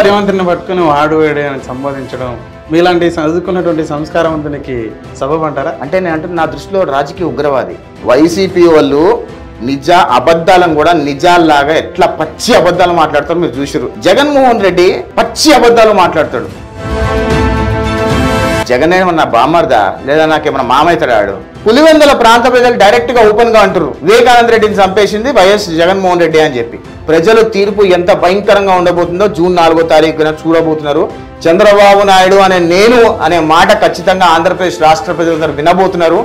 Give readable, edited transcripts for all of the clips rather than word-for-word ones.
రేవంత్ని పట్టుకుని వాడు వేడే అని సంబోధించడం మీలాంటి చదువుకున్నటువంటి సంస్కారవంతునికి సబబు అంటారా? అంటే నేను అంటే నా దృష్టిలో రాజకీయ ఉగ్రవాది. వైసీపీ వాళ్ళు అబద్ధాలను కూడా నిజాల్లాగా ఎట్లా పచ్చి అబద్ధాలు మాట్లాడతారు మీరు చూసారు. జగన్మోహన్ రెడ్డి పచ్చి అబద్ధాలు మాట్లాడతాడు. జగన్ ఏమన్నా బామర్దా లేదా నాకేమన్నా మామైతాడు? పులివెందుల ప్రాంత ప్రజలు డైరెక్ట్ గా ఓపెన్ గా అంటారు వివేకానంద రెడ్డిని చంపేసింది వైఎస్ జగన్మోహన్ రెడ్డి అని చెప్పి. ప్రజలు తీర్పు ఎంత భయంకరంగా ఉండబోతుందో జూన్ 4వ తారీఖున చూడబోతున్నారు. చంద్రబాబు నాయుడు అనే మాట ఖచ్చితంగా ఆంధ్రప్రదేశ్ రాష్ట్ర ప్రజలందరూ వినబోతున్నారు.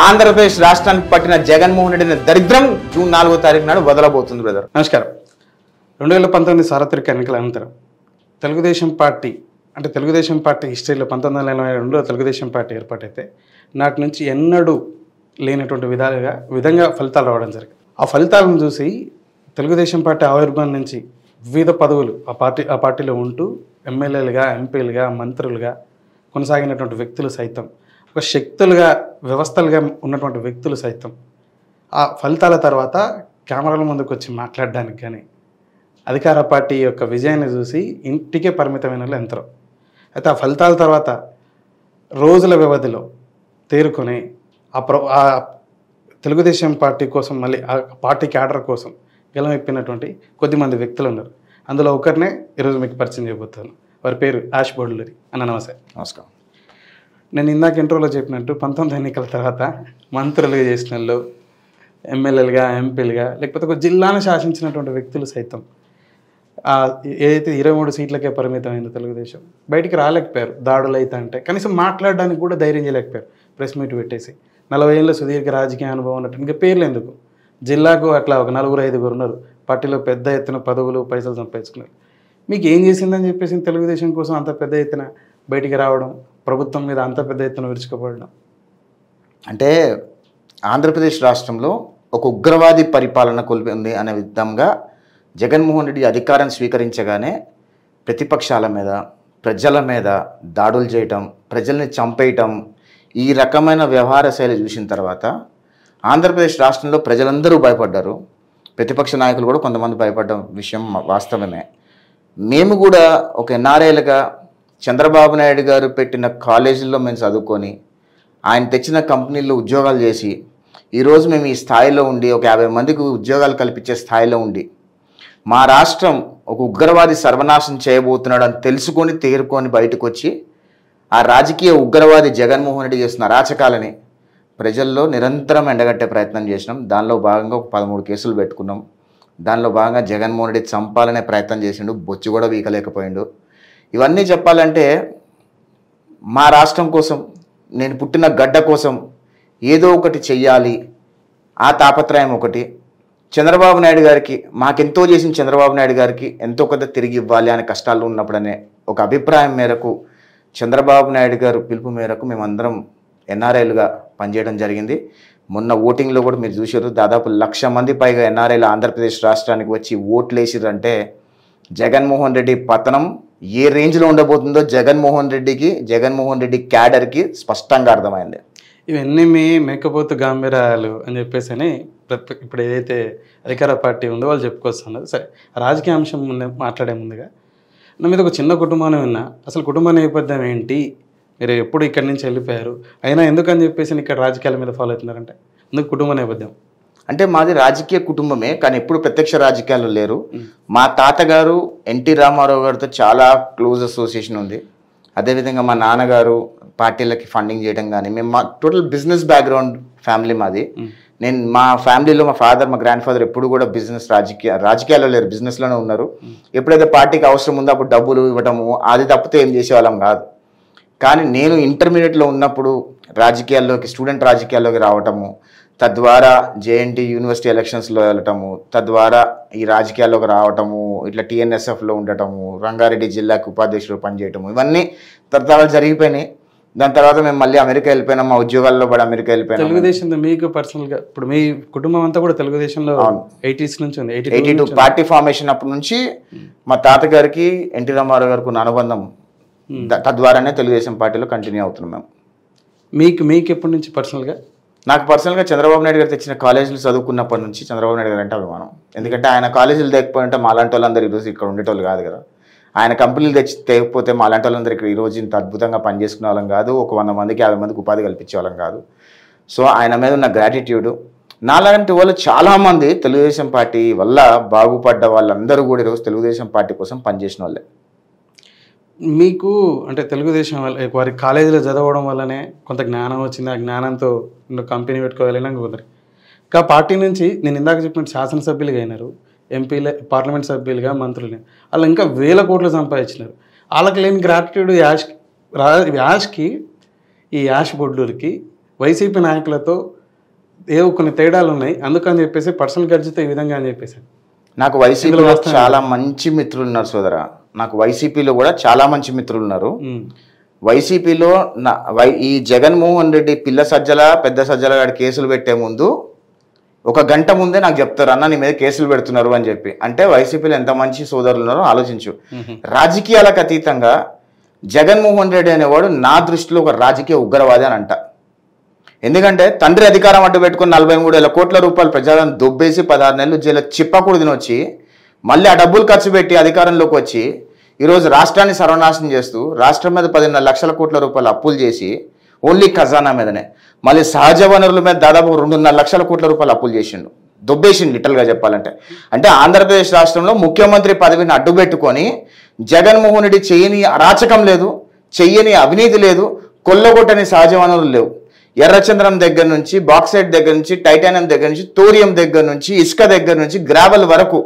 ఆంధ్రప్రదేశ్ రాష్ట్రానికి పట్టిన జగన్మోహన్ రెడ్డి దరిద్రం జూన్ 4వ తారీఖు నాడు వదలబోతుంది. బ్రదర్ నమస్కారం. 2019 సార్వత్రిక ఎన్నికల అనంతరం తెలుగుదేశం పార్టీ హిస్టరీలో 1982లో తెలుగుదేశం పార్టీ ఏర్పాటైతే నాటి నుంచి ఎన్నడూ లేనటువంటి విధంగా ఫలితాలు రావడం జరిగింది. ఆ ఫలితాలను చూసి తెలుగుదేశం పార్టీ ఆవిర్భావం నుంచి వివిధ పదవులు ఆ పార్టీలో ఉంటూ ఎమ్మెల్యేలుగా, ఎంపీలుగా, మంత్రులుగా కొనసాగినటువంటి వ్యక్తులు సైతం, ఒక శక్తులుగా, వ్యవస్థలుగా ఉన్నటువంటి వ్యక్తులు సైతం ఆ ఫలితాల తర్వాత కెమెరాల ముందుకు వచ్చి మాట్లాడడానికి కానీ, అధికార పార్టీ యొక్క విజయాన్ని చూసి ఇంటికే పరిమితమైన వాళ్ళు ఎంతరో. అయితే ఆ ఫలితాల తర్వాత రోజుల వ్యవధిలో తేరుకొని ఆ తెలుగుదేశం పార్టీ కోసం, మళ్ళీ ఆ పార్టీ క్యాడర్ కోసం గెలవెప్పినటువంటి కొద్దిమంది వ్యక్తులు ఉన్నారు. అందులో ఒకరినే ఈరోజు మీకు పరిచయం చేయబోతాను. వారి పేరు యాష్ బోడ్లూరి అన్న. నమస్తే. నమస్కారం. నేను ఇందాక ఇంట్రోలో చెప్పినట్టు 19 ఎన్నికల తర్వాత మంత్రులుగా చేసిన వాళ్ళు, ఎమ్మెల్యేలుగా, ఎంపీలుగా, లేకపోతే ఒక జిల్లాను శాసించినటువంటి వ్యక్తులు సైతం ఏదైతే 23 సీట్లకే పరిమితమైంది తెలుగుదేశం, బయటికి రాలేకపోయారు. దాడులు అయితే అంటే కనీసం మాట్లాడడానికి కూడా ధైర్యం చేయలేకపోయారు. ప్రెస్ మీట్ పెట్టేసి 40 ఏళ్ళ సుదీర్ఘ రాజకీయ అనుభవం ఉన్నట్టు ఇంకా పేర్లు ఎందుకు, జిల్లాకు అట్లా ఒక 4-5 ఉన్నారు. పార్టీలో పెద్ద ఎత్తున పదవులు, పైసలు సంపాదించుకున్నారు. మీకు ఏం చేసిందని చెప్పేసి తెలుగుదేశం కోసం అంత పెద్ద ఎత్తున బయటికి రావడం, ప్రభుత్వం మీద అంత పెద్ద ఎత్తున విరుచుకుపడడం? అంటే ఆంధ్రప్రదేశ్ రాష్ట్రంలో ఒక ఉగ్రవాది పరిపాలన కొలిపింది అనే విధంగా జగన్మోహన్ రెడ్డి అధికారం స్వీకరించగానే ప్రతిపక్షాల మీద, ప్రజల మీద దాడులు చేయటం, ప్రజల్ని చంపేయటం, ఈ రకమైన వ్యవహార శైలి చూసిన తర్వాత ఆంధ్రప్రదేశ్ రాష్ట్రంలో ప్రజలందరూ భయపడ్డారు. ప్రతిపక్ష నాయకులు కూడా కొంతమంది భయపడ్డ విషయం వాస్తవమే. మేము కూడా ఒక ఎన్ఆర్ఐలుగా చంద్రబాబు నాయుడు గారు పెట్టిన కాలేజీల్లో మేము చదువుకొని, ఆయన తెచ్చిన కంపెనీల్లో ఉద్యోగాలు చేసి, ఈరోజు మేము ఈ స్థాయిలో ఉండి ఒక 50 మందికి ఉద్యోగాలు కల్పించే స్థాయిలో ఉండి, మా రాష్ట్రం ఒక ఉగ్రవాది సర్వనాశనం చేయబోతున్నాడు అని తెలుసుకొని తేరుకొని బయటకు వచ్చి ఆ రాజకీయ ఉగ్రవాది జగన్మోహన్ రెడ్డి చేస్తున్న అరాచకాలని ప్రజల్లో నిరంతరం ఎండగట్టే ప్రయత్నం చేసినాం. దానిలో భాగంగా ఒక 13 కేసులు పెట్టుకున్నాం. దానిలో భాగంగా జగన్మోహన్ రెడ్డి చంపాలనే ప్రయత్నం చేసిండు, బొచ్చు కూడా వీకలేకపోయిండు. ఇవన్నీ చెప్పాలంటే మా రాష్ట్రం కోసం, నేను పుట్టిన గడ్డ కోసం ఏదో ఒకటి చెయ్యాలి, ఆ తాపత్రయం ఒకటి. చంద్రబాబు నాయుడు గారికి, మాకెంతో చేసిన చంద్రబాబు నాయుడు గారికి ఎంతో కొంత తిరిగి ఇవ్వాలి అనే కష్టాలు ఉన్నప్పుడనే ఒక అభిప్రాయం మేరకు, చంద్రబాబు నాయుడు గారు పిలుపు మేరకు మేమందరం ఎన్ఆర్ఐలుగా పనిచేయడం జరిగింది. మొన్న ఓటింగ్లో కూడా మీరు చూసారు, దాదాపు 1,00,000 మంది పైగా ఎన్ఆర్ఐలు ఆంధ్రప్రదేశ్ రాష్ట్రానికి వచ్చి ఓట్లు వేసిరంటే జగన్మోహన్ రెడ్డి పతనం ఏ రేంజ్లో ఉండబోతుందో జగన్మోహన్ రెడ్డి క్యాడర్కి స్పష్టంగా అర్థమైంది. ఇవన్నీ మీ మేకపోతు గాంభీర్యాలు అని చెప్పేసి ఇప్పుడు ఏదైతే అధికార పార్టీ ఉందో వాళ్ళు చెప్పుకొస్తున్నారు. సరే, రాజకీయ అంశం మాట్లాడే ముందుగా నా మీద ఒక చిన్న కుటుంబాన్ని విన్నా. అసలు కుటుంబ నేపథ్యం ఏంటి, మీరు ఎప్పుడు ఇక్కడి నుంచి వెళ్ళిపోయారు, అయినా ఎందుకని చెప్పేసి ఇక్కడ రాజకీయాల మీద ఫాలో అవుతున్నారంటే ఎందుకు కుటుంబ నేపథ్యం? అంటే మాది రాజకీయ కుటుంబమే, కానీ ఎప్పుడు ప్రత్యక్ష రాజకీయాలు లేరు. మా తాతగారు ఎన్టీ రామారావు గారితో చాలా క్లోజ్ అసోసియేషన్ ఉంది. అదేవిధంగా మా నాన్నగారు పార్టీలకి ఫండింగ్ చేయడం కానీ, మేము మా టోటల్ బిజినెస్ బ్యాక్గ్రౌండ్ ఫ్యామిలీ మాది. మా ఫ్యామిలీలో మా ఫాదర్, మా గ్రాండ్ ఫాదర్ ఎప్పుడు కూడా బిజినెస్ రాజకీయాల్లో లేరు, బిజినెస్లోనే ఉన్నారు. ఎప్పుడైతే పార్టీకి అవసరం ఉందో అప్పుడు డబ్బులు ఇవ్వటము, అది తప్పితే ఏం చేసేవాళ్ళం కాదు. కానీ నేను ఇంటర్మీడియట్లో ఉన్నప్పుడు స్టూడెంట్ రాజకీయాల్లోకి రావటము, తద్వారా జేఎన్టీ యూనివర్సిటీ ఎలక్షన్స్లో వెళ్ళటము, తద్వారా ఈ రాజకీయాల్లోకి రావటము, ఇట్లా టీఎన్ఎస్ఎఫ్లో ఉండటము, రంగారెడ్డి జిల్లాకు ఉపాధ్యక్షులు పనిచేయటము, ఇవన్నీ తరతరాలు జరిగిపోయినాయి. దాని తర్వాత మేము మళ్ళీ అమెరికా వెళ్ళిపోయినాం, మా ఉద్యోగాల్లో కూడా అమెరికా వెళ్ళిపోయినాం. తెలుగుదేశంలో మీకు పర్సనల్గా ఇప్పుడు మీ కుటుంబం అంతా కూడా తెలుగుదేశంలో 80s నుంచి ఉంది, 82 పార్టీ ఫార్మేషన్ అప్పటి నుంచి మా తాతగారికి ఎన్టీ రామారావు గారికి ఉన్న అనుబంధం, తద్వారానే తెలుగుదేశం పార్టీలో కంటిన్యూ అవుతున్నాం మేము. మీకు ఎప్పటి నుంచి పర్సనల్గా? నాకు పర్సనల్గా చంద్రబాబు నాయుడు గారు తెచ్చిన కాలేజీలు చదువుకున్నప్పటి నుంచి చంద్రబాబు నాయుడు గారు అంటే అభిమానం. ఎందుకంటే ఆయన కాలేజీలు లేకపోయింటే మాలాంటి వాళ్ళందరూ ఈరోజు ఇక్కడ ఉండేటోళ్ళు కాదు కదా. ఆయన కంపెనీలు తేకపోతే మా అలాంటి వాళ్ళందరికీ ఈరోజు ఇంత అద్భుతంగా పనిచేసుకునే వాళ్ళం కాదు, ఒక 100 మందికి 50 మందికి ఉపాధి కల్పించే వాళ్ళం కాదు. సో ఆయన మీద ఉన్న గ్రాటిట్యూడ్, నాలాంటి వాళ్ళు చాలామంది తెలుగుదేశం పార్టీ వల్ల బాగుపడ్డ వాళ్ళందరూ కూడా ఈరోజు తెలుగుదేశం పార్టీ కోసం పనిచేసిన వాళ్ళే. మీకు అంటే తెలుగుదేశం వల్ల వారి కాలేజీలో చదవడం వల్లనే కొంత జ్ఞానం వచ్చింది, ఆ జ్ఞానంతో కంపెనీ పెట్టుకోవాలని కొందరు ఇంకా పార్టీ నుంచి నేను ఇందాక చెప్పిన శాసనసభ్యులుగా అయినారు, ఎంపీలు, పార్లమెంట్ సభ్యులుగా, మంత్రులు, వాళ్ళు ఇంకా 1000 కోట్లు సంపాదించినారు. వాళ్ళకి లేని గ్రాటిట్యూడ్ యాష్కి ఈ యాష్ బొడ్లూరికి వైసీపీ నాయకులతో ఏవో కొన్ని తేడాలు ఉన్నాయి, అందుకని చెప్పేసి పర్సనల్ గర్జితో ఈ విధంగా అని చెప్పేసి. నాకు వైసీపీలో చాలా మంచి మిత్రులు ఉన్నారు సోదరా, నాకు వైసీపీలో కూడా చాలా మంచి మిత్రులు ఉన్నారు. వైసీపీలో ఈ జగన్మోహన్ రెడ్డి పిల్ల సజ్జల పెద్ద సజ్జల గారి కేసులు పెట్టే ముందు 1 గంట ముందే నాకు చెప్తారు, అన్న నీ మీద కేసులు పెడుతున్నారు అని చెప్పి. అంటే వైసీపీలో ఎంత మంచి సోదరులు ఉన్నారో ఆలోచించు. రాజకీయాలకు అతీతంగా జగన్మోహన్ రెడ్డి అనేవాడు నా దృష్టిలో ఒక రాజకీయ ఉగ్రవాది అని అంట. ఎందుకంటే తండ్రి అధికారం అడ్డు పెట్టుకుని 43,000 కోట్ల రూపాయలు ప్రజలను దొబ్బేసి 16 నెలలు జైలు చిప్పకూడదు తినొచ్చి మళ్ళీ ఆ డబ్బులు ఖర్చు పెట్టి అధికారంలోకి వచ్చి ఈరోజు రాష్ట్రాన్ని సర్వనాశనం చేస్తూ రాష్ట్రం మీద 14 లక్షల కోట్ల రూపాయలు అప్పులు చేసి ఓన్లీ ఖజానా మీదనే, మళ్ళీ సహజ వనరుల మీద దాదాపు 2.5 లక్షల కోట్ల రూపాయలు అప్పులు చేసిండు, దొబ్బేసిండు లిటరల్గా చెప్పాలంటే. అంటే ఆంధ్రప్రదేశ్ రాష్ట్రంలో ముఖ్యమంత్రి పదవిని అడ్డు పెట్టుకొని జగన్మోహన్ రెడ్డి చేయని అరాచకం లేదు, చెయ్యని అవినీతి లేదు, కొల్లగొట్టని సహజ వనరులు లేవు. ఎర్రచంద్రం దగ్గర నుంచి, బాక్సైట్ దగ్గర నుంచి, టైటానియం దగ్గర నుంచి, థోరియం దగ్గర నుంచి, ఇసుక దగ్గర నుంచి, గ్రావెల్ వరకు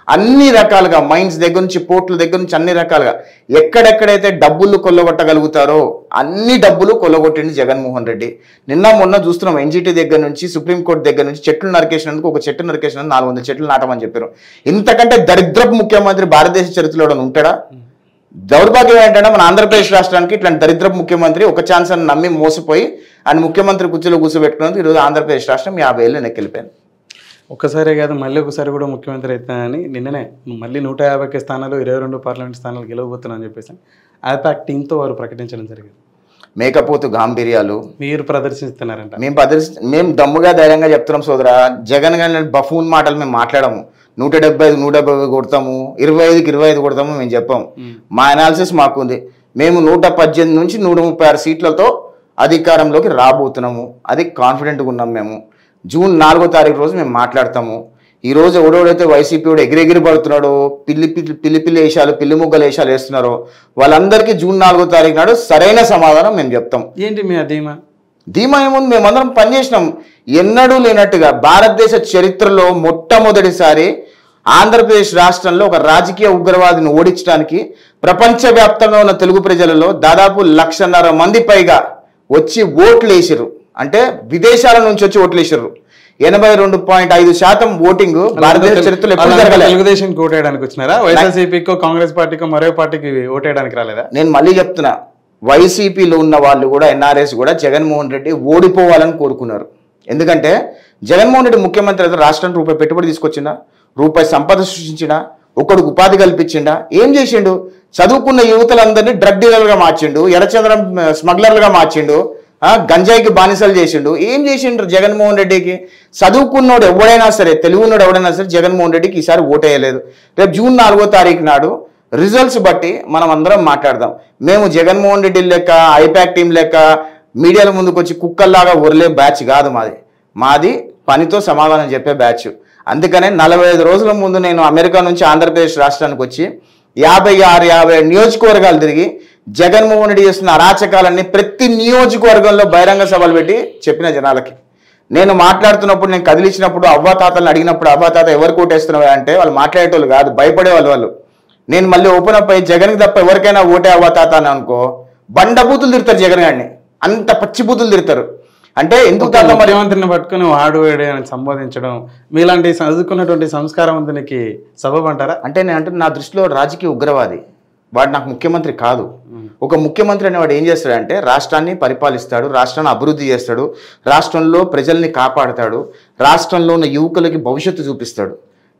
అన్ని రకాలుగా, మైన్స్ దగ్గర నుంచి, పోర్ట్ల దగ్గర నుంచి అన్ని రకాలుగా ఎక్కడెక్కడైతే డబ్బులు కొల్లగొట్టగలుగుతారో అన్ని డబ్బులు కొల్లగొట్టింది జగన్మోహన్ రెడ్డి. నిన్న మొన్న చూస్తున్నాం, ఎన్జిటి దగ్గర నుంచి సుప్రీంకోర్టు దగ్గర నుంచి చెట్లు నరికేసినందుకు ఒక చెట్టు నరికేసినందుకు 400 చెట్లు నాటమని చెప్పారు. ఇంతకంటే దరిద్రపు ముఖ్యమంత్రి భారతదేశ చరిత్రలో ఉంటాడా? దౌర్భాగ్యం ఏంటంటే మన ఆంధ్రప్రదేశ్ రాష్ట్రానికి ఇట్లాంటి దరిద్రపు ముఖ్యమంత్రి ఒక ఛాన్స్ అని నమ్మి మోసపోయి ఆయన ముఖ్యమంత్రి కుర్చీలో కూర్చోబెట్టుకున్నందుకు ఈరోజు ఆంధ్రప్రదేశ్ రాష్ట్రం 50 ఏళ్ళు నెక్కెళ్ళిపోయింది. ఒక్కసారే కాదు, మళ్ళీ ఒకసారి కూడా ముఖ్యమంత్రి అవుతానని నిన్ననే మళ్ళీ 150 స్థానాలు 22 పార్లమెంట్ స్థానాలు గెలవబోతున్నానని చెప్పేసి ఐపాక్ టీంతో వారు ప్రకటించడం జరిగింది. మేకపోతు గాంభీర్యాలు మీరు ప్రదర్శిస్తున్నారంట. మేము దమ్ముగా ధైర్యంగా చెప్తున్నాం సోదరా. జగన్ గారి బఫూన్ మాటలు మేము మాట్లాడము. 175 170 కొడతాము, 25కి 25 కొడతాము మేము చెప్పాము. మా అనాలిసిస్ మాకుంది. మేము 118 నుంచి 136 సీట్లతో అధికారంలోకి రాబోతున్నాము, అది కాన్ఫిడెంట్గా ఉన్నాం. మేము జూన్ 4వ తారీఖు రోజు మేము మాట్లాడతాము. ఈరోజు ఎవడెవడైతే వైసీపీ ఎగిరెగిరి పడుతున్నాడో, పిల్లి వేషాలు, పిల్లి ముగ్గల వేషాలు వేస్తున్నారో వాళ్ళందరికీ జూన్ 4వ తారీఖు నాడు సరైన సమాధానం మేము చెప్తాం. ఏంటి మీ ధీమా? ధీమా ఏముంది, మేమందరం పనిచేసినాం. ఎన్నడూ లేనట్టుగా భారతదేశ చరిత్రలో మొట్టమొదటిసారి ఆంధ్రప్రదేశ్ రాష్ట్రంలో ఒక రాజకీయ ఉగ్రవాదిని ఓడించడానికి ప్రపంచవ్యాప్తంగా ఉన్న తెలుగు ప్రజలలో దాదాపు 1,50,000 మంది పైగా వచ్చి ఓట్లు వేసారు. అంటే విదేశాల నుంచి వచ్చి ఓట్లు వేసారు. 82.5% ఓటింగ్ భారతదేశ చరిత్రలో ఎప్పుడు జరగలేదు. తెలుగుదేశంకి ఓటేయడానికి వచ్చినారా? వైఎస్ఆర్సీపీకో కాంగ్రెస్ పార్టీకో మరో పార్టీకి ఓటేయడానికి రాలేదా? నేను మళ్ళీ చెప్తున్నా, వైసీపీలో ఉన్న వాళ్ళు కూడా, ఎన్ఆర్ఎస్ కూడా జగన్మోహన్ రెడ్డి ఓడిపోవాలని కోరుకున్నారు. ఎందుకంటే జగన్మోహన్ రెడ్డి ముఖ్యమంత్రి అయితే రాష్ట్రానికి రూపాయి పెట్టుబడి తీసుకొచ్చిందా? రూపాయి సంపద సృష్టించినా? ఒక్కడికి ఉపాధి కల్పించిండా? ఏం చేసిండు? చదువుకున్న యువతలందరినీ డ్రగ్ డీలర్గా మార్చిండు, ఎర్రచంద్రం స్మగ్లర్లుగా మార్చిండు, గంజాయికి బానిసలు చేసిండు. ఏం చేసిండ్రు జగన్మోహన్ రెడ్డికి? చదువుకున్నోడు ఎవడైనా సరే, తెలుగున్నోడు ఎవడైనా సరే జగన్మోహన్ రెడ్డికి ఈసారి ఓటేయలేదు. రేపు జూన్ 4వ తారీఖు నాడు రిజల్ట్స్ బట్టి మనం అందరం మాట్లాడదాం. మేము జగన్మోహన్ రెడ్డి లెక్క, ఐపాక్ టీం లెక్క మీడియాల ముందుకు వచ్చి కుక్కల్లాగా ఒరలే బ్యాచ్ కాదు మాది పనితో సమాధానం చెప్పే బ్యాచ్. అందుకనే 45 రోజుల ముందు నేను అమెరికా నుంచి ఆంధ్రప్రదేశ్ రాష్ట్రానికి వచ్చి 56 నియోజకవర్గాలు తిరిగి జగన్మోహన్ రెడ్డి చేస్తున్న అరాచకాలన్నీ ప్రతి నియోజకవర్గంలో బహిరంగ సభలు పెట్టి చెప్పిన జనాలకి. నేను మాట్లాడుతున్నప్పుడు, నేను కదిలించినప్పుడు, అవ్వాతాతలను అడిగినప్పుడు, అవ్వాతాత ఎవరికి ఓటేస్తున్నావా అంటే వాళ్ళు మాట్లాడేటోళ్ళు కాదు, భయపడేవాళ్ళు వాళ్ళు. నేను మళ్ళీ ఓపెన్ అప్ అయ్యి జగన్కి తప్ప ఎవరికైనా ఓటే అవ్వాతాత అని అనుకో, బండబూతులు తిడతారు జగన్ గారిని, అంత పచ్చిబూతులు తిడతారు. అంటే ఎందుకు ముఖ్యమంత్రిని పట్టుకుని వాడు వేడే అని సంబోధించడం మీలాంటి చదువుకున్నటువంటి సంస్కారవంతునికి సబబు అంటారా? అంటే నేను అంటే నా దృష్టిలో రాజకీయ ఉగ్రవాది వాడు, నాకు ముఖ్యమంత్రి కాదు. ఒక ముఖ్యమంత్రి అనేవాడు ఏం చేస్తాడంటే రాష్ట్రాన్ని పరిపాలిస్తాడు, రాష్ట్రాన్ని అభివృద్ధి చేస్తాడు, రాష్ట్రంలో ప్రజల్ని కాపాడుతాడు, రాష్ట్రంలో ఉన్న యువకులకి భవిష్యత్తు చూపిస్తాడు.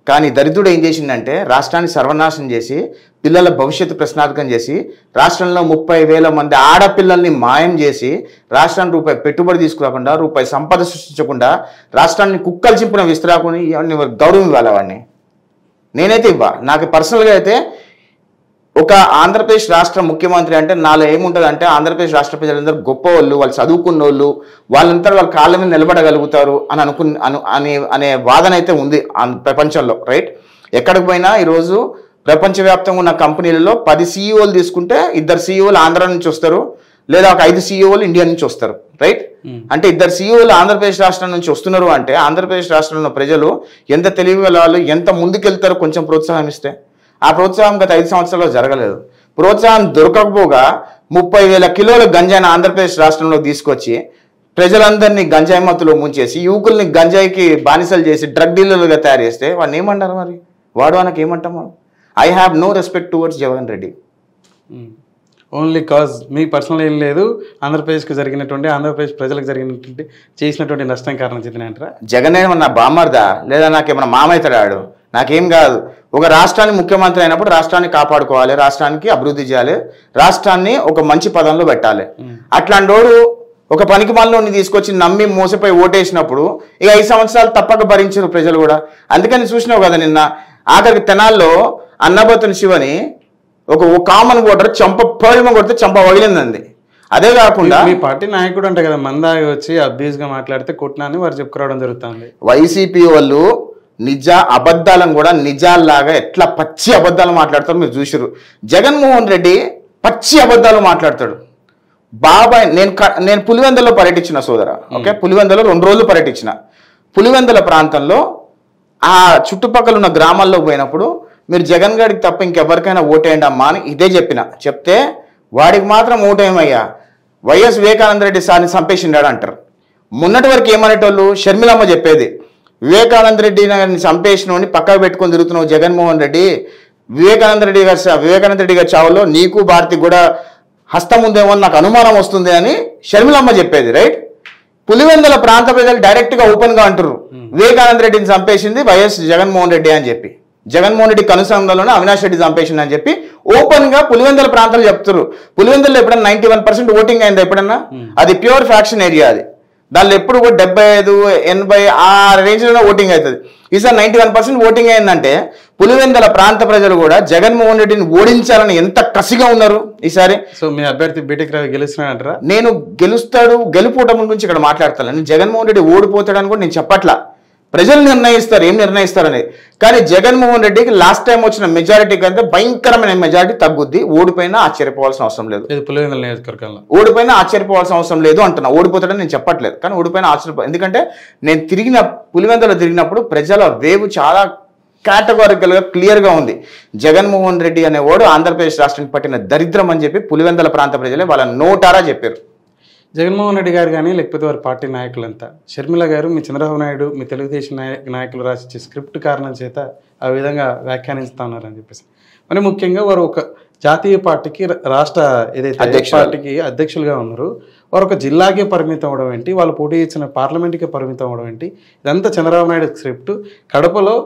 కానీ దరిద్రుడు ఏం చేసిందంటే రాష్ట్రాన్ని సర్వనాశనం చేసి, పిల్లల భవిష్యత్తు ప్రశ్నార్థకం చేసి, రాష్ట్రంలో 30,000 మంది ఆడపిల్లల్ని మాయం చేసి, రాష్ట్రానికి రూపాయి పెట్టుబడి తీసుకురాకుండా, రూపాయి సంపద సృష్టించకుండా, రాష్ట్రాన్ని కుక్కలు చింపిన విస్తరాకుని గౌరవం ఇవ్వాలి వాడిని. నేనైతే నాకు పర్సనల్గా అయితే ఒక ఆంధ్రప్రదేశ్ రాష్ట్ర ముఖ్యమంత్రి అంటే నాలో ఏముంటుంది అంటే ఆంధ్రప్రదేశ్ రాష్ట్ర ప్రజలందరూ గొప్ప వాళ్ళు చదువుకున్న వాళ్ళు వాళ్ళంతా వాళ్ళ కాళ్ళ మీద నిలబడగలుగుతారు అని అనే వాదన అయితే ఉంది ప్రపంచంలో, రైట్? ఎక్కడికి పోయినా ఈరోజు ప్రపంచవ్యాప్తంగా ఉన్న కంపెనీలలో 10 సీఈఓలు తీసుకుంటే 2 సీఈఓలు ఆంధ్ర నుంచి వస్తారు, లేదా ఒక 5 సీఈఓలు ఇండియా నుంచి వస్తారు, రైట్? అంటే 2 సీఈఓలు ఆంధ్రప్రదేశ్ రాష్ట్రం నుంచి వస్తున్నారు అంటే ఆంధ్రప్రదేశ్ రాష్ట్రంలో ప్రజలు ఎంత తెలివి వాళ్ళు ఎంత ముందుకెళ్తారో కొంచెం ప్రోత్సాహం ఇస్తే. ఆ ప్రోత్సాహం గత 5 సంవత్సరాల్లో జరగలేదు. ప్రోత్సాహం దొరకకపోగా 30,000 కిలోల గంజాయిని ఆంధ్రప్రదేశ్ రాష్ట్రంలో తీసుకొచ్చి ప్రజలందరినీ గంజాయి మత్తులో ముంచేసి యువకుల్ని గంజాయికి బానిసలు చేసి డ్రగ్ డీలర్లుగా తయారు చేస్తే వాడిని ఏమంటారు మరి? వాడు మనకి ఏమంటాము? I have no respect towards Jagan Reddy. Only cause మీ పర్సనల్ ఏం లేదు, ఆంధ్రప్రదేశ్కి జరిగినటువంటి ఆంధ్రప్రదేశ్ ప్రజలకు జరిగినటువంటి చేసినటువంటి నష్టం కారణం చెందినంటారా? జగన్ ఏమన్నా బామ్మర్దా లేదా నాకేమన్నా మామైతడాడు? నాకేం కాదు. ఒక రాష్ట్రాన్ని ముఖ్యమంత్రి అయినప్పుడు రాష్ట్రాన్ని కాపాడుకోవాలి, రాష్ట్రానికి అభివృద్ధి చేయాలి, రాష్ట్రాన్ని ఒక మంచి పదంలో పెట్టాలి. అట్లాంటోడు ఒక పనికి మాలని తీసుకొచ్చి నమ్మి మోసపోయి ఓటేసినప్పుడు ఇక 5 సంవత్సరాలు తప్పక భరించారు ప్రజలు కూడా. అందుకని చూసినావు కదా నిన్న ఆఖరికి తెనాల్లో అన్నబతుని శివని ఒక కామన్ ఓటర్ పళ్ళమ కొడితే చంప వగిలిందండి. అదే కాకుండా మీ పార్టీ నాయకుడు అంటే కదా మందాగి వచ్చి అబ్యూస్గా మాట్లాడితే కొట్టినాన్ని వారు చెప్పుకురావడం జరుగుతుంది. వైసీపీ వాళ్ళు అబద్ధాలను కూడా నిజాల్లాగా ఎట్లా పచ్చి అబద్ధాలు మాట్లాడతారు మీరు చూసిరు. జగన్మోహన్ రెడ్డి పచ్చి అబద్ధాలు మాట్లాడతాడు. బాబాయ్ నేను పులివెందులో పర్యటించిన సోదర, ఓకే, పులివెందులో 2 రోజులు పర్యటించిన. పులివెందుల ప్రాంతంలో ఆ చుట్టుపక్కల ఉన్న గ్రామాల్లో పోయినప్పుడు మీరు జగన్ గారికి తప్ప ఇంకెవరికైనా ఓటేయండి అమ్మా అని ఇదే చెప్తే వాడికి మాత్రం ఓటేమయ్యా వైఎస్ వివేకానంద రెడ్డి సార్ని చంపేసిండాడు అంటారు. మొన్నటి వరకు ఏమనేటోళ్ళు షర్మిలమ్మ చెప్పేది, వివేకానంద రెడ్డి గారిని చంపేసినోని పక్కకు పెట్టుకొని తిరుగుతున్నావు జగన్మోహన్ రెడ్డి, వివేకానంద రెడ్డి గారి చావులో నీకు భారతికి కూడా హస్తం ఉందేమో నాకు అనుమానం వస్తుంది అని షర్మిలమ్మ చెప్పేది, రైట్? పులివెందుల ప్రాంత ప్రజలు డైరెక్ట్గా ఓపెన్గా అంటారు వివేకానంద రెడ్డిని చంపేసింది వైఎస్ జగన్మోహన్ రెడ్డి అని చెప్పి, జగన్మోహన్ రెడ్డి కనుసంధానంలోనే అవినాష్ రెడ్డి చంపేసింది అని చెప్పి ఓపెన్గా పులివెందుల ప్రాంతాలు చెప్తారు. పులివెందుల్లో ఎప్పుడన్నా 91% ఓటింగ్ అయిందా ఎప్పుడన్నా? అది ప్యూర్ ఫ్యాక్షన్ ఏరియా. అది దానిలో ఎప్పుడు కూడా 75, 80 ఆ రేంజ్లోనే ఓటింగ్ అవుతుంది. ఈసారి 91% ఓటింగ్ అయిందంటే పులివెందుల ప్రాంత ప్రజలు కూడా జగన్మోహన్ రెడ్డిని ఓడించాలని ఎంత కసిగా ఉన్నారు ఈసారి. సో మీ అభ్యర్థి బీటెక్ రవి గెలుస్తున్నాడంటారా? నేను గెలుపోవటం గురించి ఇక్కడ మాట్లాడతాను. నేను జగన్మోహన్ రెడ్డి ఓడిపోతాడని కూడా నేను చెప్పట్లా, ప్రజలు నిర్ణయిస్తారు ఏం నిర్ణయిస్తారని. కానీ జగన్మోహన్ రెడ్డికి లాస్ట్ టైం వచ్చిన మెజారిటీ కంటే భయంకరమైన మెజారిటీ తగ్గుద్ది. ఓడిపోయినా ఆశ్చర్యపోవాల్సిన అవసరం లేదు. పులివెందుల నియోజకవర్గంలో ఓడిపోయినా ఆశ్చర్యపోవాల్సిన అవసరం లేదు అంటున్నా. ఓడిపోతాడని నేను చెప్పట్లేదు, కానీ ఓడిపోయినా ఎందుకంటే నేను పులివెందులో తిరిగినప్పుడు ప్రజల వేవ్ చాలా కేటగారికల్గా క్లియర్గా ఉంది. జగన్మోహన్ రెడ్డి అనేవాడు ఆంధ్రప్రదేశ్ రాష్ట్రానికి పట్టిన దరిద్రం అని చెప్పి పులివెందుల ప్రాంత ప్రజలే వాళ్ళ నోటారా చెప్పారు. జగన్మోహన్ రెడ్డి గారు కానీ లేకపోతే వారి పార్టీ నాయకులంతా, షర్మిల గారు మీ చంద్రబాబు నాయుడు మీ తెలుగుదేశం నాయకులు రాసిచ్చే స్క్రిప్ట్ కారణం చేత ఆ విధంగా వ్యాఖ్యానిస్తూ ఉన్నారని చెప్పేసి, మరి ముఖ్యంగా వారు ఒక జాతీయ పార్టీకి రాష్ట్ర ఏదైతే పార్టీకి అధ్యక్షులుగా ఉన్నారు, వారు ఒక జిల్లాకే పరిమితం అవడం ఏంటి, వాళ్ళు పోటీ ఇచ్చిన పార్లమెంట్కి పరిమితం అవడం ఏంటి, ఇదంతా చంద్రబాబు నాయుడు స్క్రిప్ట్. కడపలో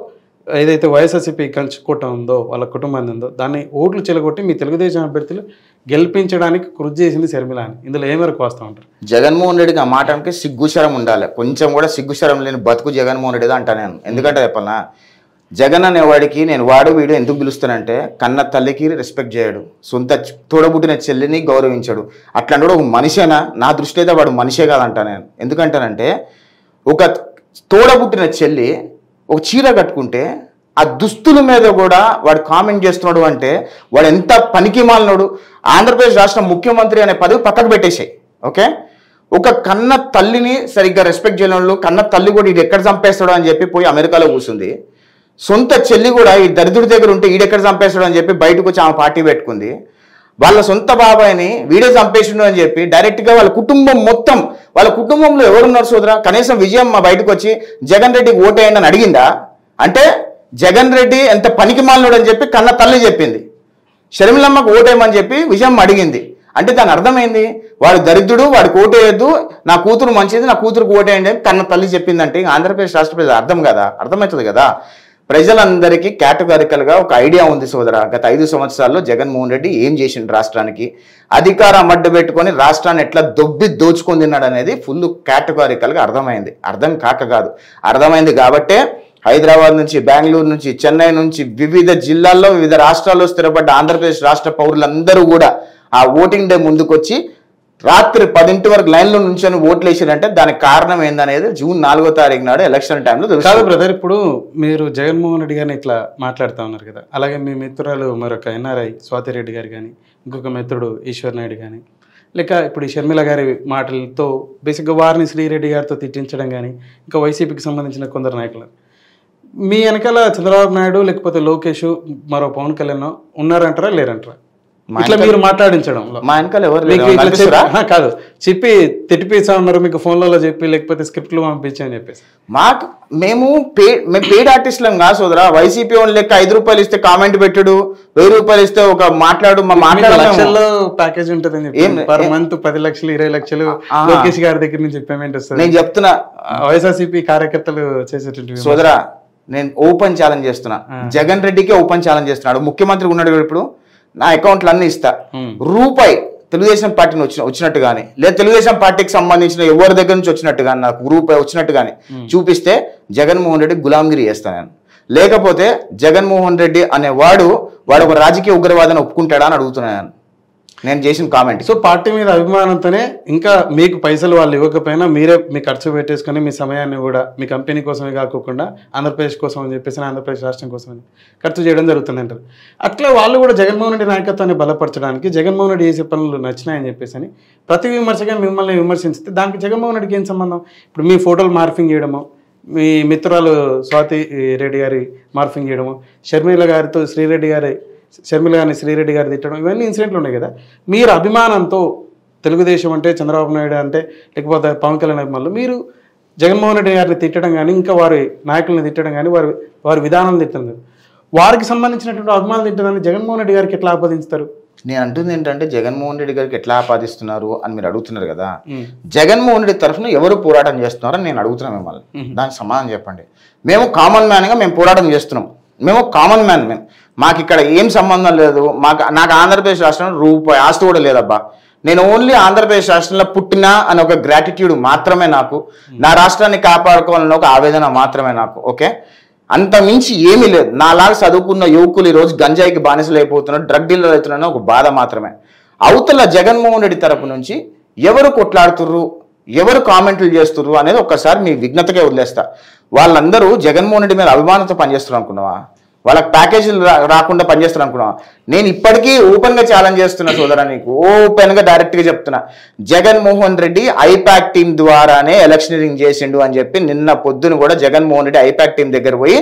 ఏదైతే వైఎస్ఆర్సీపీ కంచుకోవటం ఉందో వాళ్ళ కుటుంబాన్ని ఉందో దాన్ని ఓట్లు చెలగొట్టి మీ తెలుగుదేశం అభ్యర్థులు గెలిపించడానికి కృషి చేసింది షర్మిల అని ఇందులో ఏ మేరకు వస్తూ ఉంటారు? జగన్మోహన్ రెడ్డికి ఆ మాటకి సిగ్గుశరం ఉండాలి, కొంచెం కూడా సిగ్గుశరం లేని బతుకు జగన్మోహన్ రెడ్డి అంటా నేను. ఎందుకంటే చెప్పాలనా, జగన్ అనేవాడికి నేను వీడు ఎందుకు పిలుస్తానంటే కన్న తల్లికి రెస్పెక్ట్ చేయడు, సొంత తోడబుట్టిన చెల్లిని గౌరవించాడు. అట్లాంటి కూడా ఒక మనిషేనా? నా దృష్టి అయితే వాడు మనిషే కాదంటా నేను. ఎందుకంటానంటే ఒక తోడబుట్టిన చెల్లి ఒక చీర కట్టుకుంటే ఆ దుస్తుల మీద కూడా వాడు కామెంట్ చేస్తున్నాడు అంటే వాడు ఎంత పనికి మాలినోడు. ఆంధ్రప్రదేశ్ రాష్ట్ర ముఖ్యమంత్రి అనే పదవి పక్కకు పెట్టేసాయి, ఓకే? ఒక కన్న తల్లిని సరిగ్గా రెస్పెక్ట్ చేయని వాళ్ళు, కన్న తల్లి కూడా ఇది ఎక్కడ చంపేస్తాడు అని చెప్పి పోయి అమెరికాలో కూర్చుంది. సొంత చెల్లి కూడా ఈ దరిద్రుడి దగ్గర ఉంటే ఈడెక్కడ చంపేస్తాడు అని చెప్పి బయటకు వచ్చి ఆమె పార్టీ పెట్టుకుంది. వాళ్ళ సొంత బాబాయిని వీడే చంపేసిండు అని చెప్పి డైరెక్ట్గా వాళ్ళ కుటుంబం మొత్తం, వాళ్ళ కుటుంబంలో ఎవరున్నారు సోదరా? కనీసం విజయమ్మ బయటకు వచ్చి జగన్ రెడ్డికి ఓటేయండి అని అడిగిందా? అంటే జగన్ రెడ్డి ఎంత పనికి మాలినోడు అని చెప్పి కన్న తల్లి చెప్పింది. షర్మిలమ్మకు ఓటేయమని చెప్పి విజయమ్మ అడిగింది. అంటే దాని అర్థమైంది వాడు దరిద్రుడు, వాడికి ఓటేయద్దు, నా కూతురు మంచిది, నా కూతురుకు ఓటేయండి అని కన్న తల్లి చెప్పిందంటే ఆంధ్రప్రదేశ్ రాష్ట్ర ప్రజలు అర్థమవుతుంది కదా. ప్రజలందరికీ కేటగారికల్గా ఒక ఐడియా ఉంది సోదరా. గత 5 సంవత్సరాల్లో జగన్మోహన్ రెడ్డి ఏం చేసిండు రాష్ట్రానికి, అధికారం అడ్డు పెట్టుకొని రాష్ట్రాన్ని ఎట్లా దోచుకొని తిన్నాడు అనేది ఫుల్ కేటగారికల్గా అర్థమైంది. అర్థం కాక కాదు, అర్థమైంది కాబట్టే హైదరాబాద్ నుంచి, బెంగళూరు నుంచి, చెన్నై నుంచి, వివిధ జిల్లాల్లో, వివిధ రాష్ట్రాల్లో స్థిరపడ్డ ఆంధ్రప్రదేశ్ రాష్ట్ర పౌరులందరూ కూడా ఆ ఓటింగ్ డే ముందుకొచ్చి రాత్రి 10 వరకు లైన్లో నుంచొని ఓట్లు వేసారంటే దానికి కారణం ఏందనేది జూన్ 4వ తారీఖు నాడు ఎలక్షన్ టైంలో తెలుసు. కాదు బ్రదర్, ఇప్పుడు మీరు జగన్మోహన్ రెడ్డి గారిని ఇట్లా మాట్లాడుతూ ఉన్నారు కదా, అలాగే మీ మిత్రురాలు మరొక ఎన్ఆర్ఐ స్వాతి రెడ్డి గారు కానీ, ఇంకొక మిత్రుడు ఈశ్వర్ నాయుడు కానీ, లేక ఇప్పుడు ఈ షర్మిల గారి మాటలతో బేసిక్గా వారిని శ్రీరెడ్డి గారితో తిట్టించడం కానీ, ఇంకా వైసీపీకి సంబంధించిన కొందరు నాయకులు, మీ వెనకాల చంద్రబాబు నాయుడు లేకపోతే లోకేష్ మరో పవన్ కళ్యాణ్ ఉన్నారంటారా లేరంటారా? ఇట్లా మీరు మాట్లాడించడం మా వెనకాల ఎవరు కాదు చెప్పి తిట్టిపిస్తా ఉన్నారు మీకు ఫోన్లలో చెప్పి, లేకపోతే స్క్రిప్ట్లు పంపించి అని చెప్పేసి. మేము పెయిడ్ ఆర్టిస్టులం కాదు సోదరా. వైసీపీ వాళ్ళు లెక్క 5 రూపాయలు ఇస్తే కామెంట్ పెట్టుడు, 1000 రూపాయలు ఇస్తే ఒక లక్షల్లో ప్యాకేజ్ ఉంటుంది పర్ మంత్ 10 లక్షలు 20 లక్షలు లోకేష్ గారి దగ్గర నుంచి పేమెంట్ వస్తుంది. నేను చెప్తున్నా వైఎస్ఆర్సీపీ కార్యకర్తలు చేసేటువంటి సోదరా, నేను ఓపెన్ ఛాలెంజ్ చేస్తున్నా. జగన్ రెడ్డికే ఓపెన్ ఛాలెంజ్ చేస్తున్నాడు. ముఖ్యమంత్రి ఉన్నాడు ఇప్పుడు, నా అకౌంట్లు అన్ని ఇస్తా, రూపాయి తెలుగుదేశం పార్టీని వచ్చినట్టు కానీ, లేదా తెలుగుదేశం పార్టీకి సంబంధించిన ఎవరి దగ్గర నుంచి వచ్చినట్టు కానీ, నాకు రూపాయి వచ్చినట్టు కానీ చూపిస్తే జగన్మోహన్ రెడ్డి గులాంగిరి చేస్తాను నేను. లేకపోతే జగన్మోహన్ రెడ్డి అనే వాడు ఒక రాజకీయ ఉగ్రవాదాన్ని ఒప్పుకుంటాడా అని అడుగుతున్నాను నేను చేసిన కామెంట్. సో పార్టీ మీద అభిమానంతోనే ఇంకా మీకు పైసలు వాళ్ళు ఇవ్వకపోయినా మీరే మీ ఖర్చు పెట్టేసుకొని మీ సమయాన్ని కూడా మీ కంపెనీ కోసమే కాకుండా ఆంధ్రప్రదేశ్ కోసం అని చెప్పేసి, ఆంధ్రప్రదేశ్ రాష్ట్రం కోసం ఖర్చు చేయడం జరుగుతుంది అంటారు. అట్లా వాళ్ళు కూడా జగన్మోహన్ రెడ్డి నాయకత్వాన్ని బలపరచడానికి, జగన్మోహన్ రెడ్డి చేసే పనులు నచ్చినాయని చెప్పేసి అని ప్రతి విమర్శగా మిమ్మల్ని విమర్శిస్తే దానికి జగన్మోహన్ రెడ్డికి ఏం సంబంధం? ఇప్పుడు మీ ఫోటోలు మార్ఫింగ్ చేయడము, మీ మిత్రురాలు స్వాతి రెడ్డి గారి మార్ఫింగ్ చేయడము, షర్మిల గారితో షర్మిల గారిని శ్రీరెడ్డి గారు తిట్టడం, ఇవన్నీ ఇన్సిడెంట్లు ఉన్నాయి కదా. మీరు అభిమానంతో తెలుగుదేశం అంటే చంద్రబాబు నాయుడు అంటే లేకపోతే పవన్ కళ్యాణ్ అభిమానులు మీరు జగన్మోహన్ రెడ్డి గారిని తిట్టడం కానీ, ఇంకా వారి నాయకులను తిట్టడం కానీ, వారి విధానం తిట్టడం, వారికి సంబంధించినటువంటి అభిమానులు తిట్టడాన్ని జగన్మోహన్ రెడ్డి గారికి ఎట్లా ఆపాదిస్తారు? నేను అంటుంది ఏంటంటే జగన్మోహన్ రెడ్డి గారికి ఎట్లా ఆపాదిస్తున్నారు అని మీరు అడుగుతున్నారు కదా. జగన్మోహన్ రెడ్డి తరఫున ఎవరు పోరాటం చేస్తున్నారని నేను అడుగుతున్నాను మిమ్మల్ని. దానికి సమాధానం చెప్పండి. మేము కామన్ మ్యాన్గా మేము పోరాటం చేస్తున్నాం. మేము కామన్ మ్యాన్. మాకు ఇక్కడ ఏం సంబంధం లేదు. నాకు ఆంధ్రప్రదేశ్ రాష్ట్రంలో రూపాయి ఆస్తి కూడా లేదబ్బా. నేను ఓన్లీ ఆంధ్రప్రదేశ్ రాష్ట్రంలో పుట్టినా అని ఒక గ్రాటిట్యూడ్ మాత్రమే నాకు, నా రాష్ట్రాన్ని కాపాడుకోవాలని ఒక ఆవేదన మాత్రమే నాకు. ఓకే, అంత మించి ఏమీ లేదు. నాలాగా చదువుకున్న యువకులు ఈరోజు గంజాయికి బానిసలు అయిపోతున్నారు, డ్రగ్ డీలర్ అవుతున్నారని ఒక బాధ మాత్రమే. అవతల జగన్మోహన్ రెడ్డి తరపు నుంచి ఎవరు కొట్లాడుతుర్రు, ఎవరు కామెంట్లు చేస్తుర్రు అనేది ఒక్కసారి మీ విఘ్నతకే వదిలేస్తా. వాళ్ళందరూ జగన్మోహన్ రెడ్డి మీద అభిమానంతో పనిచేస్తున్నారు అనుకున్నావా? వాళ్ళకి ప్యాకేజీలు రాకుండా పనిచేస్తారు అనుకున్నావా? నేను ఇప్పటికీ ఓపెన్గా ఛాలెంజ్ చేస్తున్నా సోదరా, నీకు ఓపెన్గా డైరెక్ట్గా చెప్తున్నా. జగన్మోహన్ రెడ్డి ఐపాక్ టీం ద్వారానే ఎలక్షనరింగ్ చేసిండు అని చెప్పి నిన్న పొద్దున కూడా జగన్మోహన్ రెడ్డి ఐపాక్ టీం దగ్గర పోయి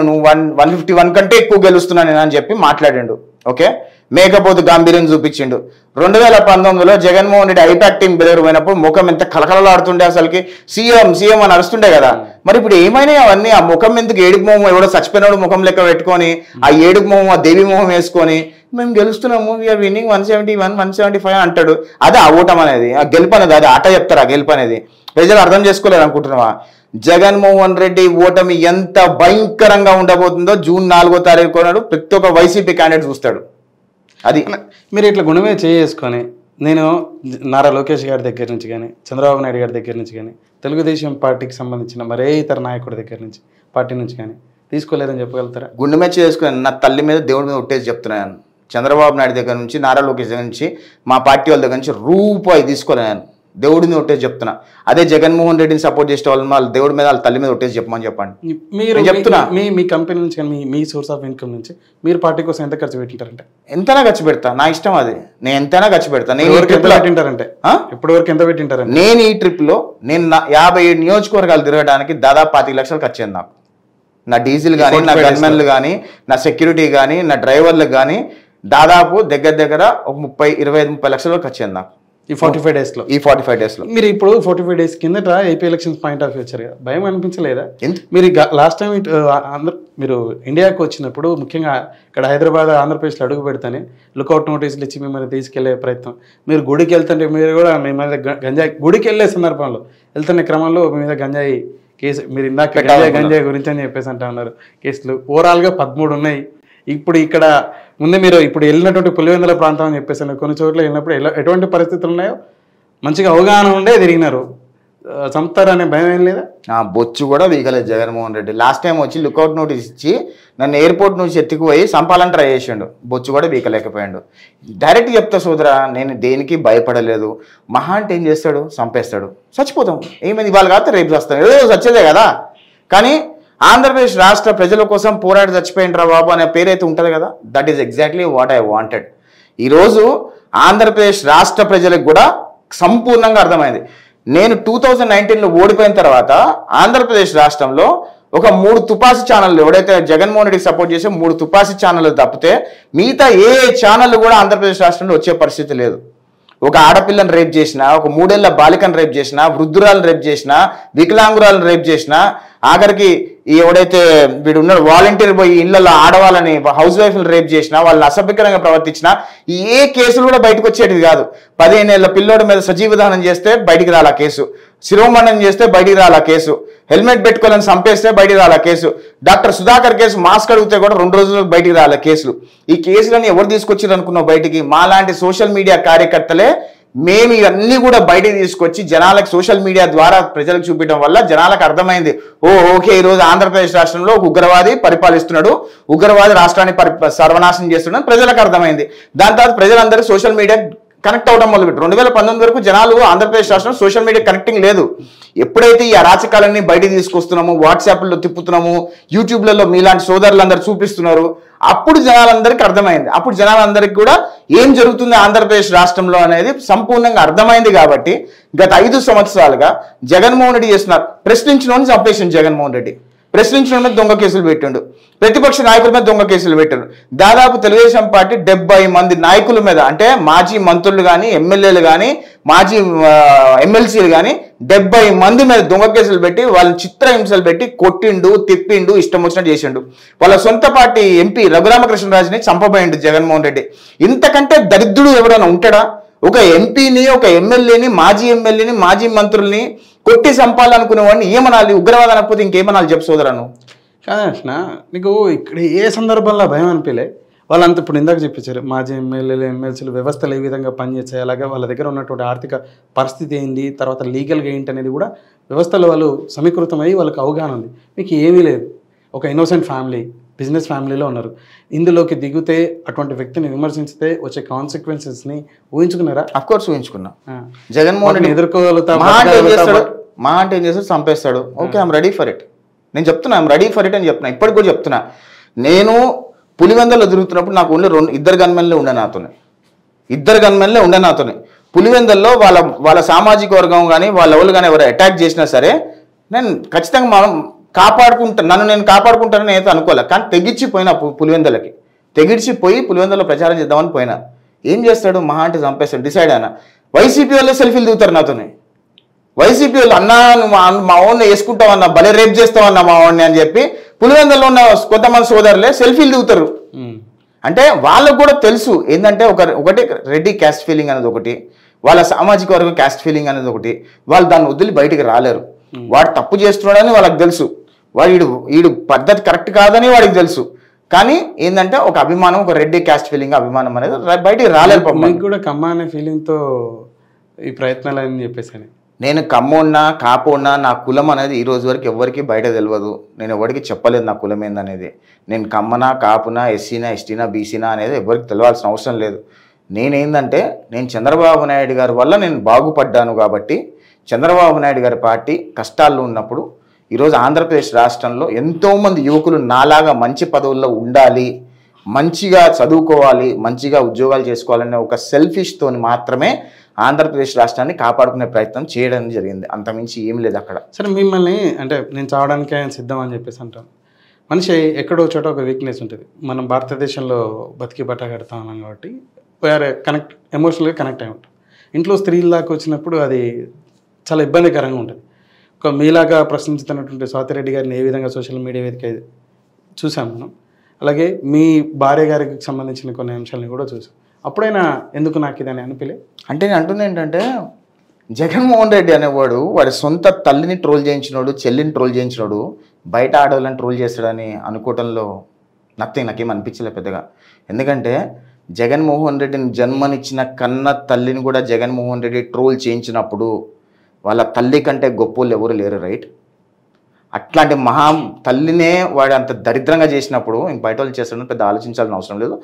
నువ్వు 151 కంటే ఎక్కువ గెలుస్తున్నాను అని చెప్పి మాట్లాడిండు. ఓకే, మేకపోతు గాంభీర్యం చూపించిండు. 2019లో జగన్మోహన్ రెడ్డి ఐపాక్ టీం దగ్గర పోయినప్పుడు ముఖం ఎంత కలకలలాడుతుండే, అసలుకి సీఎం అని అరుస్తుండే కదా. మరి ఇప్పుడు ఏమైనాయి అవన్నీ? ఆ ముఖం ఎందుకు ఏడుపు మొహం, ఎవడో చచ్చిపోయినాడు ముఖం లెక్క పెట్టుకొని, ఆ ఏడుపు మొహం, ఆ దేవి మొహం వేసుకొని మేము గెలుస్తున్నాము, వీఆర్ విన్నింగ్ 171 175 అంటాడు. అదే ఆ ఓటం అనేది, ఆ గెలుపు అనేది, అది ఆట చెప్తారు. ఆ గెలుపు అనేది ప్రజలు అర్థం చేసుకోలేరు అనుకుంటున్నావా? జగన్మోహన్ రెడ్డి ఓటమి ఎంత భయంకరంగా ఉండబోతుందో జూన్ 4వ తారీఖు నాడు ప్రతి ఒక్క వైసీపీ క్యాండిడేట్ చూస్తాడు. అది మీరు ఇట్లా గుణమే చేసుకొని, నేను నారా లోకేష్ గారి దగ్గర నుంచి కానీ, చంద్రబాబు నాయుడు గారి దగ్గర నుంచి కానీ, తెలుగుదేశం పార్టీకి సంబంధించిన మరే ఇతర నాయకుడి దగ్గర నుంచి, పార్టీ నుంచి కానీ తీసుకోలేదని చెప్పగలుగుతారా? గుండెమే చేసుకుని నా తల్లి మీద దేవుడి మీద ఒట్టేసి చెప్తున్నాను. చంద్రబాబు నాయుడు దగ్గర నుంచి, నారా లోకేష్ దగ్గర నుంచి, మా పార్టీ వాళ్ళ దగ్గర నుంచి రూపాయి తీసుకోలేను. దేవుడిని ఒట్టేసి చెప్తున్నా. అదే జగన్మోహన్ రెడ్డిని సపోర్ట్ చేసే వాళ్ళ దేవుడి మీద వాళ్ళ తల్లి మీద ఒట్టేసి చెప్పమని చెప్పండి. మీరు చెప్తున్నా, మీ కంపెనీ నుంచి కానీ, మీ సోర్స్ ఆఫ్ ఇన్కమ్ నుంచి మీరు పార్టీ కోసం ఎంత ఖర్చు పెట్టింటారంటే? ఎంతైనా ఖర్చు పెడతా, నా ఇష్టం అది. నేను ఎంతైనా ఖర్చు పెడతా. నేను పెట్టింటారంటే ఇప్పటి వరకు ఎంత పెట్టింటారంటే, నేను ఈ ట్రిప్ లో నేను 57 నియోజకవర్గాలు తిరగడానికి దాదాపు 25 లక్షలు ఖర్చు అయింది నాకు. నా డీజిల్ కానీ, నా గన్మెన్లు కానీ, నా సెక్యూరిటీ కానీ, నా డ్రైవర్లకు కానీ దాదాపు దగ్గర ఒక 25-30 లక్షల వరకు ఖర్చు అయింది నాకు ఈ 45 డేస్లో. ఈ 45 డేస్లో మీరు ఇప్పుడు 45 డేస్ కిందట AP elections point of view వచ్చారు కదా, భయం అనిపించలేదా? మీరు లాస్ట్ టైం మీరు ఇండియాకి వచ్చినప్పుడు ముఖ్యంగా ఇక్కడ హైదరాబాద్ ఆంధ్రప్రదేశ్లో అడుగు పెడతానే లుకౌట్ నోటీసులు ఇచ్చి మిమ్మల్ని తీసుకెళ్లే ప్రయత్నం, మీరు గుడికి వెళ్తుంటే మీరు కూడా మీ మీద గంజాయి, గుడికి వెళ్ళే సందర్భంలో వెళ్తున్న క్రమంలో మీ మీద గంజాయి కేసు, మీరు ఇందాక గంజాయి గురించి అని చెప్పేసి అంటా ఉన్నారు. కేసులు ఓవరాల్గా 13 ఉన్నాయి. ఇప్పుడు ఇక్కడ ముందే మీరు ఇప్పుడు వెళ్ళినటువంటి పులివెందుల ప్రాంతం అని చెప్పేసి కొన్ని చోట్ల వెళ్ళినప్పుడు ఎటువంటి పరిస్థితులు ఉన్నాయో మంచిగా అవగాహన ఉండే తిరిగినారు. చంపుతారనే భయం ఏం లేదా? బొచ్చు కూడా వీగలేదు జగన్మోహన్ రెడ్డి. లాస్ట్ టైం వచ్చి లుకౌట్ నోటీస్ ఇచ్చి నన్ను ఎయిర్పోర్ట్ నుంచి ఎత్తుకుపోయి చంపాలని ట్రై చేసిండు, బొచ్చు కూడా వీకలేకపోయాడు. డైరెక్ట్ చెప్తా సోదరా, నేను దేనికి భయపడలేదు. మహా అంటే ఏం చేస్తాడు, చంపేస్తాడు, చచ్చిపోతాం. ఏమైంది, ఇవాళ కాదు రేపు చస్తాం, ఏదో చచ్చేదే కదా. కానీ ఆంధ్రప్రదేశ్ రాష్ట్ర ప్రజల కోసం పోరాడి చచ్చిపోయినరా బాబు అనే పేరైతే ఉంటుంది కదా, that is exactly what I wanted. ఈరోజు ఆంధ్రప్రదేశ్ రాష్ట్ర ప్రజలకు కూడా సంపూర్ణంగా అర్థమైంది. నేను 2019లో ఓడిపోయిన తర్వాత ఆంధ్రప్రదేశ్ రాష్ట్రంలో ఒక 3 తుపాసి ఛానళ్ళు, ఎవడైతే జగన్మోహన్ రెడ్డికి సపోర్ట్ చేసే 3 తుపాసి ఛానళ్ళు తప్పితే మిగతా ఏ ఛానళ్ళు కూడా ఆంధ్రప్రదేశ్ రాష్ట్రంలో వచ్చే పరిస్థితి లేదు. ఒక ఆడపిల్లని రేప్ చేసినా, ఒక 3 ఏళ్ల బాలికను రేప్ చేసినా, వృద్ధురాలను రేప్ చేసినా, వికలాంగురాలను రేప్ చేసినా, ఆఖరికి ఎవడైతే వీడు ఉన్నాడు వాలంటీర్ పోయి ఇళ్లలో ఆడవాళ్ళని హౌస్ వైఫ్లు రేప్ చేసినా, వాళ్ళని అసభ్యకరంగా ప్రవర్తించినా ఏ కేసులు కూడా బయటకు వచ్చేటివి కాదు. 15 ఏళ్ల పిల్లోడి మీద సజీవదానం చేస్తే బయటికి రాలా కేసు, శిరోమండనం చేస్తే బయటికి రాలా కేసు, హెల్మెట్ పెట్టుకోవాలని చంపేస్తే బయటికి రాలా case, doctor Sudhakar case mask అడిగితే కూడా 2 రోజులకు బయటికి రాలా కేసులు. ఈ కేసులని ఎవరు తీసుకొచ్చారు అనుకున్నావు బయటికి? మాలాంటి సోషల్ మీడియా కార్యకర్తలే మేము ఇవన్నీ కూడా బయటికి తీసుకొచ్చి జనాలకు సోషల్ మీడియా ద్వారా ప్రజలకు చూపించడం వల్ల జనాలకు అర్థమైంది, ఓకే ఈరోజు ఆంధ్రప్రదేశ్ రాష్ట్రంలో ఒక ఉగ్రవాది పరిపాలిస్తున్నాడు, ఉగ్రవాది రాష్ట్రాన్ని సర్వనాశనం చేస్తున్నాడు ప్రజలకు అర్థమైంది. దాని తర్వాత ప్రజలందరూ సోషల్ మీడియా కనెక్ట్ అవడం మొదలుపెట్టారు. 2019 వరకు జనాలు ఆంధ్రప్రదేశ్ రాష్ట్రం సోషల్ మీడియా కనెక్టింగ్ లేదు. ఎప్పుడైతే ఈ అరాచకాలన్నీ బయటికి తీసుకొస్తున్నాము, వాట్సాప్లో తిప్పుతున్నాము, యూట్యూబ్లలో మీలాంటి సోదరులందరూ చూపిస్తున్నారు, అప్పుడు జనాలందరికీ అర్థమైంది. అప్పుడు జనాలందరికీ కూడా ఏం జరుగుతుంది ఆంధ్రప్రదేశ్ రాష్ట్రంలో అనేది సంపూర్ణంగా అర్థమైంది. కాబట్టి గత 5 సంవత్సరాలుగా జగన్మోహన్ రెడ్డి చేస్తున్నారు. ప్రశ్నించిన చంపేసిండు జగన్మోహన్ రెడ్డి, ప్రశ్నించిన మీద దొంగ కేసులు పెట్టిండు, ప్రతిపక్ష నాయకుల మీద దొంగ కేసులు పెట్టారు. దాదాపు తెలుగుదేశం పార్టీ 70 మంది నాయకుల మీద, అంటే మాజీ మంత్రులు కానీ, ఎమ్మెల్యేలు కానీ, మాజీ ఎమ్మెల్సీలు కానీ 70 మంది మీద దొంగ కేసులు పెట్టి వాళ్ళని చిత్రహింసలు పెట్టి కొట్టిండు, తిప్పిండు, ఇష్టం వచ్చినట్టు చేసిండు. వాళ్ళ సొంత పార్టీ ఎంపీ రఘురామకృష్ణరాజుని చంపబోయిండు జగన్మోహన్ రెడ్డి. ఇంతకంటే దరిద్రుడు ఎవరైనా ఉంటాడా? ఒక ఎంపీని, ఒక ఎమ్మెల్యేని, మాజీ ఎమ్మెల్యేని, మాజీ మంత్రుల్ని కొట్టి చంపాలనుకునే వాడిని ఏమనాలి? ఉగ్రవాదం అనకపోతే ఇంకేమనాలి చెప్పు సోదరను? కాదన్న, నీకు ఇక్కడ ఏ సందర్భంలో భయం అనిపించలే? వాళ్ళంతా ఇప్పుడు ఇందాక చెప్పించారు, మాజీ ఎమ్మెల్యేలు, ఎమ్మెల్సీలు వ్యవస్థలు ఏ విధంగా పనిచేస్తాయి, అలాగే వాళ్ళ దగ్గర ఉన్నటువంటి ఆర్థిక పరిస్థితి ఏంటి, తర్వాత లీగల్గా ఏంటి అనేది కూడా వ్యవస్థలో వాళ్ళు సమీకృతమై వాళ్ళకి అవగాహన ఉంది. మీకు ఏమీ లేదు, ఒక ఇన్నోసెంట్ ఫ్యామిలీ, బిజినెస్ ఫ్యామిలీలో ఉన్నారు. ఇందులోకి దిగితే అటువంటి వ్యక్తిని విమర్శించితే వచ్చే కాన్సిక్వెన్సెస్ని ఊహించుకున్నారా? అఫ్కోర్స్ ఊహించుకున్నా. జగన్మోహన్ రెడ్డి ఎదుర్కోగలుగుతాం, మా అంటే ఏం చేస్తాడు, చంపేస్తాడు. Okay, I'm ready for it. నేను చెప్తున్నా, ఐఎమ్ రెడీ ఫర్ ఇట్ అని చెప్తున్నా. ఇప్పటికి కూడా చెప్తున్నా. నేను పులివెందల్లో తిరుగుతున్నప్పుడు నాకు ఓన్లీ 2 గన్మెన్లే ఉండే నాతోనే, 2 గన్మెన్లే ఉండే నాతోనే. పులివెందల్లో వాళ్ళ సామాజిక వర్గం కానీ వాళ్ళ వాళ్ళు కానీ ఎవరు అటాక్ చేసినా సరే నేను ఖచ్చితంగా మనం నన్ను నేను కాపాడుకుంటానని అయితే అనుకోలే. కానీ తెగించిపోయినా పులివెందలకి, తెగించిపోయి పులివెందల్లో ప్రచారం చేద్దామని పోయినా. ఏం చేస్తాడు, మహా అంటే చంపేస్తాడు. డిసైడ్ అయినా. వైసీపీ వాళ్ళే సెల్ఫీలు దిగుతారు నాతోనే. వైసీపీ వాళ్ళు, అన్నా నువ్వు మా వాడిని వేసుకుంటావన్నా, భలే రేప్ చేస్తావన్నా మా వాడిని అని చెప్పి పులివెందల్లో ఉన్న కొంతమంది సోదరులే సెల్ఫీలు దిగుతారు. అంటే వాళ్ళకు కూడా తెలుసు ఏంటంటే ఒకటి రెడ్డి క్యాస్ట్ ఫీలింగ్ అనేది ఒకటి, వాళ్ళ సామాజిక వర్గం క్యాస్ట్ ఫీలింగ్ అనేది ఒకటి. వాళ్ళు దాన్ని వదిలి బయటికి రాలేరు. వాడు తప్పు చేస్తున్నాడని వాళ్ళకి తెలుసు, వీడు పద్ధతి కరెక్ట్ కాదని వాడికి తెలుసు. కానీ ఏంటంటే ఒక అభిమానం, ఒక రెడ్డి క్యాస్ట్ ఫీలింగ్ అభిమానం అనేది బయటికి రాలేరు. మీకు కూడా కమ్మ అనే ఫీలింగ్తో ఈ ప్రయత్నాలు అని చెప్పేసి, నేను కమ్మోన్నా కాపోన్నా నా కులం అనేది ఈ రోజు వరకు ఎవరికి బయట తెలియదు. నేను ఎవరికి చెప్పలేదు నా కులం ఏందనేది. నేను కమ్మనా, కాపునా, ఎస్సీనా, ఎస్టీనా, బీసీనా అనేది ఎవరికి తెలియాల్సిన అవసరం లేదు. నేనేందంటే నేను చంద్రబాబు నాయుడు గారి వల్ల నేను బాగుపడ్డాను కాబట్టి, చంద్రబాబు నాయుడు గారి పార్టీ కష్టాల్లో ఉన్నప్పుడు ఈరోజు ఆంధ్రప్రదేశ్ రాష్ట్రంలో ఎంతోమంది యువకులు నాలాగా మంచి పదవుల్లో ఉండాలి, మంచిగా చదువుకోవాలి, మంచిగా ఉద్యోగాలు చేసుకోవాలనే ఒక సెల్ఫిష్తోని మాత్రమే ఆంధ్రప్రదేశ్ రాష్ట్రాన్ని కాపాడుకునే ప్రయత్నం చేయడం జరిగింది. అంతమించి ఏం లేదు అక్కడ. సరే, మిమ్మల్ని అంటే నేను చావడానికి ఆయన సిద్ధం అని చెప్పేసి అంటాను. మనిషి ఎక్కడో చోట ఒక వీక్నెస్ ఉంటుంది. మనం భారతదేశంలో బతికి బట్ట కడతా ఉన్నాం కాబట్టి వేరే ఎమోషనల్గా కనెక్ట్ అయి ఉంటాం. ఇంట్లో స్త్రీల దాకా వచ్చినప్పుడు అది చాలా ఇబ్బందికరంగా ఉంటుంది. ఒక మీలాగా ప్రశ్నించుతున్నటువంటి స్వాతిరెడ్డి గారిని ఏ విధంగా సోషల్ మీడియా వేదిక చూసాం మనం, అలాగే మీ భార్య గారికి సంబంధించిన కొన్ని అంశాలను కూడా చూసాం. అప్పుడైనా ఎందుకు నాకు ఇదని అనిపిలే? అంటే నేను అంటుంది ఏంటంటే, జగన్మోహన్ రెడ్డి అనేవాడు వాడి సొంత తల్లిని ట్రోల్ చేయించినోడు, చెల్లిని ట్రోల్ చేయించినోడు బయట ఆడవాళ్ళని ట్రోల్ చేస్తాడని అనుకోవటంలో నాకేం అనిపించలే పెద్దగా. ఎందుకంటే జగన్మోహన్ రెడ్డిని జన్మనిచ్చిన కన్న తల్లిని కూడా జగన్మోహన్ రెడ్డి ట్రోల్ చేయించినప్పుడు వాళ్ళ తల్లి కంటే గొప్పోళ్ళు ఎవరు లేరు, రైట్? అట్లాంటి మహా తల్లినే వాడు అంత దరిద్రంగా చేసినప్పుడు ఇంక బయట వాళ్ళు చేస్తాడని పెద్ద ఆలోచించాల్సిన అవసరం లేదు.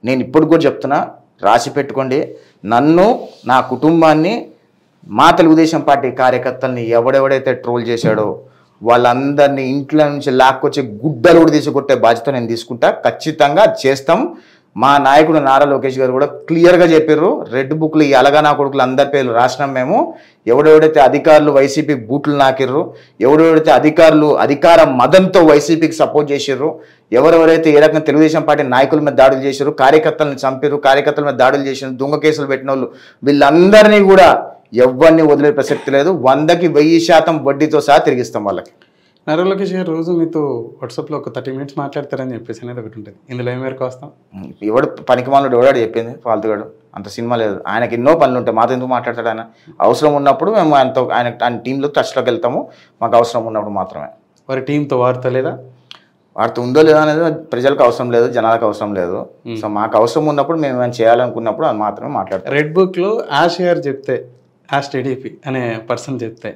నేను ఇప్పుడు కూడా చెప్తున్నా, రాసి పెట్టుకోండి, నన్ను, నా కుటుంబాన్ని, మా తెలుగుదేశం పార్టీ కార్యకర్తల్ని ఎవడెవడైతే ట్రోల్ చేశాడో వాళ్ళందరినీ ఇంట్లో నుంచి లాక్కొచ్చి గుడ్డలు కూడా తీసుకొట్టే బాధ్యత నేను తీసుకుంటా. ఖచ్చితంగా చేస్తాం. మా నాయకుడు నారా లోకేష్ గారు కూడా క్లియర్గా చెప్పారు, రెడ్ బుక్లు ఈ అలగానా కొడుకులు అందరి పేర్లు రాసినాం మేము. ఎవడెవడైతే అధికారులు వైసీపీ బూట్లు నాకిర్రు, ఎవడెవడైతే అధికారులు అధికార మదంతో వైసీపీకి సపోర్ట్ చేసిర్రు, ఎవరెవరైతే ఏ రకంగా తెలుగుదేశం పార్టీ నాయకుల మీద దాడులు చేశారు, కార్యకర్తలను చంపారు, కార్యకర్తల మీద దాడులు చేసిన దొంగ కేసులు పెట్టిన వాళ్ళు, వీళ్ళందరినీ కూడా ఎవరిని వదిలే ప్రసక్తి లేదు. 100కి 1000% వడ్డీతో సహా తిరిగిస్తాం వాళ్ళకి. నారా లోకేష్ గారు రోజు మీతో వాట్సాప్లో ఒక 30 minutes మాట్లాడతారని చెప్పేసి అనేది ఒకటి ఉంటుంది. ఇందులో ఏం మేరకు వస్తాం? ఎవడు పనికిమాలను ఎవడాడు చెప్పింది, ఫాల్తుగాడు, అంత సినిమా లేదు. ఆయనకి ఎన్నో పనులు ఉంటాయి, మాతో ఎందుకు మాట్లాడతాడు ఆయన? అవసరం ఉన్నప్పుడు మేము ఆయన టీంలో టచ్లోకి వెళ్తాము, మాకు అవసరం ఉన్నప్పుడు మాత్రమే. వారి టీంతో వారితో లేదా? వారితో ఉందో లేదా అనేది ప్రజలకు అవసరం లేదు, జనాలకు అవసరం లేదు. సో మాకు అవసరం ఉన్నప్పుడు మేము ఏమైనా చేయాలనుకున్నప్పుడు అది మాత్రమే మాట్లాడతాం. రెడ్ బుక్లో యాష్ గారు చెప్తే, యాష్ టీడీపీ అనే పర్సన్ చెప్తే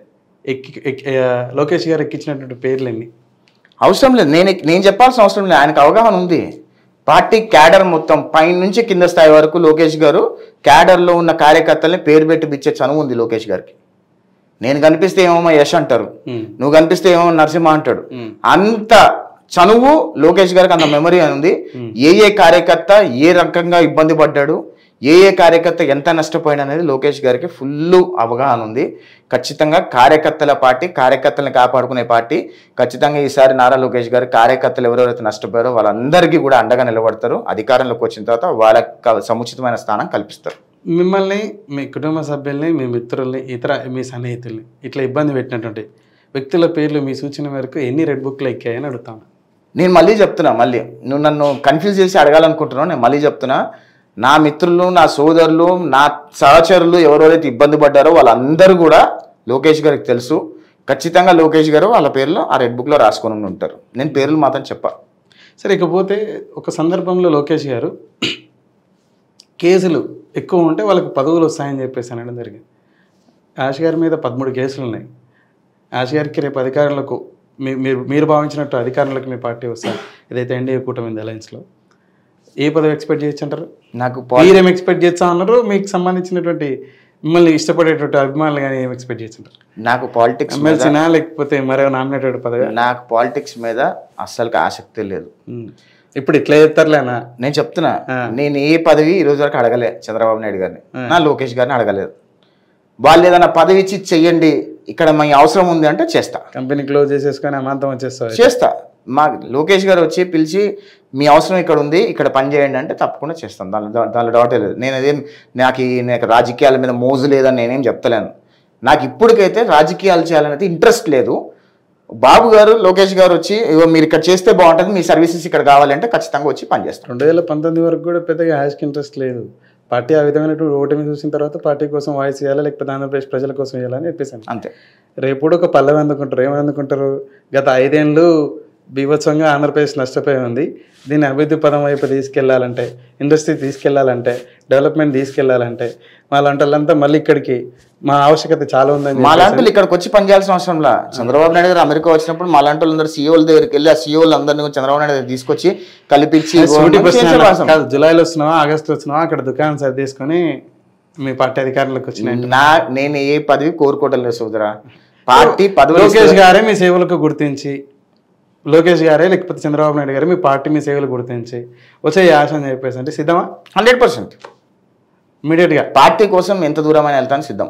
లోకేష్ గారు ఎక్కించినటువంటి పేర్లు ఎన్ని? అవసరం లేదు, నేను చెప్పాల్సిన అవసరం లేదు. ఆయనకు అవగాహన ఉంది. పార్టీ క్యాడర్ మొత్తం పైన నుంచి కింద స్థాయి వరకు లోకేష్ గారు క్యాడర్లో ఉన్న కార్యకర్తల్ని పేరు పెట్టి పిచ్చే చనువు ఉంది లోకేష్ గారికి. నేను కనిపిస్తే ఏమో యశ్ అంటారు, నువ్వు కనిపిస్తే ఏమో నరసింహ అంటాడు. అంత చనువు లోకేష్ గారికి, అంత మెమరీ ఉంది. ఏ కార్యకర్త ఏ రకంగా ఇబ్బంది పడ్డాడు, ఏ కార్యకర్త ఎంత నష్టపోయిన అనేది లోకేష్ గారికి ఫుల్ అవగాహన ఉంది. ఖచ్చితంగా కార్యకర్తల పార్టీ, కార్యకర్తలను కాపాడుకునే పార్టీ. ఖచ్చితంగా ఈసారి నారా లోకేష్ గారు కార్యకర్తలు ఎవరెవరైతే నష్టపోయారో వాళ్ళందరికీ కూడా అండగా నిలబడతారు. అధికారంలోకి వచ్చిన తర్వాత వాళ్ళకి సముచితమైన స్థానం కల్పిస్తారు. మిమ్మల్ని, మీ కుటుంబ సభ్యుల్ని, మీ మిత్రుల్ని, ఇతర మీ సన్నిహితుల్ని ఇట్లా ఇబ్బంది పెట్టినటువంటి వ్యక్తుల పేర్లు మీ సూచన మేరకు ఎన్ని రెడ్ బుక్లు ఎక్కాయని అడుగుతాను. నేను మళ్ళీ చెప్తున్నా, మళ్ళీ నువ్వు నన్ను కన్ఫ్యూజ్ చేసి అడగాలనుకుంటున్నావు. నేను మళ్ళీ చెప్తున్నా, నా మిత్రులు, నా సోదరులు, నా సహచరులు ఎవరెవరైతే ఇబ్బంది పడ్డారో వాళ్ళందరూ కూడా లోకేష్ గారికి తెలుసు. ఖచ్చితంగా లోకేష్ గారు వాళ్ళ పేర్లు ఆ రెడ్ బుక్లో రాసుకొని ఉంటారు. నేను పేర్లు మాత్రం చెప్పా. సరే, ఇకపోతే ఒక సందర్భంలో లోకేష్ గారు కేసులు ఎక్కువ ఉంటే వాళ్ళకి పదవులు వస్తాయని చెప్పేసి అనడం జరిగింది. యాష్ గారి మీద 13 కేసులు ఉన్నాయి. యాష్ గారికి రేపు అధికారులకు మీరు భావించినట్టు అధికారులకు మీ పార్టీ వస్తారు, ఏదైతే ఎన్డీఏ కూటమి ఉంది అలయన్స్లో, ఏ పదవి ఎక్స్పెక్ట్ చేయొచ్చు అంటారు? నాకు మీరేం ఎక్స్పెక్ట్ చేస్తా అన్నారు? మీకు సంబంధించినటువంటి మిమ్మల్ని ఇష్టపడేటువంటి అభిమానులు కానీ ఏం ఎక్స్పెక్ట్ చేస్తుంటారు? నాకు పాలిటిక్స్ ఎమ్మెల్సీనా లేకపోతే మరో నామినేటెడ్ పదవి? నాకు పాలిటిక్స్ మీద అస్సలు ఆసక్తి లేదు. ఇప్పుడు ఇట్లా చెప్తారులేనా? నేను చెప్తున్నా, నేను ఏ పదవి ఈ రోజు వరకు అడగలే చంద్రబాబు నాయుడు గారిని, నా లోకేష్ గారిని అడగలేదు. వాళ్ళు ఏదైనా పదవి ఇచ్చి చెయ్యండి, ఇక్కడ మీ అవసరం ఉంది అంటే చేస్తా. కంపెనీ క్లోజ్ చేసేసుకొని అమాంతం వచ్చేస్తా చేస్తా. మా లోకేష్ గారు వచ్చి పిలిచి మీ అవసరం ఇక్కడ ఉంది, ఇక్కడ పని చేయండి అంటే తప్పకుండా చేస్తాను. దానిలో డౌటే లేదు. నాకు రాజకీయాల మీద మోజు లేదని నేనేం చెప్తలేను. నాకు ఇప్పటికైతే రాజకీయాలు చేయాలనేది ఇంట్రెస్ట్ లేదు. బాబు గారు, లోకేష్ గారు వచ్చి మీరు ఇక్కడ చేస్తే బాగుంటుంది, మీ సర్వీసెస్ ఇక్కడ కావాలంటే ఖచ్చితంగా వచ్చి పనిచేస్తాం. 2019 వరకు కూడా పెద్దగా హ్యాష్కి ఇంట్రెస్ట్ లేదు. పార్టీ ఆ విధమైనటువంటి ఓటమి చూసిన తర్వాత పార్టీ కోసం వాయిస్ ఇవ్వాలా, లేకపోతే ఆంధ్రప్రదేశ్ ప్రజల కోసం ఇవ్వాలని చెప్పేసాను. అంతే. రేపు ఒక పల్లెం ఎందుకుంటారు, ఏమనుకుంటారు? గత 5 ఏళ్ళు బీభత్సంగా ఆంధ్రప్రదేశ్ నష్టపోయి ఉంది. దీన్ని అభివృద్ధి పదం వైపు తీసుకెళ్లాలంటే, ఇండస్ట్రీ తీసుకెళ్లాలంటే, డెవలప్మెంట్ తీసుకెళ్లాలంటే వాళ్ళంతా మళ్ళీ ఇక్కడికి మా ఆవశ్యకత చాలా ఉందని. మాలాంటి ఇక్కడికి వచ్చి పనిచేయాల్సిన అవసరంలా. చంద్రబాబు నాయుడు గారు అమెరికా వచ్చినప్పుడు మాలాంటి వాళ్ళందరూ సీఈఓల దగ్గరికి వెళ్ళి ఆ సీఈఓలు అందరినీ చంద్రబాబు నాయుడు గారు తీసుకొచ్చి కలిపించి, జులైలో వస్తున్నావా, ఆగస్టు వస్తున్నావా, అక్కడ దుకాణం సరి తీసుకొని మీ పార్టీ అధికారులకు వచ్చినాయి. నేను ఏ పదవి కోరుకోవడం లేదు సోదరా. పార్టీ పదవి లోకేష్ గారే మీ సేవలకు గుర్తించి, లోకేష్ గారే లేకపోతే చంద్రబాబు నాయుడు గారే మీ పార్టీ మీ సేవలు గుర్తించి వచ్చే ఆశ అని చెప్పేసి అంటే సిద్ధమా? 100% ఇమీడియట్గా పార్టీ కోసం ఎంత దూరమైన వెళ్తాను సిద్ధం.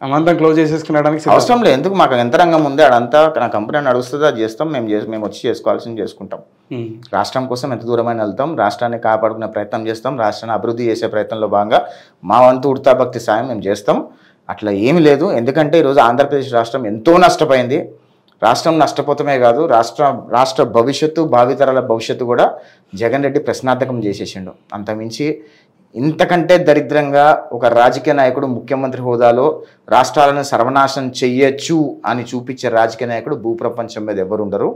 అమంతం క్లోజ్ చేసేసుకునడానికి అవసరం లేదు. ఎందుకు? మాకు ఎంత రంగం ఉంది, అడంతా నా కంపెనీ నడుస్తుంది, అది చేస్తాం. మేము వచ్చి చేసుకోవాల్సింది చేసుకుంటాం. రాష్ట్రం కోసం ఎంత దూరమైన వెళ్తాం, రాష్ట్రాన్ని కాపాడుకునే ప్రయత్నం చేస్తాం, రాష్ట్రాన్ని అభివృద్ధి చేసే ప్రయత్నంలో భాగంగా మా వంతు ఉడతా భక్తి సాయం మేము చేస్తాం. అట్లా ఏమీ లేదు. ఎందుకంటే ఈరోజు ఆంధ్రప్రదేశ్ రాష్ట్రం ఎంతో నష్టపోయింది. రాష్ట్రం నష్టపోతమే కాదు, రాష్ట్ర భవిష్యత్తు, భావితరాల భవిష్యత్తు కూడా జగన్ రెడ్డి ప్రశ్నార్థకం చేసేసిండు. అంతమించి ఇంతకంటే దరిద్రంగా ఒక రాజకీయ నాయకుడు ముఖ్యమంత్రి హోదాలో రాష్ట్రాలను సర్వనాశనం చెయ్యొచ్చు అని చూపించే రాజకీయ నాయకుడు భూప్రపంచం మీద ఎవరు ఉండరు.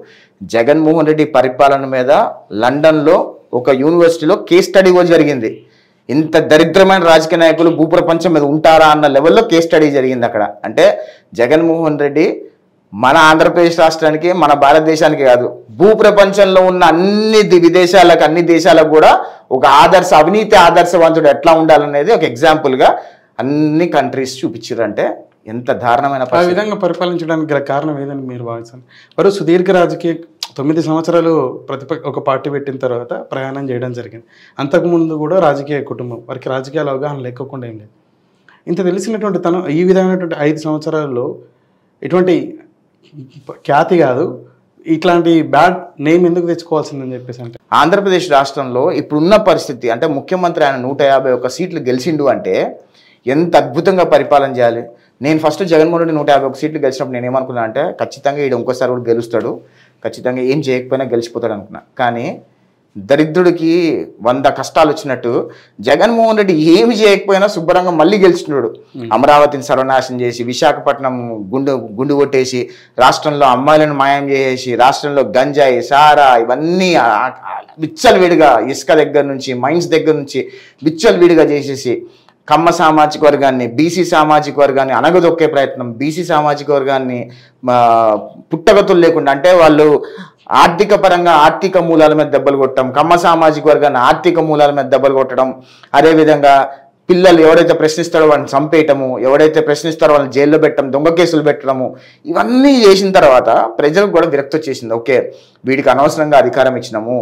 జగన్మోహన్ రెడ్డి పరిపాలన మీద లండన్లో ఒక యూనివర్సిటీలో కేస్ స్టడీ కూడా జరిగింది. ఇంత దరిద్రమైన రాజకీయ నాయకులు భూప్రపంచం మీద ఉంటారా అన్న లెవెల్లో కేస్ స్టడీ జరిగింది అక్కడ. అంటే జగన్మోహన్ రెడ్డి మన ఆంధ్రప్రదేశ్ రాష్ట్రానికి, మన భారతదేశానికి కాదు, భూప్రపంచంలో ఉన్న అన్ని విదేశాలకు, అన్ని దేశాలకు కూడా ఒక అవినీతి ఆదర్శవంతుడు ఎట్లా ఉండాలనేది ఒక ఎగ్జాంపుల్గా అన్ని కంట్రీస్ చూపించారు. అంటే ఎంత దారుణమైన ఆ విధంగా పరిపాలించడానికి గల కారణం ఏదని మీరు భావిస్తారు? వారు సుదీర్ఘ రాజకీయ 9 సంవత్సరాలు ఒక పార్టీ పెట్టిన తర్వాత ప్రయాణం చేయడం జరిగింది. అంతకుముందు కూడా రాజకీయ కుటుంబం, వారికి రాజకీయాల అవగాహన లేకుండా ఏం లేదు. ఇంత తెలిసినటువంటి తను ఈ విధమైనటువంటి 5 సంవత్సరాల్లో ఎటువంటి ఖ్యాతి కాదు, ఇట్లాంటి బ్యాడ్ నేమ్ ఎందుకు తెచ్చుకోవాల్సిందని చెప్పేసి అంటే ఆంధ్రప్రదేశ్ రాష్ట్రంలో ఇప్పుడున్న పరిస్థితి అంటే ముఖ్యమంత్రి ఆయన 151 సీట్లు గెలిచిండు అంటే ఎంత అద్భుతంగా పరిపాలన చేయాలి. నేను ఫస్ట్ జగన్మోహన్ రెడ్డి 151 సీట్లు గెలిచినప్పుడు నేను ఏమనుకున్నా అంటే ఖచ్చితంగా ఈడు ఇంకోసారి కూడా గెలుస్తాడు, ఖచ్చితంగా ఏం చేయకపోయినా గెలిచిపోతాడు అనుకున్నా. కానీ దరిద్రుడికి 100 కష్టాలు వచ్చినట్టు జగన్మోహన్ రెడ్డి ఏమి చేయకపోయినా శుభ్రంగా మళ్ళీ గెలుస్తున్నాడు. అమరావతిని సర్వనాశనం చేసి, విశాఖపట్నం గుండు కొట్టేసి, రాష్ట్రంలో అమ్మాయిలను మాయం చేసేసి, రాష్ట్రంలో గంజాయి, సారా ఇవన్నీ విచ్చలవిడిగా ఇసుక దగ్గర నుంచి, మైన్స్ దగ్గర నుంచి విచ్చలవిడిగా చేసేసి కమ్మ సామాజిక వర్గాన్ని, బీసీ సామాజిక వర్గాన్ని అనగదొక్కే ప్రయత్నం, బీసీ సామాజిక వర్గాన్ని పుట్టగతులు లేకుండా అంటే వాళ్ళు ఆర్థిక పరంగా ఆర్థిక మూలాల మీద దెబ్బలు కొట్టడం, కమ్మ సామాజిక వర్గాన్ని ఆర్థిక మూలాల మీద దెబ్బలు కొట్టడం, అదేవిధంగా పిల్లలు ఎవరైతే ప్రశ్నిస్తారో వాళ్ళని చంపేయటము, ఎవరైతే ప్రశ్నిస్తారో వాళ్ళని జైల్లో పెట్టడం, దొంగ కేసులు పెట్టడము, ఇవన్నీ చేసిన తర్వాత ప్రజలకు కూడా విరక్తి వచ్చేసింది. ఓకే, వీడికి అనవసరంగా అధికారం ఇచ్చినాము,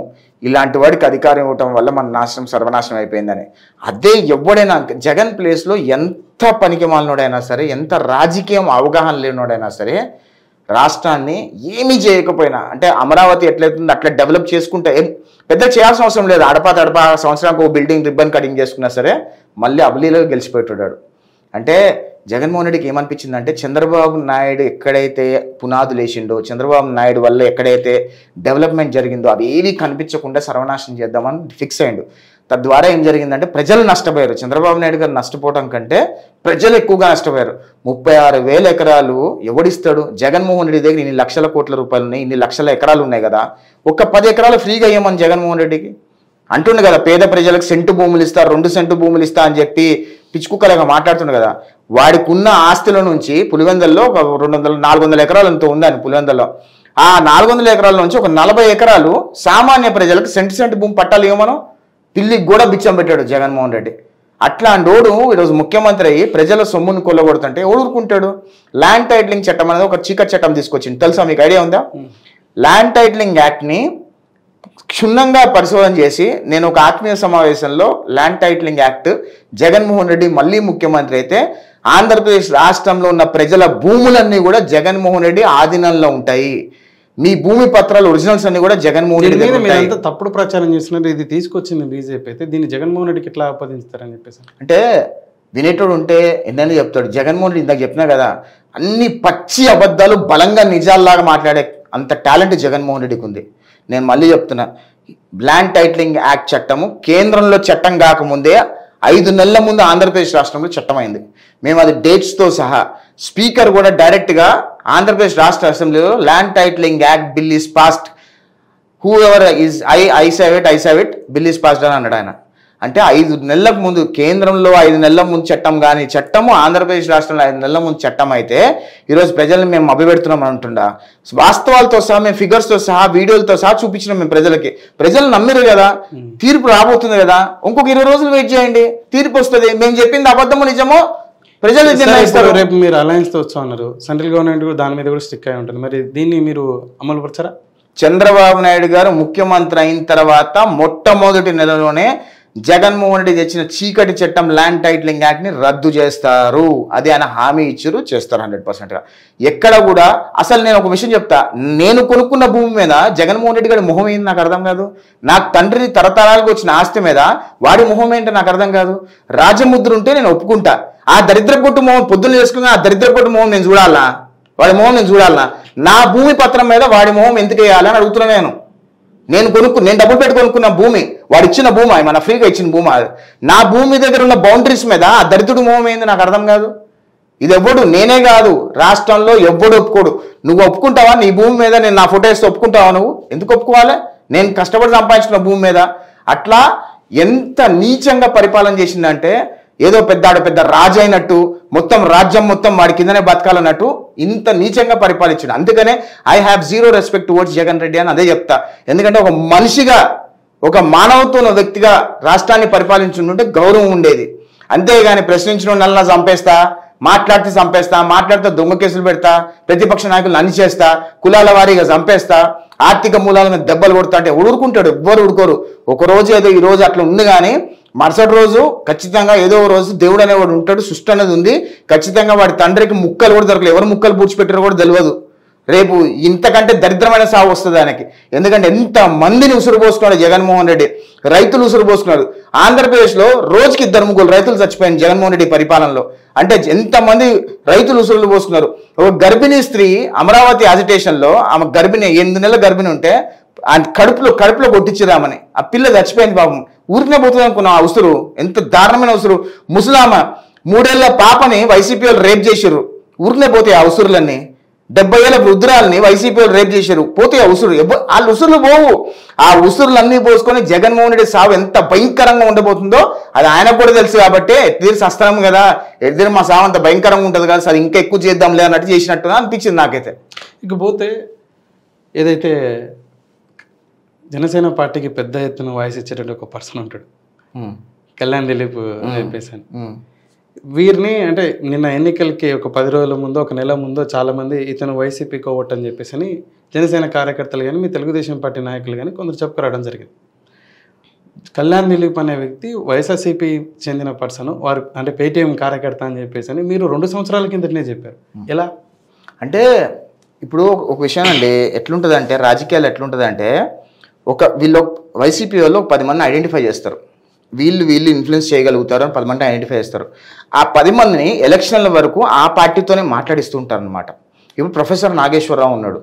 ఇలాంటి వాడికి అధికారం ఇవ్వటం వల్ల మన నాశనం సర్వనాశనం అయిపోయిందని. అదే ఎవడైనా జగన్ ప్లేస్లో ఎంత పనికి మాలినోడైనా సరే, ఎంత రాజకీయం అవగాహన లేనోడైనా సరే, రాష్ట్రాన్ని ఏమీ చేయకపోయినా అంటే అమరావతి ఎట్లయితుందో అట్లా డెవలప్ చేసుకుంటే పెద్ద చేయాల్సిన అవసరం లేదు. తడపా సంవత్సరానికి ఒక బిల్డింగ్ రిబ్బన్ కటింగ్ చేసుకున్నా సరే మళ్ళీ అబలీలో గెలిచిపోయేటాడు. అంటే జగన్మోహన్ రెడ్డికి ఏమనిపించిందంటే చంద్రబాబు నాయుడు ఎక్కడైతే పునాదులు వేసిండో, చంద్రబాబు నాయుడు వల్ల ఎక్కడైతే డెవలప్మెంట్ జరిగిందో అవి ఏవి కనిపించకుండా సర్వనాశనం చేద్దామని ఫిక్స్ అయ్యిండు. తద్వారా ఏం జరిగిందంటే ప్రజలు నష్టపోయారు. చంద్రబాబు నాయుడు గారు నష్టపోవడం కంటే ప్రజలు ఎక్కువగా నష్టపోయారు. 36,000 ఎకరాలు ఎవడిస్తాడు? జగన్మోహన్ రెడ్డి దగ్గర ఇన్ని లక్షల కోట్ల రూపాయలు ఉన్నాయి, ఇన్ని లక్షల ఎకరాలు ఉన్నాయి కదా, ఒక 10 ఎకరాలు ఫ్రీగా ఇవ్వమని జగన్మోహన్ రెడ్డికి అంటుండే కదా. పేద ప్రజలకు సెంటు భూములు ఇస్తా, 2 సెంటు భూములు ఇస్తా అని చెప్పి పిచ్చుకుక్కలాగా మాట్లాడుతుండే కదా. వాడికి ఉన్న ఆస్తుల నుంచి పులివెందల్లో ఒక 400 ఎకరాలు ఎంతో ఉందని పులివెందల్లో, ఆ 400 ఎకరాల నుంచి ఒక 40 ఎకరాలు సామాన్య ప్రజలకు సెంటు భూమి పట్టాలు ఇవ్వమను పిల్లికి కూడా బిచ్చం పెట్టాడు జగన్మోహన్ రెడ్డి. అట్లాంటోడు ఈరోజు ముఖ్యమంత్రి అయ్యి ప్రజల సొమ్మును కొల్లగొడుతుంటే ఊరుకుంటాడు. ల్యాండ్ టైటిలింగ్ చట్టం అనేది ఒక చీకటి చట్టం తీసుకొచ్చింది, తెలుసా మీకు? ఐడియా ఉందా? ల్యాండ్ టైటిలింగ్ యాక్ట్ని క్షుణ్ణంగా పరిశోధన చేసి నేను ఒక ఆత్మీయ సమావేశంలో land titling act Jaganmohan Reddy మళ్ళీ ముఖ్యమంత్రి అయితే ఆంధ్రప్రదేశ్ రాష్ట్రంలో ఉన్న ప్రజల భూములన్నీ కూడా జగన్మోహన్ రెడ్డి ఆధీనంలో ఉంటాయి. మీ భూమి పత్రాలు ఒరిజినల్స్ అన్ని కూడా జగన్మోహన్ రెడ్డి మీద తప్పుడు ప్రచారం చేస్తున్నారు. ఇది తీసుకొచ్చింది బీజేపీ అయితే దీన్ని జగన్మోహన్ రెడ్డికి ఎట్లా ఆపాదిస్తారని చెప్పేసి అంటే వినేటోడు ఉంటే ఎన్నైనా చెప్తాడు. జగన్మోహన్ రెడ్డి ఇందాక చెప్పినా కదా, అన్ని పచ్చి అబద్ధాలు బలంగా నిజాల్లాగా మాట్లాడే అంత టాలెంట్ జగన్మోహన్ రెడ్డికి ఉంది. నేను మళ్ళీ చెప్తున్నా, ల్యాండ్ టైటిలింగ్ యాక్ట్ చట్టము కేంద్రంలో చట్టం కాకముందే 5 నెలల ముందు ఆంధ్రప్రదేశ్ రాష్ట్రంలో చట్టం అయింది. మేము అది డేట్స్తో సహా స్పీకర్ కూడా డైరెక్ట్గా ఆంధ్రప్రదేశ్ రాష్ట్ర అసెంబ్లీలో land titling act bill is passed, who ever is I save it bill is passed అని అన్నాడు ఆయన. అంటే 5 నెలలకు ముందు కేంద్రంలో 5 నెలల ముందు చట్టం కానీ చట్టము ఆంధ్రప్రదేశ్ రాష్ట్రంలో 5 నెలల ముందు చట్టం అయితే ఈరోజు ప్రజల్ని మేము మభ్యపెడుతున్నాం అంటుండా. వాస్తవాలతో సహా మేము ఫిగర్స్తో సహా వీడియోలతో సహా చూపించినాం మేము ప్రజలకి. ప్రజలు నమ్మిరు కదా, తీర్పు రాబోతుంది కదా, ఇంకొక 20 రోజులు వెయిట్ చేయండి, తీర్పు వస్తుంది. మేము చెప్పింది అబద్ధమో నిజమో ప్రజలు నిర్ణయిస్తారు. రేపు మీరు అలయన్స్తో వచ్చా ఉన్నారు, సెంట్రల్ గవర్నమెంట్ కూడా దాని మీద కూడా స్టిక్ అయి ఉంటుంది. మరి దీన్ని మీరు అమలు పరచారా? చంద్రబాబు నాయుడు గారు ముఖ్యమంత్రి అయిన తర్వాత మొట్టమొదటి నెలలోనే జగన్మోహన్ రెడ్డి తెచ్చిన చీకటి చట్టం ల్యాండ్ టైటిలింగ్ యాక్ట్ని రద్దు చేస్తారు. అది ఆయన హామీ ఇచ్చారు, చేస్తారు 100%గా. ఎక్కడ కూడా అసలు నేను ఒక విషయం చెప్తా, నేను కొనుక్కున్న భూమి మీద జగన్మోహన్ రెడ్డి గారి మొహం ఏంటి నాకు అర్థం కాదు. నాకు తండ్రి తరతరాలకు వచ్చిన ఆస్తి మీద వాడి మొహం ఏంటో నాకు అర్థం కాదు. రాజముద్ర ఉంటే నేను ఒప్పుకుంటా. ఆ దరిద్ర కొట్టు మొహం పొద్దున్న చేసుకున్నా, ఆ దరిద్ర కొట్టు మొహం నేను చూడాలా, వాడి మొహం నేను చూడాలనా? నా భూమి పత్రం మీద వాడి మొహం ఎందుకు వేయాలని అడుగుతున్నా. నేను డబ్బులు పెట్టి కొనుక్కున్న భూమి, వాడు ఇచ్చిన భూమి, మన ఫ్రీగా ఇచ్చిన భూమి, నా భూమి దగ్గర ఉన్న బౌండరీస్ మీద ఆ దరిద్రుడు మొహం ఏంది నాకు అర్థం కాదు. ఇది ఎవ్వడు, నేనే కాదు, రాష్ట్రంలో ఎవ్వడు ఒప్పుకోడు. నువ్వు ఒప్పుకుంటావా? నీ భూమి మీద నేను నా ఫోటో వేస్తే ఒప్పుకుంటావా? నువ్వు ఎందుకు ఒప్పుకోవాలి? నేను కష్టపడి సంపాదించిన భూమి మీద. అట్లా ఎంత నీచంగా పరిపాలన చేసిందంటే ఏదో పెద్ద రాజు అయినట్టు మొత్తం రాజ్యం మొత్తం వాడి కిందనే బతకాలన్నట్టు ఇంత నీచంగా పరిపాలించాడు. అందుకనే I have zero respect towards Jagan Reddy అని అదే చెప్తా. ఎందుకంటే ఒక మనిషిగా ఒక మానవత్వం వ్యక్తిగా రాష్ట్రాన్ని పరిపాలించుంటే గౌరవం ఉండేది. అంతేగాని ప్రశ్నించిన నల్లా చంపేస్తా, మాట్లాడితే చంపేస్తా, మాట్లాడితే దొంగ కేసులు పెడతా, ప్రతిపక్ష నాయకులను అన్ని చేస్తా, కులాల వారీగా చంపేస్తా, ఆర్థిక మూలాల మీద దెబ్బలు కొడతా అంటే ఊరుకుంటాడు. ఎవ్వరు ఊరుకోరు. ఒక రోజు ఏదో ఈ రోజు అట్లా ఉంది, కానీ మరుసటి రోజు ఖచ్చితంగా ఏదో రోజు దేవుడు అనేవాడు ఉంటాడు, సృష్టి అనేది ఉంది. ఖచ్చితంగా వాడి తండ్రికి ముక్కలు కూడా దొరకలేదు. ఎవరు ముక్కలు పూడ్చిపెట్టారో కూడా తెలియదు. రేపు ఇంతకంటే దరిద్రమైన సాగు వస్తుంది ఆయనకి. ఎందుకంటే ఎంత మందిని ఉసురు పోసుకున్నాడు జగన్మోహన్ రెడ్డి. రైతులు ఉసురు పోసుకున్నారు. ఆంధ్రప్రదేశ్లో రోజుకి 2-3 రైతులు చచ్చిపోయారు జగన్మోహన్ రెడ్డి పరిపాలనలో. అంటే ఎంతమంది రైతులు ఉసురులు పోసుకున్నారు. ఒక గర్భిణీ స్త్రీ అమరావతి యాజిటేషన్లో ఆమె గర్భిణి 8 నెలల గర్భిణి ఉంటే కడుపులో కొట్టించిరామని ఆ పిల్ల చచ్చిపోయింది. పాపం ఊరినే పోతుంది అనుకున్నాం. ఆ ఉసురు ఎంత దారుణమైన ఉసురు. ముసలామ 3 ఏళ్ల పాపని వైసీపీ వాళ్ళు రేప్ చేశారు. ఊరినే పోతాయి ఆ ఉసురులన్నీ. 70 ఏళ్ల వృద్ధురాలని వైసీపీ వాళ్ళు రేప్ చేశారు. పోతే ఆ ఉసురు వాళ్ళ ఉసురులు పోవు. ఆ ఉసురులన్నీ పోసుకొని జగన్మోహన్ రెడ్డి సావు ఎంత భయంకరంగా ఉండబోతుందో అది ఆయనకు కూడా తెలుసు. కాబట్టి ఎట్టిదిరి సస్తాం కదా, ఎట్టిదిరి మా సావు అంత భయంకరంగా ఉంటుంది కదా, సరే ఇంకా ఎక్కువ చేద్దాంలే అన్నట్టు చేసినట్టుగా అనిపించింది నాకైతే. ఇకపోతే ఏదైతే జనసేన పార్టీకి పెద్ద ఎత్తున వాయిస్ ఇచ్చేటువంటి ఒక పర్సన్ ఉంటాడు, కళ్యాణ్ దిలీప్ చెప్పేసి. వీరిని అంటే నిన్న ఎన్నికలకి ఒక 10 రోజుల ముందో 1 నెల ముందో చాలామంది ఇతను వైసీపీకి ఓట్ అని చెప్పేసి అని జనసేన కార్యకర్తలు కానీ మీ తెలుగుదేశం పార్టీ నాయకులు కానీ కొందరు చెప్పుకురావడం జరిగింది. కళ్యాణ్ దిలీప్ అనే వ్యక్తి వైఎస్ఆర్సీపీ చెందిన పర్సన్, వారు అంటే పేటీఎం కార్యకర్త అని చెప్పేసి అని మీరు 2 సంవత్సరాల కిందటనే చెప్పారు. ఎలా అంటే ఇప్పుడు ఒక విషయం అండి, ఎట్లుంటుందంటే రాజకీయాలు ఎట్లుంటుందంటే వీళ్ళు వైసీపీ వాళ్ళు 10 మందిని ఐడెంటిఫై చేస్తారు. వీళ్ళు ఇన్ఫ్లుయెన్స్ చేయగలుగుతారు అని 10 మందిని ఐడెంటిఫై చేస్తారు. ఆ 10 మందిని ఎలక్షన్ల వరకు ఆ పార్టీతోనే మాట్లాడిస్తూ ఉంటారు అనమాట. ఇప్పుడు ప్రొఫెసర్ నాగేశ్వరరావు ఉన్నాడు.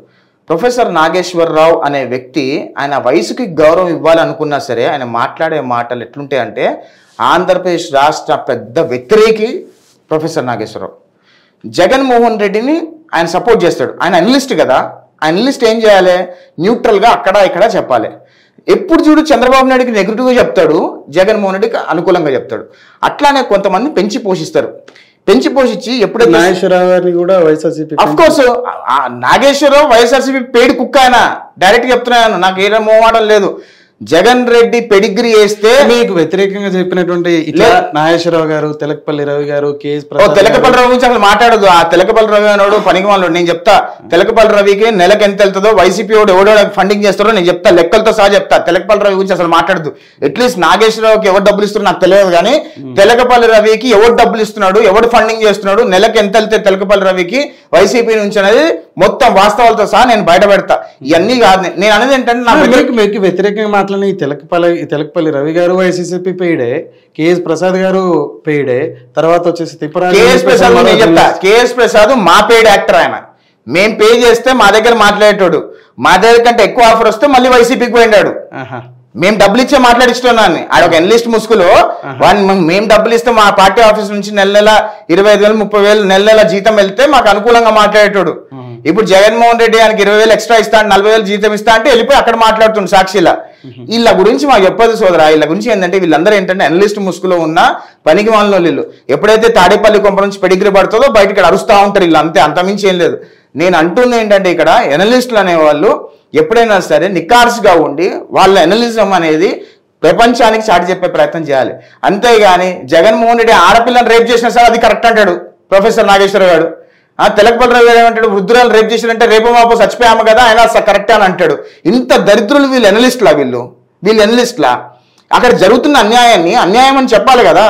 ప్రొఫెసర్ నాగేశ్వరరావు అనే వ్యక్తి ఆయన వయసుకి గౌరవం ఇవ్వాలనుకున్నా సరే ఆయన మాట్లాడే మాటలు ఎట్లుంటాయంటే ఆంధ్రప్రదేశ్ రాష్ట్ర పెద్ద వ్యతిరేకి ప్రొఫెసర్ నాగేశ్వరరావు. జగన్మోహన్ రెడ్డిని ఆయన సపోర్ట్ చేస్తాడు. ఆయన అనలిస్ట్ కదా, ఆయన అనలిస్ట్ ఏం చేయాలి, న్యూట్రల్గా అక్కడ ఇక్కడ చెప్పాలి. ఎప్పుడు చూడు చంద్రబాబు నాయుడికి నెగిటివ్గా చెప్తాడు, జగన్మోహన్ రెడ్డికి అనుకూలంగా చెప్తాడు. అట్లానే కొంతమంది పెంచి పోషిస్తారు. పెంచి పోషించి ఎప్పుడైతే నాగేశ్వరరావు గారిని కూడా వైఎస్ఆర్సీపీ అఫ్కోర్స్ నాగేశ్వరరావు వైఎస్ఆర్సీపీ పేడు కుక్క ఆయన, డైరెక్ట్గా చెప్తున్నాను, నాకు ఏ మోమాటం లేదు. జగన్ రెడ్డి పెడిగ్రీ వేస్తే మీకు వ్యతిరేకంగా చెప్పినటువంటి నాగేశ్వరరావు గారు, తెలకపల్లి రవి గారు, తెలకపల్లి రవి గురించి అసలు మాట్లాడదు. ఆ తెలకపల్లి రవి అన్నాడు పనికి వాళ్ళు. నేను చెప్తా తెలకపల్లి రవికి నెలకు ఎంత వెళ్తుందో, వైసీపీ ఎవడో ఫండింగ్ చేస్తారో నేను చెప్తా, లెక్కలతో సహా చెప్తా. తెలకపల్లి రవి గురించి అసలు మాట్లాడదు. అట్లీస్ట్ నాగేశ్వరరావుకి ఎవరు డబ్బులు ఇస్తున్నారో నాకు తెలియదు, కానీ తెలకపల్లి రవికి ఎవరు డబ్బులు ఇస్తున్నాడు, ఎవడు ఫండింగ్ చేస్తున్నాడు, నెలకు ఎంత వెళ్తే తెలకపల్లి రవికి వైసీపీ నుంచి అనేది మొత్తం వాస్తవాలతో సహా నేను బయటపెడతా. ఇవన్నీ కాదు నేను అనేది ఏంటంటే మీకు వ్యతిరేకంగా మాట్లాడిన తెలకపల్లి రవి గారు వైసీపీ పేడే, కేఎస్ ప్రసాద్ గారు పేడే, తర్వాత వచ్చేసి కేఎస్ ప్రసాద్ మా పేడ్ యాక్టర్. ఆయన మేం పే చేస్తే మా దగ్గర మాట్లాడేటోడు, మా దగ్గర కంటే ఎక్కువ ఆఫర్ వస్తే మళ్ళీ వైసీపీకి పోయినాడు. మేము డబ్బులు ఇచ్చే మాట్లాడిస్తున్నాను. ఆడొక ఎనలిస్ట్ ముసుగులో మేము డబ్బులు ఇస్తే మా పార్టీ ఆఫీస్ నుంచి నెల 25,000 30,000 నెల జీతం వెళ్తే మాకు అనుకూలంగా మాట్లాడేటోడు. ఇప్పుడు జగన్మోహన్ రెడ్డి ఆయనకి 20,000 ఎక్స్ట్రా ఇస్తా, 40,000 జీతం ఇస్తా అంటే వెళ్ళిపోయి అక్కడ మాట్లాడుతుంది సాక్షిలా. వీళ్ళ గురించి మాకు చెప్పదు సోదరా. వీళ్ళ గురించి ఏంటంటే వీళ్ళందరూ ఏంటంటే అనలిస్ట్ ముసుగులో ఉన్న పనికి వాళ్ళలో వీళ్ళు. ఎప్పుడైతే తాడేపల్లి కొంప నుంచి పెడిగ్రీ పడుతుందో బయట అరుస్తూ ఉంటారు వీళ్ళు, అంతే, అంతమించి ఏం లేదు. నేను అంటుంది ఏంటంటే ఇక్కడ ఎనలిస్టులు అనేవాళ్ళు ఎప్పుడైనా సరే నికార్స్గా ఉండి వాళ్ళ ఎనలిజం అనేది ప్రపంచానికి చాటి చెప్పే ప్రయత్నం చేయాలి. అంతేగాని జగన్మోహన్ రెడ్డి ఆడపిల్లని రేప్ చేసినా సరే అది కరెక్ట్ అంటాడు ప్రొఫెసర్ నాగేశ్వరరావు గారు. తెలకపల్లి రవి గారు ఏమంటాడు, వృద్ధురాలు రేప్ చేశారంటే రేపు మాపో చచ్చిపోయాము కదా ఆయన కరెక్టే అని అంటాడు. ఇంత దరిద్రులు వీళ్ళు ఎనలిస్టులా, వీళ్ళు ఎనలిస్టులా. అక్కడ జరుగుతున్న అన్యాయాన్ని అన్యాయం అని చెప్పాలి కదా.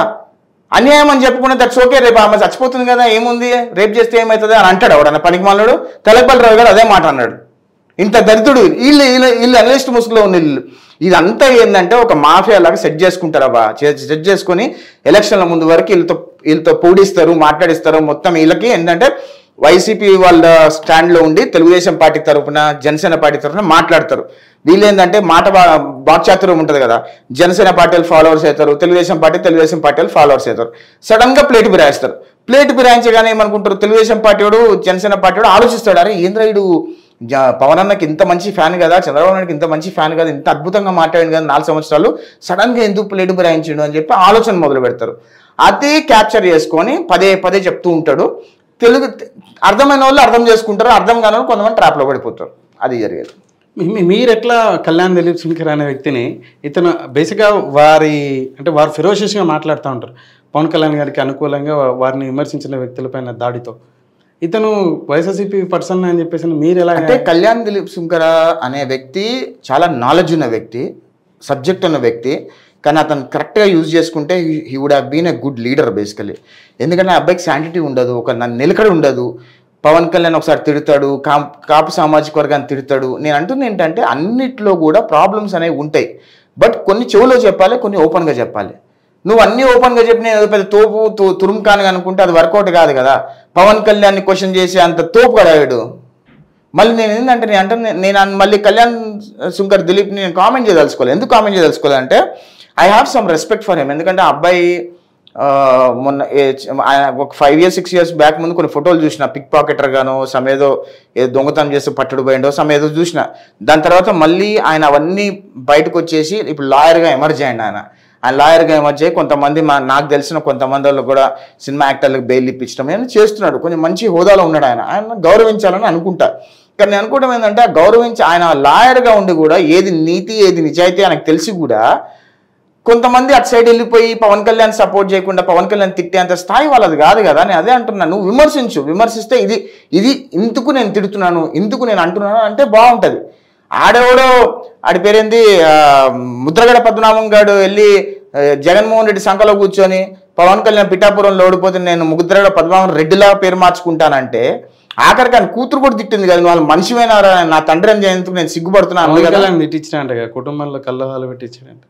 అన్యాయం అని చెప్పుకుంటే దట్స్ ఓకే, రేపు ఆమె చచ్చిపోతుంది కదా, ఏముంది, రేపు చేస్తే ఏమవుతుంది అని అంటాడు ఎవడన్నా పనికి మాలాడు. తెలకపల్లి రవి గారు అదే మాట అన్నాడు. ఇంత దరిద్రుడు వీళ్ళు అనలిస్ట్ ముసుగులో ఉన్న వీళ్ళు. ఇదంతా ఏంటంటే ఒక మాఫియా లాగా సెట్ చేసుకుంటారా, సెట్ చేసుకొని ఎలక్షన్ల ముందు వరకు వీళ్ళతో పూడిస్తారు, మాట్లాడిస్తారు. మొత్తం వీళ్ళకి ఏంటంటే వైసీపీ వాళ్ళ స్టాండ్లో ఉండి తెలుగుదేశం పార్టీ తరఫున జనసేన పార్టీ తరఫున మాట్లాడతారు. వీళ్ళు ఏంటంటే వాక్చాతుర్యం ఉంటుంది కదా, జనసేన పార్టీ ఫాలోవర్స్ అవుతారు, తెలుగుదేశం పార్టీ ఫాలోవర్స్ అవుతారు. సడన్గా ప్లేట్ బిరాయిస్తారు. ప్లేట్ బిరాయించగానే ఏమనుకుంటారు, తెలుగుదేశం పార్టీ వాడు జనసేన పార్టీ వాడు ఆలోచిస్తాడు, అరే ఏంద్రా వీడు పవన్ అన్నకి ఇంత మంచి ఫ్యాన్ కదా, చంద్రబాబు నాయుడుకి ఇంత మంచి ఫ్యాన్ కదా, ఇంత అద్భుతంగా మాట్లాడింది కదా 4 సంవత్సరాలు, సడన్గా ఎందుకు ప్లేటు బరాయించిండు అని చెప్పి ఆలోచన మొదలు పెడతారు. అదే క్యాప్చర్ చేసుకొని పదే పదే చెప్తూ ఉంటాడు. తెలుగు అర్థమైన వాళ్ళు అర్థం చేసుకుంటారు, అర్థం కాని వాళ్ళు కొంతమంది ట్రాప్లో పడిపోతారు. అది జరిగేది. మీరు ఎట్లా కళ్యాణ్ దిలీప్ శంకర్ అనే వ్యక్తిని, ఇతను బేసిక్గా వారు ఫిరోషియస్గా మాట్లాడుతూ ఉంటారు పవన్ కళ్యాణ్ గారికి అనుకూలంగా వారిని విమర్శించిన వ్యక్తులపైన దాడితో, ఇతను వైఎస్ఆర్సీపీ పర్సన్ అని చెప్పేసి మీరు ఎలా అంటే కళ్యాణ్ దిలీప్ శంకర్ అనే వ్యక్తి చాలా నాలెడ్జ్ ఉన్న వ్యక్తి, సబ్జెక్ట్ ఉన్న వ్యక్తి, కానీ అతను కరెక్ట్గా యూజ్ చేసుకుంటే he would have been a good leader basically. ఎందుకంటే ఆ అబ్బాయికి శాంటిటీ ఉండదు, ఒక నిలకడ ఉండదు. పవన్ కళ్యాణ్ ఒకసారి తిడతాడు, కాపు సామాజిక వర్గాన్ని తిడతాడు. నేను అంటుంది ఏంటంటే అన్నిట్లో కూడా ప్రాబ్లమ్స్ అనేవి ఉంటాయి, బట్ కొన్ని చెవులో చెప్పాలి, కొన్ని ఓపెన్గా చెప్పాలి. నువ్వు అన్నీ ఓపెన్గా చెప్పి నేను పెద్ద తోపు తురుముకాను అనుకుంటే అది వర్కౌట్ కాదు కదా. పవన్ కళ్యాణ్ని క్వశ్చన్ చేసి అంత తోపు కడాడు. మళ్ళీ నేను ఏంటంటే నేను మళ్ళీ కళ్యాణ్ శంకర్ దిలీప్ని నేను కామెంట్ చేయదలుచుకోవాలి. ఎందుకు కామెంట్ చేయదలుచుకోవాలి అంటే I have some respect for him. ఎందుకంటే ఆ అబ్బాయి మొన్న ఒక 5 years 6 years బ్యాక్ ముందు కొన్ని ఫోటోలు చూసిన, పిక్ పాకెటర్ గానో ఏదో దొంగతనం చేసి పట్టుడు పోయిండో ఏదో చూసిన. దాని తర్వాత మళ్ళీ ఆయన అవన్నీ బయటకు వచ్చేసి ఇప్పుడు లాయర్గా ఎమర్జ్ అయ్యండి. ఆయన లాయర్గా ఎమర్జ్ అయ్యి కొంతమంది నాకు తెలిసిన కొంతమంది వాళ్ళు కూడా సినిమా యాక్టర్లకు బెయిల్ ఇప్పించడం ఏమైనా చేస్తున్నాడు. కొంచెం మంచి హోదాలో ఉన్నాడు. ఆయన గౌరవించాలని అనుకుంటా. కానీ నేను అనుకోవడం ఏంటంటే గౌరవించి ఆయన లాయర్గా ఉండి కూడా ఏది నీతి ఏది నిజాయితీ ఆయనకు తెలిసి కూడా కొంతమంది అటు సైడ్ వెళ్ళిపోయి పవన్ కళ్యాణ్ సపోర్ట్ చేయకుండా పవన్ కళ్యాణ్ తిట్టేంత స్థాయి వాళ్ళది కాదు కదా. నేను అదే అంటున్నాను, నువ్వు విమర్శిస్తే ఇది ఇందుకు నేను తిడుతున్నాను, ఇందుకు నేను అంటున్నాను అంటే బాగుంటుంది. ఆడి పేరేంది ముద్రగడ పద్మనాభం గారు వెళ్ళి జగన్మోహన్ రెడ్డి సంఖలో కూర్చొని పవన్ కళ్యాణ్ పిఠాపురంలో ఓడిపోతే నేను ముద్రగడ పద్మనాభం రెడ్డిలా పేరు మార్చుకుంటానంటే ఆఖరికి ఆయన కూతురు కూడా తిట్టింది కదా, వాళ్ళు మనిషిమైనారా, నా తండ్రి అని చేయందుకు నేను సిగ్గుపడుతున్నాను. తిట్టించినంట కుటుంబంలో కళ్ళహాలు పెట్టించాడంట.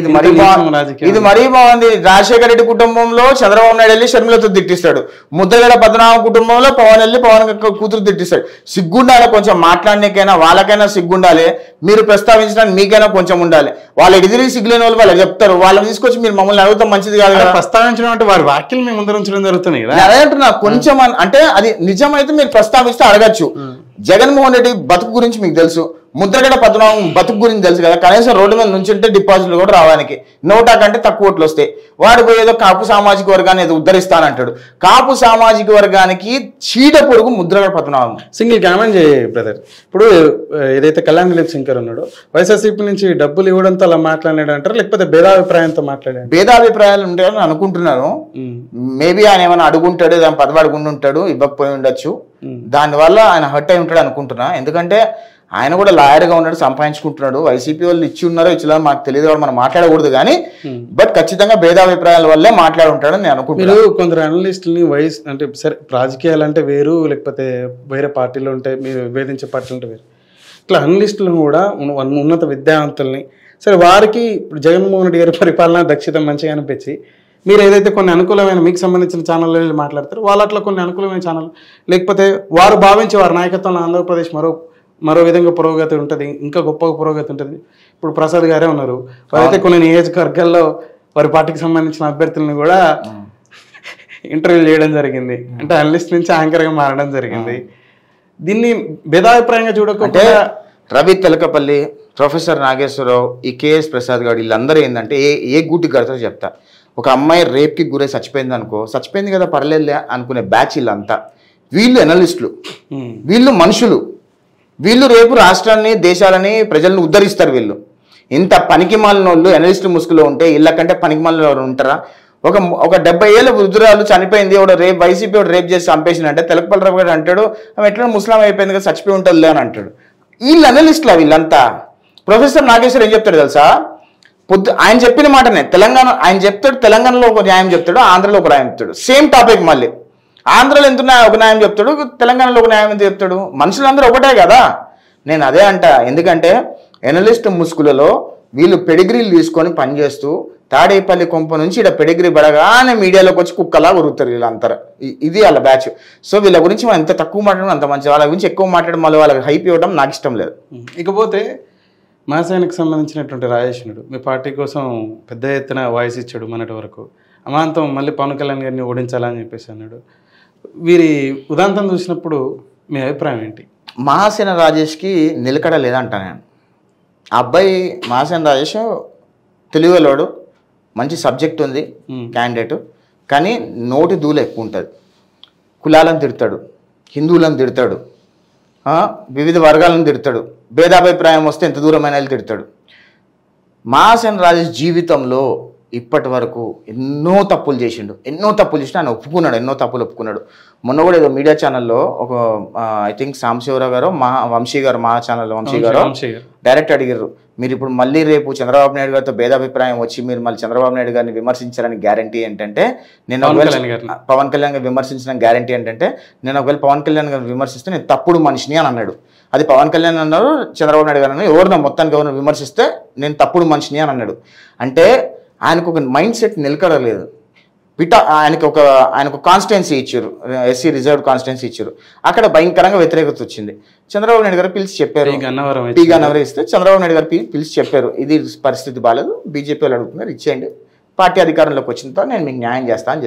ఇది మరీ బాగుంది. రాజశేఖర రెడ్డి కుటుంబంలో చంద్రబాబు నాయుడు వెళ్ళి షర్మిలతో తిట్టిస్తాడు, ముద్రగడ పద్మనాభం కుటుంబంలో పవన్ వెళ్ళి పవన్ కూతురు తిట్టిస్తాడు. సిగ్గుండాలి కొంచెం, మాట్లాడడానికైనా వాళ్ళకైనా సిగ్గుండాలి, మీరు ప్రస్తావించడానికి మీకైనా కొంచెం ఉండాలి. వాళ్ళు ఎడిదిరిగి సిగ్గులేని వాళ్ళు వాళ్ళు చెప్తారు, వాళ్ళని తీసుకొచ్చి మీరు మమ్మల్ని అడుగుతాం మంచిది కాదు కదా. ప్రస్తావించడం అంటే వారి వ్యాఖ్యలు మీ ముందర ఉంచడం జరుగుతుంది కదా. అదే అంటున్నా, కొంచెం అంటే అది నిజమైతే ప్రస్తావిస్తే అడగచ్చు. జగన్మోహన్ రెడ్డి బతుకు గురించి మీకు తెలుసు, ముద్రగడ పద్మనాభం బతుకు గురించి తెలుసు కదా. కనీసం రోడ్డు మీద నుంచి ఉంటే డిపాజిట్లు కూడా రావడానికి 100 కంటే తక్కువ ఓట్లు వస్తాయి. వాడు ఏదో కాపు సామాజిక వర్గాన్ని ఏదో ఉద్ధరిస్తానంటాడు. కాపు సామాజిక వర్గానికి చీడ పొరుగు ముద్రగడ పద్మనాభం. సింగిల్ కామెంట్ చేయ బ్రదర్. ఇప్పుడు ఏదైతే కళ్యాణ్ దిలీప్ శంకర్ ఉన్నాడో వైఎస్ఆర్సీపీ నుంచి డబ్బులు ఇవ్వడంతో అలా మాట్లాడాడు అంటారు, లేకపోతే భేదాభిప్రాయంతో మాట్లాడాడు? భేదాభిప్రాయాలు ఉంటాయని అనుకుంటున్నాను. మేబీ ఆయన ఏమైనా అడుగుంటాడు, దాని పదవి అడుగుంటాడు, ఇవ్వకపోయి ఉండొచ్చు. దానివల్ల ఆయన హర్ట్ అయి ఉంటాడు అనుకుంటున్నా. ఎందుకంటే ఆయన కూడా లాయర్గా ఉన్నాడు, సంపాదించుకుంటున్నాడు. వైసీపీ వాళ్ళు ఇచ్చి ఉన్నారో ఇచ్చినా మాకు తెలియదు, వాడు మనం మాట్లాడకూడదు కానీ బట్ ఖచ్చితంగా భేదాభిప్రాయాల వల్లే మాట్లాడుంటాడని నేను అనుకుంటున్నాను. మీరు కొందరు అనలిస్టులని అంటే సరే రాజకీయాలు అంటే వేరు, లేకపోతే వేరే పార్టీలు ఉంటాయి, మీరు విభేదించే పార్టీలు ఉంటే వేరు. ఇట్లా అనలిస్టులను కూడా ఉన్నత విద్యావంతుల్ని సరే వారికి ఇప్పుడు జగన్మోహన్ రెడ్డి గారి పరిపాలన దక్షత మంచిగా అనిపించి మీరు ఏదైతే కొన్ని అనుకూలమైన మీకు సంబంధించిన ఛానల్లో వెళ్ళి మాట్లాడతారు, వాళ్ళు అట్లా కొన్ని అనుకూలమైన ఛానల్ లేకపోతే వారు భావించి వారి నాయకత్వంలో ఆంధ్రప్రదేశ్ మరో విధంగా పురోగతి ఉంటుంది, ఇంకా గొప్ప పురోగతి ఉంటుంది. ఇప్పుడు ప్రసాద్ గారే ఉన్నారు, వారైతే కొన్ని నియోజకవర్గాల్లో వారి పార్టీకి సంబంధించిన అభ్యర్థులను కూడా ఇంటర్వ్యూ చేయడం జరిగింది, అంటే అనలిస్ట్ నుంచి యాంకర్గా మారడం జరిగింది. దీన్ని భేదాభిప్రాయంగా చూడకపోతే రవి తెలకపల్లి, ప్రొఫెసర్ నాగేశ్వరరావు, ఈ కేఎస్ ప్రసాద్ గారు వీళ్ళందరూ ఏంటంటే ఏ గూటి కడతారో చెప్తా. ఒక అమ్మాయి రేప్కి గురై చచ్చిపోయింది అనుకో, చచ్చిపోయింది కదా పర్లేదులే అనుకునే బ్యాచ్ వీళ్ళంతా. వీళ్ళు ఎనలిస్టులు, వీళ్ళు మనుషులు, వీళ్ళు రేపు రాష్ట్రాన్ని దేశాలని ప్రజలను ఉద్ధరిస్తారు. వీళ్ళు ఇంత పనికిమాలిన వాళ్ళు ఎనలిస్టు ముసుగులో ఉంటే ఇళ్ళకంటే పనికిమాలిన వాళ్ళు ఉంటారా? ఒక 70 ఏళ్ళ వృద్ధురాలు చనిపోయింది, వైసీపీ రేప్ చేసి చంపేసినంటే తెలకపల్లి రావు గారు అంటాడు ఆమె ఎట్లా ముస్లాం అయిపోయింది కదా చచ్చిపోయి ఉంటుందిలే అని అంటాడు. వీళ్ళు అనలిస్టులా వీళ్ళంతా. ప్రొఫెసర్ నాగేశ్వర్ ఏం చెప్తాడు తెలుసా? ఆయన చెప్పిన మాటనే ఆయన చెప్తాడు, తెలంగాణలో ఒక న్యాయం చెప్తాడు, ఆంధ్రలో ఒక న్యాయం చెప్తాడు. సేమ్ టాపిక్ మళ్ళీ ఆంధ్రలో ఎంత ఒక న్యాయం చెప్తాడు, తెలంగాణలో ఒక న్యాయం ఎంత చెప్తాడు. మనుషులందరూ ఒకటే కదా. నేను అదే అంట, ఎందుకంటే ఎనలిస్ట్ ముసుగులలో వీళ్ళు పెడిగ్రీలు తీసుకొని పనిచేస్తూ తాడేపల్లి కొంప నుంచి ఇక్కడ పెడిగ్రీ పడగానే మీడియాలోకి వచ్చి కుక్కలా ఉరుగుతారు వీళ్ళంతా. ఇది వాళ్ళ బ్యాచ్. సో వీళ్ళ గురించి మనం ఎంత తక్కువ మాట్లాడడం అంత మంచి, వాళ్ళ గురించి ఎక్కువ మాట్లాడడం మళ్ళీ వాళ్ళకి హైప్ ఇవ్వడం నాకు ఇష్టం లేదు. ఇకపోతే మాసానికి సంబంధించినటువంటి రాజేశ్వరుడు మీ పార్టీ కోసం పెద్ద ఎత్తున వాయిస్ ఇచ్చాడు మొన్నటి వరకు. అమాంతం మళ్ళీ పవన్ కళ్యాణ్ గారిని ఓడించాలని చెప్పేసి అన్నాడు. వీరి ఉదాంతం చూసినప్పుడు మీ అభిప్రాయం ఏంటి? మహాసేన రాజేష్కి నిలకడ లేదంట నేను. ఆ అబ్బాయి మహాసేన రాజేష్ తెలివిలోడు, మంచి సబ్జెక్ట్ ఉంది, క్యాండిడేట్, కానీ నోటి దూల ఎక్కువ ఉంటుంది. కులాలను తిడతాడు, హిందువులను తిడతాడు, వివిధ వర్గాలను తిడతాడు, భేదాభిప్రాయం వస్తే ఎంత దూరమైన తిడతాడు. మహాసేన రాజేష్ జీవితంలో ఇప్పటి వరకు ఎన్నో తప్పులు చేసిండు, ఆయన ఒప్పుకున్నాడు, ఎన్నో తప్పులు ఒప్పుకున్నాడు. మొన్న కూడా ఏదో మీడియా ఛానల్లో ఒక ఐ థింక్ సాంబశివరావు గారు వంశీ గారు మా ఛానల్లో వంశీ గారు డైరెక్ట్ అడిగారు, మీరు ఇప్పుడు మళ్ళీ రేపు చంద్రబాబు నాయుడు గారితో భేదాభిప్రాయం వచ్చి మీరు మళ్ళీ చంద్రబాబు నాయుడు గారిని విమర్శించాలని గ్యారంటీ ఏంటంటే, నేను పవన్ కళ్యాణ్ గారిని విమర్శించిన గ్యారంటీ ఏంటంటే, నేను ఒకవేళ పవన్ కళ్యాణ్ గారిని విమర్శిస్తే నేను తప్పుడు మనిషిని అని అన్నాడు. అది పవన్ కళ్యాణ్ అన్నారు, చంద్రబాబు నాయుడు గారు అన్నారు, ఎవరినో మొత్తానికి ఎవరిని విమర్శిస్తే నేను తప్పుడు మనిషిని అని అన్నాడు. అంటే ఆయనకు ఒక మైండ్ సెట్ నిలకడలేదు. ఆయనకు కాన్స్టిట్యున్సీ ఇచ్చారు, ఎస్సీ రిజర్వ్ కాన్స్టిట్యున్సీ ఇచ్చారు. అక్కడ భయంకరంగా వ్యతిరేకత వచ్చింది. చంద్రబాబు నాయుడు గారు పిలిచి చెప్పారు, పీ గన్నవరం ఇస్తే చంద్రబాబు నాయుడు గారు పిలిచి చెప్పారు, ఇది పరిస్థితి బాగాలేదు, బీజేపీ వాళ్ళు అడుగుతున్నారు, ఇచ్చేయండి, పార్టీ అధికారంలోకి వచ్చిన తర్వాత నేను మీకు న్యాయం చేస్తా అని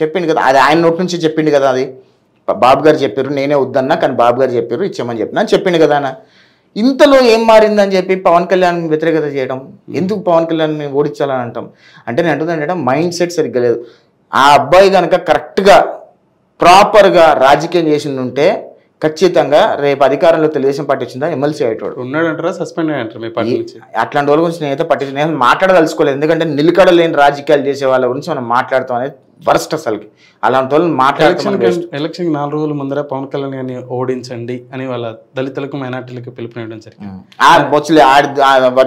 చెప్పిండు కదా. అది ఆయన నోటి నుంచి చెప్పిండు కదా. అది బాబు గారు చెప్పారు, నేనే వద్దన్నా కానీ బాబు గారు చెప్పారు ఇచ్చామని చెప్పిన చెప్పిండు కదా. ఆయన ఇంతలో ఏం మారిందని చెప్పి పవన్ కళ్యాణ్ వ్యతిరేకత చేయడం, ఎందుకు పవన్ కళ్యాణ్ని ఓడించాలని అంటాం అంటే, నేను అంటుందంటే మైండ్ సెట్ సరిగ్గా లేదు. ఆ అబ్బాయి కనుక కరెక్ట్గా ప్రాపర్గా రాజకీయం చేసి ఉంటే ఖచ్చితంగా రేపు అధికారంలో తెలుగుదేశం పార్టీ వచ్చిందా ఎమ్మెల్సీ అయ్యేటోడు. ఉన్నాడంటారా, సస్పెండ్ అయ్యారంటారా మీ పార్టీ నుంచి? అట్లాంటి వాళ్ళ గురించి నేనైతే పట్టించి నేను మాట్లాడదలుచుకోలేదు. ఎందుకంటే నిలకడ లేని రాజకీయాలు చేసే వాళ్ళ గురించి మనం మాట్లాడతాం అనేది వర్స్ట్. అసలుకి అలాంటి వాళ్ళని మాట్లాడతాం. ఎలక్షన్ 4 రోజుల ముందర పవన్ కళ్యాణ్ గారిని ఓడించండి అని వాళ్ళ దళితులకు మైనార్టీలకు పిలుపునివ్వడం జరిగింది.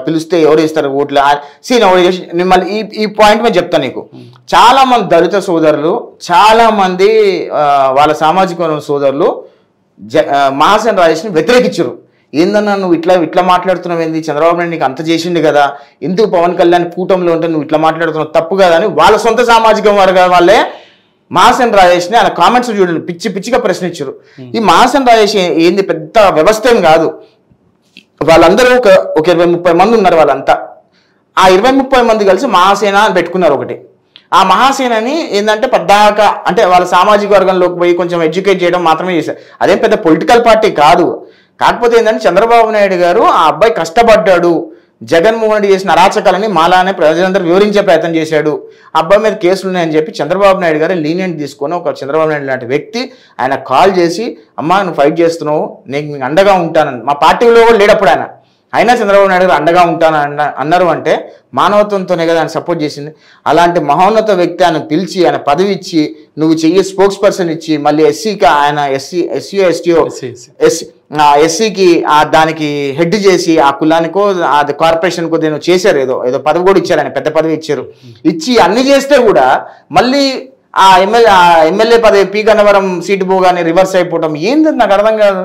పిలిస్తే ఎవరు ఇస్తారు ఓట్లు? మళ్ళీ ఈ పాయింట్ మీద చెప్తాను నీకు. చాలా మంది దళిత సోదరులు, చాలా మంది వాళ్ళ సామాజిక వర్గం సోదరులు మహాసేన రాజేష్ని వ్యతిరేకించరు. ఏందన్నా నువ్వు ఇట్లా మాట్లాడుతున్నావు, ఏంది, చంద్రబాబు నాయుడు నీకు అంత చేసిండు కదా, ఎందుకు పవన్ కళ్యాణ్ కూటమిలో ఉంటే నువ్వు ఇట్లా మాట్లాడుతున్నావు, తప్పు కదా అని వాళ్ళ సొంత సామాజిక వర్గం వాళ్ళే మహాసేన రాజేష్ని ఆయన కామెంట్స్ చూడండి పిచ్చిగా ప్రశ్నించారు. ఈ మహాసేన రాజేష్ ఏంది పెద్ద వ్యవస్థ ఏం కాదు. వాళ్ళందరూ ఒక 20-30 మంది ఉన్నారు. వాళ్ళంతా ఆ 20-30 మంది కలిసి మహాసేన అని పెట్టుకున్నారు ఒకటి. ఆ మహాసేనని ఏంటంటే పద్దాక అంటే వాళ్ళ సామాజిక వర్గంలోకి పోయి కొంచెం ఎడ్యుకేట్ చేయడం మాత్రమే చేశారు. అదేం పెద్ద పొలిటికల్ పార్టీ కాదు. కాకపోతే ఏంటంటే చంద్రబాబు నాయుడు గారు ఆ అబ్బాయి కష్టపడ్డాడు, జగన్మోహన్ రెడ్డి చేసిన అరాచకాలని మాలానే ప్రజలందరూ వివరించే ప్రయత్నం చేశాడు, అబ్బాయి మీద కేసులు ఉన్నాయని చెప్పి చంద్రబాబు నాయుడు గారు లీనియంట్ తీసుకొని ఒక చంద్రబాబు నాయుడు లాంటి వ్యక్తి ఆయన కాల్ చేసి, అమ్మా నువ్వు ఫైట్ చేస్తున్నావు, నేను మీకు అండగా ఉంటానని. మా పార్టీలో కూడా లేడప్పుడు అయినా చంద్రబాబు నాయుడు గారు అండగా ఉంటాను అన్నారు. అంటే మానవత్వంతోనే కదా ఆయన సపోర్ట్ చేసింది. అలాంటి మహోన్నత వ్యక్తి ఆయన పిలిచి ఆయన పదవి ఇచ్చి నువ్వు చెయ్యి స్పోక్స్ పర్సన్ ఇచ్చి మళ్ళీ ఎస్సీకి ఆయన ఎస్సీకి దానికి హెడ్ చేసి ఆ కులానికో అది కార్పొరేషన్కో నేను చేశారు, ఏదో పదవి కూడా ఇచ్చారు, ఆయన పెద్ద పదవి ఇచ్చి అన్ని చేస్తే కూడా మళ్ళీ ఆ ఎమ్మెల్యే పదవి పీ గన్నవరం సీటు పోగానే రివర్స్ అయిపోవటం ఏంది నాకు అర్థం కాదు.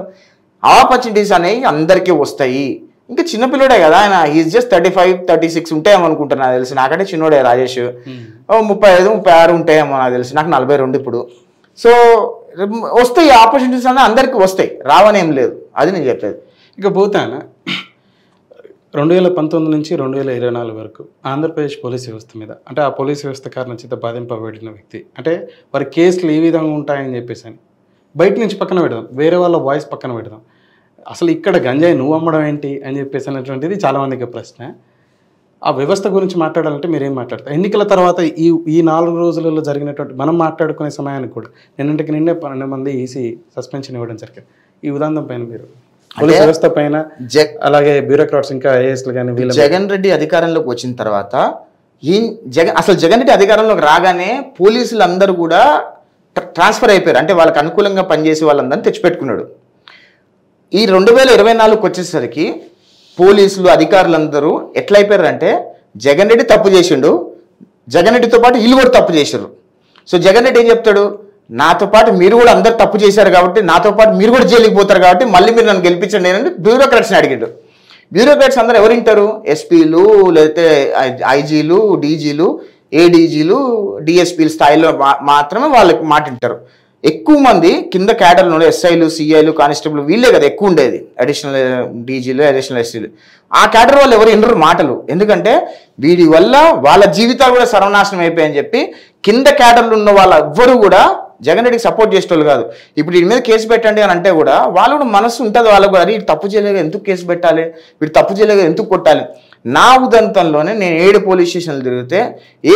ఆపర్చునిటీస్ అనేవి అందరికీ వస్తాయి. ఇంకా చిన్నపిల్లడే కదా ఆయన, ఈజ్ జస్ట్ 35-36 ఉంటాయేమో అనుకుంటున్నా నాకు తెలిసి. నాకంటే చిన్నోడే రాజేష్, 35-36 ఉంటాయేమో నాకు తెలిసి. నాకు 42 ఇప్పుడు. సో వస్తాయి ఆపర్చునిటీస్ అన్నీ అందరికీ వస్తాయి, రావనేం లేదు, అది నేను చెప్పేది. ఇక పోతాను 2019 నుంచి 2024 వరకు ఆంధ్రప్రదేశ్ పోలీస్ వ్యవస్థ మీద, అంటే ఆ పోలీస్ వ్యవస్థ కారణం చేత బాధింపబడిన వ్యక్తి, అంటే వారి కేసులు ఏ విధంగా ఉంటాయని చెప్పేసి అని బయట నుంచి పక్కన పెడదాం, వేరే వాళ్ళ వాయిస్ పక్కన పెడదాం, అసలు ఇక్కడ గంజాయి నువ్వు అమ్మడం ఏంటి అని చెప్పేసి అనేటువంటిది చాలామందికి ప్రశ్న. ఆ వ్యవస్థ గురించి మాట్లాడాలంటే మీరేం మాట్లాడతారు? ఎన్నికల తర్వాత ఈ 4 రోజులలో జరిగినటువంటి మనం మాట్లాడుకునే సమయానికి కూడా నిన్నటికి 12 మంది ఈసీ సస్పెన్షన్ ఇవ్వడం జరిగింది. ఈ ఉదాహరణ పైన మీరు పోలీస్ వ్యవస్థ పైన అలాగే బ్యూరోక్రాట్స్ ఇంకా ఐఏఎస్లు కానీ వీళ్ళు జగన్ రెడ్డి అధికారంలోకి వచ్చిన తర్వాత అసలు జగన్ రెడ్డి అధికారంలోకి రాగానే పోలీసులు అందరూ కూడా ట్రాన్స్ఫర్ అయిపోయారు. అంటే వాళ్ళకి అనుకూలంగా పనిచేసే వాళ్ళందరినీ తెచ్చిపెట్టుకున్నాడు. ఈ 2024 వచ్చేసరికి పోలీసులు అధికారులందరూ ఎట్లయిపోయారంటే జగన్ రెడ్డి తప్పు చేసిండు, జగన్ రెడ్డితో పాటు వీళ్ళు కూడా తప్పు చేశారు. సో జగన్ రెడ్డి ఏం చెప్తాడు, నాతో పాటు మీరు కూడా అందరు తప్పు చేశారు కాబట్టి నాతో పాటు మీరు కూడా జైలుకి పోతారు కాబట్టి మళ్ళీ మీరు నన్ను గెలిపించండి అని బ్యూరోక్రాట్స్ని అడిగాడు. బ్యూరోక్రాట్స్ అందరూ ఎవరు వింటారు? ఎస్పీలు, లేకపోతే ఐజీలు, డీజీలు, ఏడీజీలు, డిఎస్పీల స్థాయిలో మాత్రమే వాళ్ళకి మాట వింటారు. ఎక్కువ మంది కింద క్యాడర్లు ఉండే ఎస్ఐలు, సిఐలు, కానిస్టేబుల్ వీళ్ళే కదా ఎక్కువ ఉండేది, అడిషనల్ డీజీలు, అడిషనల్ ఎస్సీలు. ఆ క్యాడర్ వాళ్ళు ఎవరు వినరు మాటలు, ఎందుకంటే వీడి వల్ల వాళ్ళ జీవితాలు కూడా సర్వనాశనం అయిపోయాయని చెప్పి కింద క్యాడర్లు ఉన్న వాళ్ళు ఎవ్వరూ కూడా జగన్ రెడ్డికి సపోర్ట్ చేసేటోళ్ళు కాదు. ఇప్పుడు వీడి మీద కేసు పెట్టండి అని అంటే కూడా వాళ్ళు కూడా మనసు ఉంటుంది వాళ్ళకు, అది తప్పు చేయలేక ఎందుకు కేసు పెట్టాలి, వీడు తప్పు చేయలేక ఎందుకు కొట్టాలి. నా ఉదంతంలోనే నేను 7 పోలీస్ స్టేషన్లు తిరిగితే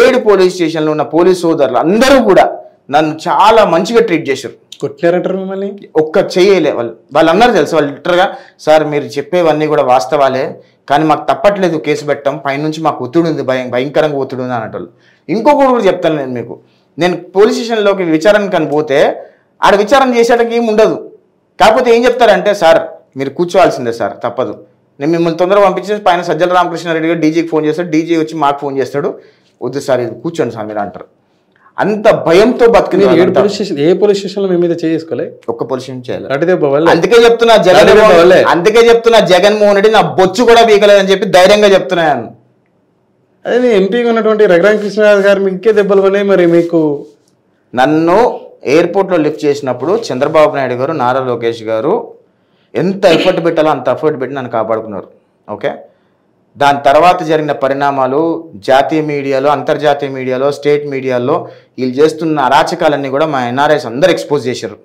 7 పోలీస్ స్టేషన్లో ఉన్న పోలీస్ సోదరులు అందరూ కూడా నన్ను చాలా మంచిగా ట్రీట్ చేశారు. కొట్టారంటారు మిమ్మల్ని? ఒక్క చేయలే వాళ్ళందరూ తెలుసు. వాళ్ళు లిటరల్గా సార్ మీరు చెప్పేవన్నీ కూడా వాస్తవాలే, కానీ మాకు తప్పట్లేదు కేసు పెట్టడం, పైనుంచి మాకు ఒత్తిడి ఉంది, భయంకరంగా ఒత్తిడి ఉంది అన్నట్టు. ఇంకొకటి కూడా చెప్తాను నేను మీకు, నేను పోలీస్ స్టేషన్లోకి విచారణ కానీ పోతే ఆడ విచారణ చేసేటకి ఏమి ఉండదు. కాకపోతే ఏం చెప్తారంటే సార్ మీరు కూర్చోవాల్సిందే సార్, తప్పదు, నేను మిమ్మల్ని తొందరగా పంపించేసి పైన సజ్జల రామకృష్ణారెడ్డి గారు డీజీకి ఫోన్ చేస్తాడు, డీజీ వచ్చి మాకు ఫోన్ చేస్తాడు, వద్దు సార్ ఇది కూర్చోండి సార్ మీరు అంటారు. అంత భయంతో బతికిన ఏ పోలీస్ స్టేషన్లో మీ మీద చేసుకోలే, ఒక్క పోలీస్ స్టేషన్ చేయాలి. అందుకే చెప్తున్నా జగన్మోహన్ రెడ్డి నా బొచ్చు కూడా బీకలేదని చెప్పి ధైర్యంగా చెప్తున్నాను. అదే ఎంపీగా ఉన్నటువంటి రఘురామ కృష్ణరాజు గారు మీకే దెబ్బలు పడినాయి. మరి మీకు నన్ను ఎయిర్పోర్ట్లో లిఫ్ట్ చేసినప్పుడు చంద్రబాబు నాయుడు గారు, నారా లోకేష్ గారు ఎంత ఎఫర్ట్ పెట్టాలో అంత ఎఫర్ట్ పెట్టి నన్ను కాపాడుకున్నారు. ఓకే, దాని తర్వాత జరిగిన పరిణామాలు జాతీయ మీడియాలో, అంతర్జాతీయ మీడియాలో, స్టేట్ మీడియాలో వీళ్ళు చేస్తున్న అరాచకాలన్నీ కూడా మా ఎన్ఆర్ఐస్ అందరు ఎక్స్పోజ్ చేశారు.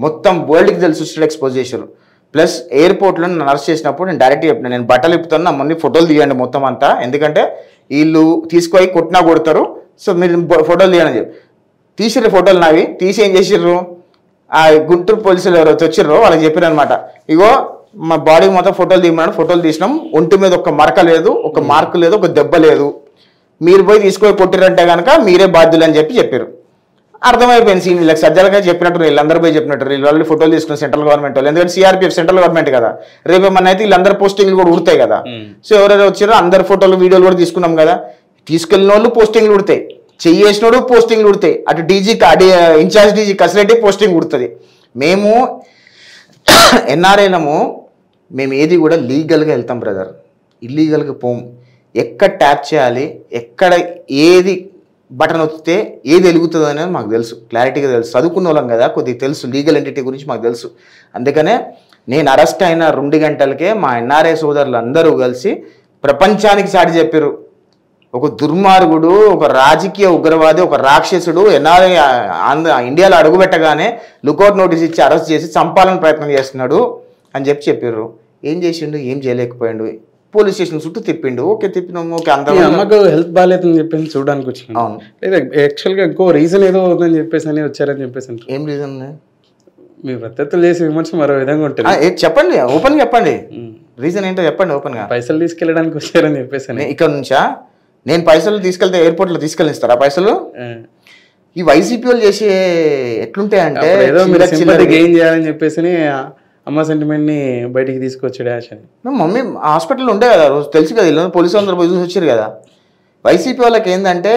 మొత్తం వరల్డ్కి తెలిసి ఎక్స్పోజ్ చేశారు. ప్లస్ ఎయిర్పోర్ట్లో నన్ను అరెస్ట్ చేసినప్పుడు నేను డైరెక్ట్గా చెప్పిన, నేను బట్టలు ఇప్పుతాను, నా మొన్న ఫోటోలు తీయండి మొత్తం అంతా, ఎందుకంటే వీళ్ళు తీసుకొని కొట్టినా కొడతారు, సో మీరు ఫోటోలు తీయని చెప్పి తీసిర్రు. ఫోటోలు నావి తీసి ఏం చేసిర్రు, ఆ గుంటూరు పోలీసులు ఎవరైతే వచ్చిర్రో వాళ్ళకి చెప్పారు అనమాట, ఇగో మా బాడీ మొత్తం ఫోటోలు తీయమన్నాడు, ఫోటోలు తీసినాం, ఒంటి మీద ఒక మరక లేదు, ఒక మార్కు లేదు, ఒక దెబ్బ లేదు, మీరు పోయి తీసుకొని కొట్టిరంటే కనుక మీరే బాధ్యులు అని చెప్పారు. అర్థమైపోయింది సీన్. వీళ్ళకి సజ్జలుగా చెప్పినట్టు, వీళ్ళందరూ పోయి చెప్పినట్టు, వీళ్ళు ఆల్రెడీ ఫోటోలు తీసుకున్న సెంట్రల్ గవర్నమెంట్ వాళ్ళు, ఎందుకంటే సిఆర్పిఎఫ్ సెంట్రల్ గవర్నమెంట్ కదా, రేపు ఏమన్నా అయితే వీళ్ళందరూ పోస్టింగ్లు కూడా ఉడతాయి కదా. సో ఎవరైనా వచ్చారో అందరు ఫోటోలు వీడియోలు కూడా తీసుకున్నాం కదా, తీసుకెళ్ళిన వాళ్ళు పోస్టింగ్లు ఉడతాయి, చెయ్యేసినోడు పోస్టింగ్లు ఉడతాయి, అటు DG in charge DG Kasireddy posting ఉడుతుంది. మేము ఎన్ఆర్ఐలము, మేము ఏది కూడా లీగల్గా వెళ్తాం బ్రదర్, ఇల్లీగల్గా పోము. ఎక్కడ ట్యాప్ చేయాలి, ఎక్కడ ఏది బటన్ వస్తే ఏది వెలుగుతుంది అనేది మాకు తెలుసు, క్లారిటీగా తెలుసు. చదువుకున్న వాళ్ళం కదా, కొద్దిగా తెలుసు, లీగల్ ఎంటిటీ గురించి మాకు తెలుసు. అందుకనే నేను అరెస్ట్ అయిన 2 గంటలకే మా ఎన్ఆర్ఐ సోదరులు అందరూ కలిసి ప్రపంచానికి చాటి చెప్పారు, ఒక దుర్మార్గుడు, ఒక రాజకీయ ఉగ్రవాది, ఒక రాక్షసుడు ఎన్ఆర్ఐ ఇండియాలో అడుగుపెట్టగానే లుకౌట్ నోటీస్ ఇచ్చి అరెస్ట్ చేసి చంపాలని ప్రయత్నం చేస్తున్నాడు అని చెప్పారు. ఏం చేసిండు, ఏం చేయలేకపోయాడు, పోలీస్ స్టేషన్ చుట్టూ తిప్పిండు. ఓకే తిప్పినాము, ఓకే అంత అమ్మకు హెల్త్ బాగాలేదని చెప్పేసి చూడడానికి వచ్చింది. అవును, లేదా యాక్చువల్గా ఇంకో రీజన్ ఏదో ఉందని చెప్పేసి అని వచ్చారని చెప్పేసి. ఏం రీజన్? మీ ప్రత్యర్థులు చేసే విమర్శ మరో విధంగా ఉంటుంది. చెప్పండి, ఓపెన్ చెప్పండి, రీజన్ ఏంటో చెప్పండి ఓపెన్ గా. పైసలు తీసుకెళ్ళడానికి వచ్చారని చెప్పేసి. ఇక్కడ నుంచా నేను పైసలు తీసుకెళ్తే ఎయిర్పోర్ట్లో తీసుకెళ్ళిస్తారా పైసలు? ఈ వైసీపీ వాళ్ళు చేసే ఎట్లుంటాయంటే ఏదో మీరు సింపతి గెయిన్ చేయాలని చెప్పేసి అమ్మ సెంటిమెంట్ ని బయటికి తీసుకొచ్చాడు యాష్ అని. మమ్మీ హాస్పిటల్లో ఉండే కదా, రోజు తెలుసు కదా, ఇల్లు పోలీసు అందరూ పోయి చూసి వచ్చారు కదా. వైసీపీ వాళ్ళకి ఏంటంటే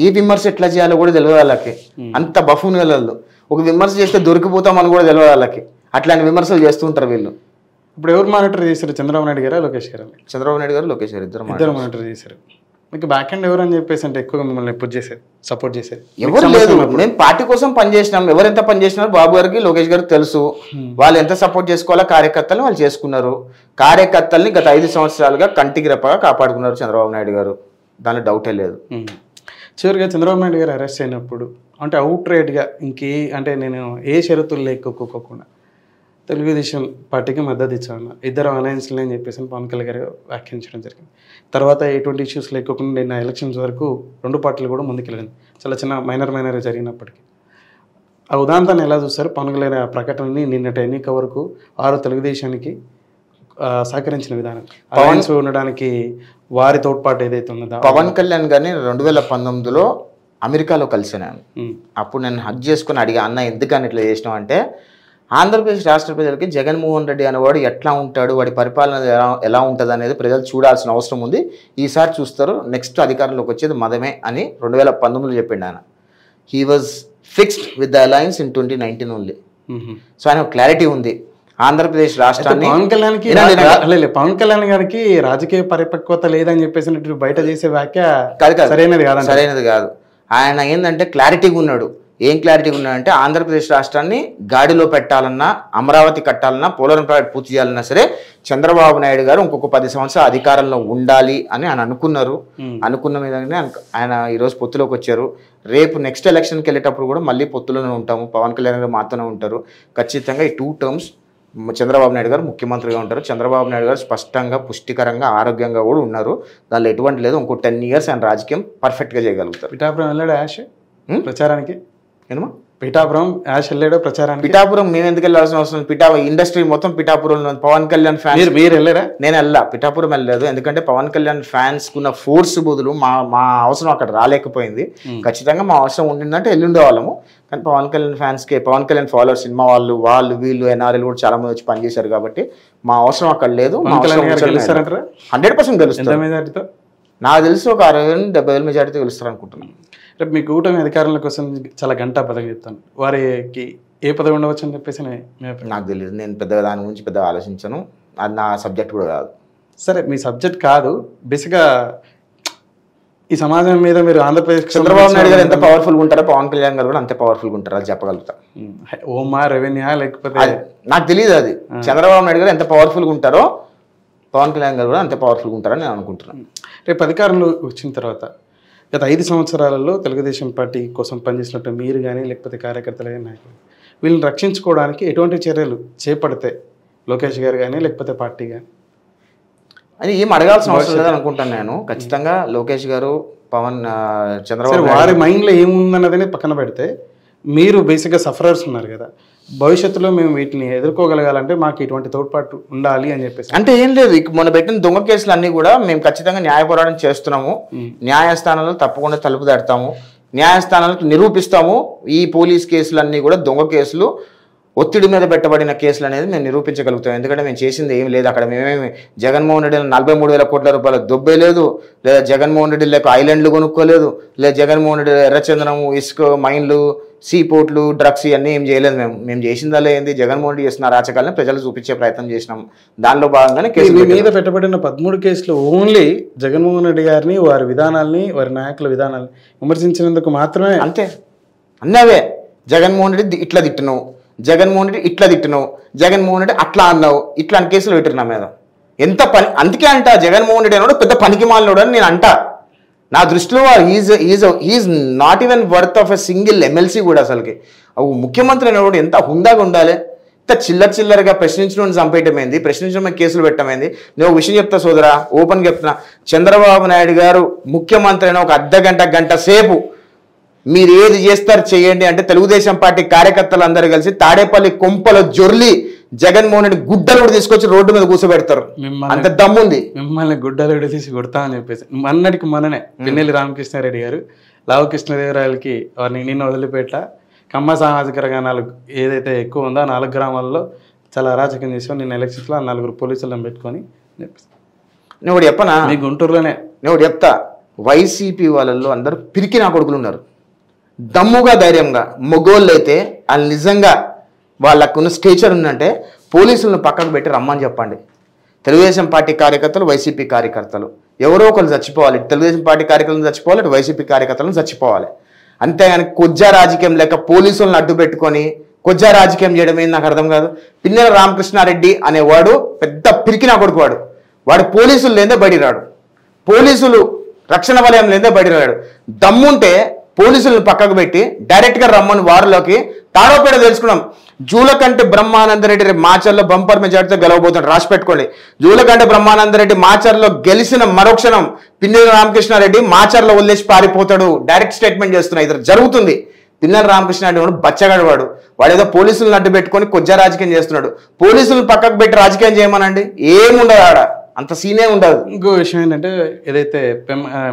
ఏ విమర్శ ఎట్లా చేయాలో కూడా తెలియదు వాళ్ళకి, అంత బఫూన్ వాళ్ళు. ఒక విమర్శ చేస్తే దొరికిపోతామని కూడా తెలియదు వాళ్ళకి, అట్లాంటి విమర్శలు చేస్తూ ఉంటారు వీళ్ళు. ఇప్పుడు ఎవరు మానిటర్ చేశారు, చంద్రబాబు నాయుడు గారా లోకేష్ గారు? చంద్రబాబు నాయుడు గారు, లోకేష్ గారు ఇద్దరు మానిటర్ చేశారు. మీకు బ్యాక్ ఎండ్ ఎవరు అని చెప్పేసి అంటే ఎక్కువగా మిమ్మల్ని పుష్ చేసేది, సపోర్ట్ చేసేది ఎవరు లేదు. మేము పార్టీ కోసం పనిచేసినాం, ఎవరెంత పనిచేసినారో బాబు గారికి, లోకేష్ గారికి తెలుసు. వాళ్ళు ఎంత సపోర్ట్ చేసుకోవాలో కార్యకర్తలు వాళ్ళు చేసుకున్నారు. కార్యకర్తల్ని గత 5 సంవత్సరాలుగా కంటికి రెప్పగా కాపాడుకున్నారు చంద్రబాబు నాయుడు గారు, దానిలో డౌటే లేదు. చివరిగా చంద్రబాబు నాయుడు గారు అరెస్ట్ అయినప్పుడు అంటే అవుట్ రైట్గా అంటే నేను ఏ షరతులు లేకపోకుండా తెలుగుదేశం పార్టీకి మద్దతు ఇచ్చాను, ఇద్దరు అలయన్స్లే అని చెప్పేసి పవన్ కళ్యాణ్ గారు వ్యాఖ్యానించడం జరిగింది. తర్వాత ఎటువంటి ఇష్యూస్ లేకోకుండా నిన్న ఎలక్షన్స్ వరకు 2 పార్టీలు కూడా ముందుకెళ్ళింది, చాలా చిన్న మైనర్ జరిగినప్పటికీ. ఆ ఉదాంతాన్ని ఎలా చూస్తారు? పవన్ కళ్యాణ్ ఆ ప్రకటనని నిన్నటి ఎన్నిక వరకు 6 తెలుగుదేశానికి సహకరించిన విధానం, అలయన్స్ ఉండడానికి వారి తోడ్పాటు ఏదైతే ఉన్నదో. పవన్ కళ్యాణ్ గారిని 2019లో అమెరికాలో కలిసాను. అప్పుడు నేను హక్ చేసుకుని అడిగా, అన్న ఎందుకని ఇట్లా చేసినావు అంటే, ఆంధ్రప్రదేశ్ రాష్ట్ర ప్రజలకి జగన్మోహన్ రెడ్డి అనేవాడు ఎట్లా ఉంటాడు, వాడి పరిపాలన ఎలా ఉంటుంది అనేది ప్రజలు చూడాల్సిన అవసరం ఉంది, ఈసారి చూస్తారు, నెక్స్ట్ అధికారంలోకి వచ్చేది మదమే అని 2019లో చెప్పిండు ఆయన. He was fixed with the alliance in 2019 only. So ఆయన క్లారిటీ ఉంది. ఆంధ్రప్రదేశ్ రాష్ట్రాన్ని పవన్ కళ్యాణ్ గారికి రాజకీయ పరిపక్వత లేదని చెప్పేసి బయట చేసే వ్యాఖ్య సరైనది కాదు. ఆయన ఏంటంటే క్లారిటీగా ఉన్నాడు, ఏం క్లారిటీ ఉన్నాయంటే ఆంధ్రప్రదేశ్ రాష్ట్రాన్ని గాడిలో పెట్టాలన్నా, అమరావతి కట్టాలన్నా, పోలవరం ప్రాజెక్ట్ పూర్తి చేయాలన్నా సరే చంద్రబాబు నాయుడు గారు ఇంకొక 10 సంవత్సరాలు అధికారంలో ఉండాలి అని ఆయన అనుకున్నారు. అనుకున్న విధంగానే ఆయన ఈరోజు పొత్తులోకి వచ్చారు. రేపు నెక్స్ట్ ఎలక్షన్కి వెళ్ళేటప్పుడు కూడా మళ్ళీ పొత్తులోనే ఉంటాము. పవన్ కళ్యాణ్ గారు మాతోనే ఉంటారు. ఖచ్చితంగా ఈ 2 టర్మ్స్ చంద్రబాబు నాయుడు గారు ముఖ్యమంత్రిగా ఉంటారు. చంద్రబాబు నాయుడు గారు స్పష్టంగా, పుష్టికరంగా, ఆరోగ్యంగా కూడా ఉన్నారు. దానిలో ఎటువంటి లేదు. ఇంకో 10 years ఆయన రాజకీయం పర్ఫెక్ట్గా చేయగలుగుతారు. పిఠాపురం వెళ్ళాడు యాష్ ప్రచారానికి? ఏమో పిఠాపురం యాష్ వెళ్ళాడు ప్రచారానికి? పిఠాపురం మేము ఎందుకు వెళ్ళాల్సిన అవసరం? ఇండస్ట్రీ మొత్తం పిఠాపురంలో. పవన్ కళ్యాణ్ ఫ్యాన్స్ మీరు వెళ్ళారా? నేను వెళ్ళా, పిఠాపురం వెళ్ళలేదు. ఎందుకంటే పవన్ కళ్యాణ్ ఫ్యాన్స్ కున్న ఫోర్స్ బదులు మా అవసరం అక్కడ రాలేకపోయింది. ఖచ్చితంగా మా అవసరం ఉండిందంటే వెళ్ళుండే వాళ్ళము. కానీ పవన్ కళ్యాణ్ ఫ్యాన్స్కి, పవన్ కళ్యాణ్ ఫాలోవర్స్, సినిమా వాళ్ళు వీళ్ళు ఎన్ఆర్ఎల్ కూడా చాలా మంది వచ్చి పనిచేశారు కాబట్టి మా అవసరం అక్కడ లేదు. 100% గెలుస్తారు. నాకు తెలిసి ఒక 60,000-70,000 మెజారిటీ గెలుస్తారు అనుకుంటున్నాను. రేపు మీ కూటమి అధికారంలో కోసం చాలా గంట పదవి చెప్తాను. వారికి ఏ పదవి ఉండవచ్చు అని చెప్పేసి నాకు తెలియదు. నేను పెద్దగా దాని గురించి పెద్దగా ఆలోచించను. అది నా సబ్జెక్ట్ కూడా కాదు. సరే, మీ సబ్జెక్ట్ కాదు. బేసిక్గా ఈ సమాజం మీద మీరు ఆంధ్రప్రదేశ్ చంద్రబాబు నాయుడు గారు ఎంత పవర్ఫుల్గా ఉంటారో పవన్ కళ్యాణ్ గారు కూడా అంతే పవర్ఫుల్గా ఉంటారు. అది చెప్పగలుగుతా. ఓమా రెవెన్యూ లేకపోతే నాకు తెలియదు. అది చంద్రబాబు నాయుడు గారు ఎంత పవర్ఫుల్గా ఉంటారో పవన్ కళ్యాణ్ గారు కూడా అంతే పవర్ఫుల్గా ఉంటారని నేను అనుకుంటున్నాను. రేపు అధికారంలో వచ్చిన తర్వాత గత 5 సంవత్సరాలలో తెలుగుదేశం పార్టీ కోసం పనిచేసినట్టు మీరు కానీ లేకపోతే కార్యకర్తలు కానీ నాయకులు వీళ్ళని రక్షించుకోవడానికి ఎటువంటి చర్యలు చేపడితే లోకేష్ గారు కానీ లేకపోతే పార్టీ కానీ అని ఏం అడగాల్సిన అవసరం లేదని అనుకుంటాను నేను. ఖచ్చితంగా లోకేష్ గారు, చంద్రబాబు వారి మైండ్లో ఏముందన్నదని పక్కన పెడితే మీరు బేసిక్గా సఫరర్స్ ఉన్నారు కదా, భవిష్యత్తులో మేము వీటిని ఎదుర్కోగలగాలంటే మాకు ఇటువంటి తోడ్పాటు ఉండాలి అని చెప్పేసి. అంటే ఏం లేదు, మొన్న పెట్టిన దొంగ కేసులు అన్నీ కూడా మేము ఖచ్చితంగా న్యాయ పోరాటం చేస్తున్నాము. న్యాయస్థానాల్లో తప్పకుండా తలుపు తడతాము, న్యాయస్థానాలకు నిరూపిస్తాము. ఈ పోలీస్ కేసులన్నీ కూడా దొంగ కేసులు, ఒత్తిడి మీద పెట్టబడిన కేసులు అనేది మేము నిరూపించగలుగుతాం. ఎందుకంటే మేము చేసింది ఏం లేదు. అక్కడ మేమేమి జగన్మోహన్ రెడ్డి 43,000 కోట్ల రూపాయల దొబ్బే లేదు, లేదా జగన్మోహన్ రెడ్డి లేక ఐలాండ్లు కొనుక్కోలేదు, లేదా జగన్మోహన్ రెడ్డి ఎర్రచందనము, ఇసుక మైన్లు, సీ పోర్ట్లు, డ్రగ్స్ ఇవన్నీ ఏం చేయలేదు. మేము చేసిందల్లా ఏంది, జగన్మోహన్ రెడ్డి చేసిన అరాచకాలను ప్రజలు చూపించే ప్రయత్నం చేసినాం. దానిలో భాగంగానే కేసు మీద పెట్టబడిన 13 కేసులు ఓన్లీ జగన్మోహన్ రెడ్డి గారిని, వారి విధానాల్ని, వారి నాయకుల విధానాన్ని విమర్శించినందుకు మాత్రమే. అంతే, అన్నవే. జగన్మోహన్ రెడ్డి ఇట్లా తిట్టినావు, జగన్మోహన్ రెడ్డి ఇట్లా తిట్టినావు, జగన్మోహన్ రెడ్డి అట్లా అన్నావు, ఇట్లాంటి కేసులు పెట్టిరు నా మీద. ఎంత పని. అందుకే అంట జగన్మోహన్ రెడ్డి అన్నాడు పెద్ద పనికి మాలినోడు అని నేను అంట. నా దృష్టిలో is not even worth of a single MLC కూడా. అసలుకి ముఖ్యమంత్రి అనేవాడు ఎంత హుందాగా ఉండాలి. ఇంత చిల్లరగా ప్రశ్నించడం చంపేయటమైంది, ప్రశ్నించడం కేసులు పెట్టమైంది. నేను ఒక విషయం చెప్తా సోదరా, ఓపెన్గా చెప్తున్నా. చంద్రబాబు నాయుడు గారు ముఖ్యమంత్రి అయిన ఒక గంట సేపు మీరు ఏది చేస్తారు చేయండి అంటే తెలుగుదేశం పార్టీ కార్యకర్తలు అందరూ కలిసి తాడేపల్లి కొంపలో జొర్లి జగన్మోహన్ రెడ్డి గుడ్డలు కూడా తీసుకొచ్చి రోడ్డు మీద కూర్చోబెడతారు. అంత దమ్ముంది. మిమ్మల్ని గుడ్డలు కూడా తీసి కొడతా అని చెప్పేసి అన్నటికి మననే పిన్నెల్లి రామకృష్ణారెడ్డి గారు లావు కృష్ణదేవరాయలకి వారిని నిన్న వదిలిపెట్ట కమ్మ సామాజిక రంగాలు ఏదైతే ఎక్కువ ఉందో 4 గ్రామాల్లో చాలా అరాచకం చేసాం. నిన్న ఎలక్షన్స్లో 4 పోలీసులను పెట్టుకొని నేను ఒకటి చెప్పనా, మీ గుంటూరులోనే నేను ఒకటి చెప్తా. వైసీపీ వాళ్ళల్లో అందరూ పిరికి నా కొడుకులు ఉన్నారు. దమ్ముగా, ధైర్యంగా మొగోళ్ళు అయితే వాళ్ళు నిజంగా వాళ్ళకున్న స్టేచర్ ఉందంటే పోలీసులను పక్కకు పెట్టి రమ్మని చెప్పండి. తెలుగుదేశం పార్టీ కార్యకర్తలు, వైసీపీ కార్యకర్తలు ఎవరో ఒకరు చచ్చిపోవాలి. తెలుగుదేశం పార్టీ కార్యకర్తలను చచ్చిపోవాలి, ఇటు వైసీపీ కార్యకర్తలను చచ్చిపోవాలి. అంతేగాని కొజ్జా రాజకీయం లేక పోలీసులను అడ్డు పెట్టుకొని కొజ్జా రాజకీయం చేయడం ఏంది నాకు అర్థం కాదు. పిన్నెల రామకృష్ణారెడ్డి అనేవాడు పెద్ద పిరికినా కొడుకు. వాడు పోలీసులు లేదే బయటిరాడు, పోలీసులు రక్షణ వలయం లేదే బయటిరాడు. దమ్ముంటే పోలీసులను పక్కకు పెట్టి డైరెక్ట్గా రమ్మని వారిలోకి తాడోపేడ తెలుసుకున్నాం. జూలకంటి బ్రహ్మానందరెడ్డి రేపు మాచర్లో బంపర్ మెజార్టీతో గెలవబోతున్నాడు, రాసి పెట్టుకోండి. జూలకంటి బ్రహ్మానందరెడ్డి మాచర్లో గెలిచిన మరోక్షణం పిన్నెల రామకృష్ణారెడ్డి మాచర్లో వదిలేసి పారిపోతాడు. డైరెక్ట్ స్టేట్మెంట్ చేస్తున్నా, ఇది జరుగుతుంది. పిన్నెల రామకృష్ణారెడ్డి వాడు బచ్చగాడు. వాడు ఏదో పోలీసులను అడ్డు పెట్టుకొని కొజ్జా రాజకీయం చేస్తున్నాడు. పోలీసులను పక్కకు పెట్టి రాజకీయం చేయమనండి, ఏముండదు ఆడ, అంత సీనే ఉండదు. ఇంకో విషయం ఏంటంటే ఏదైతే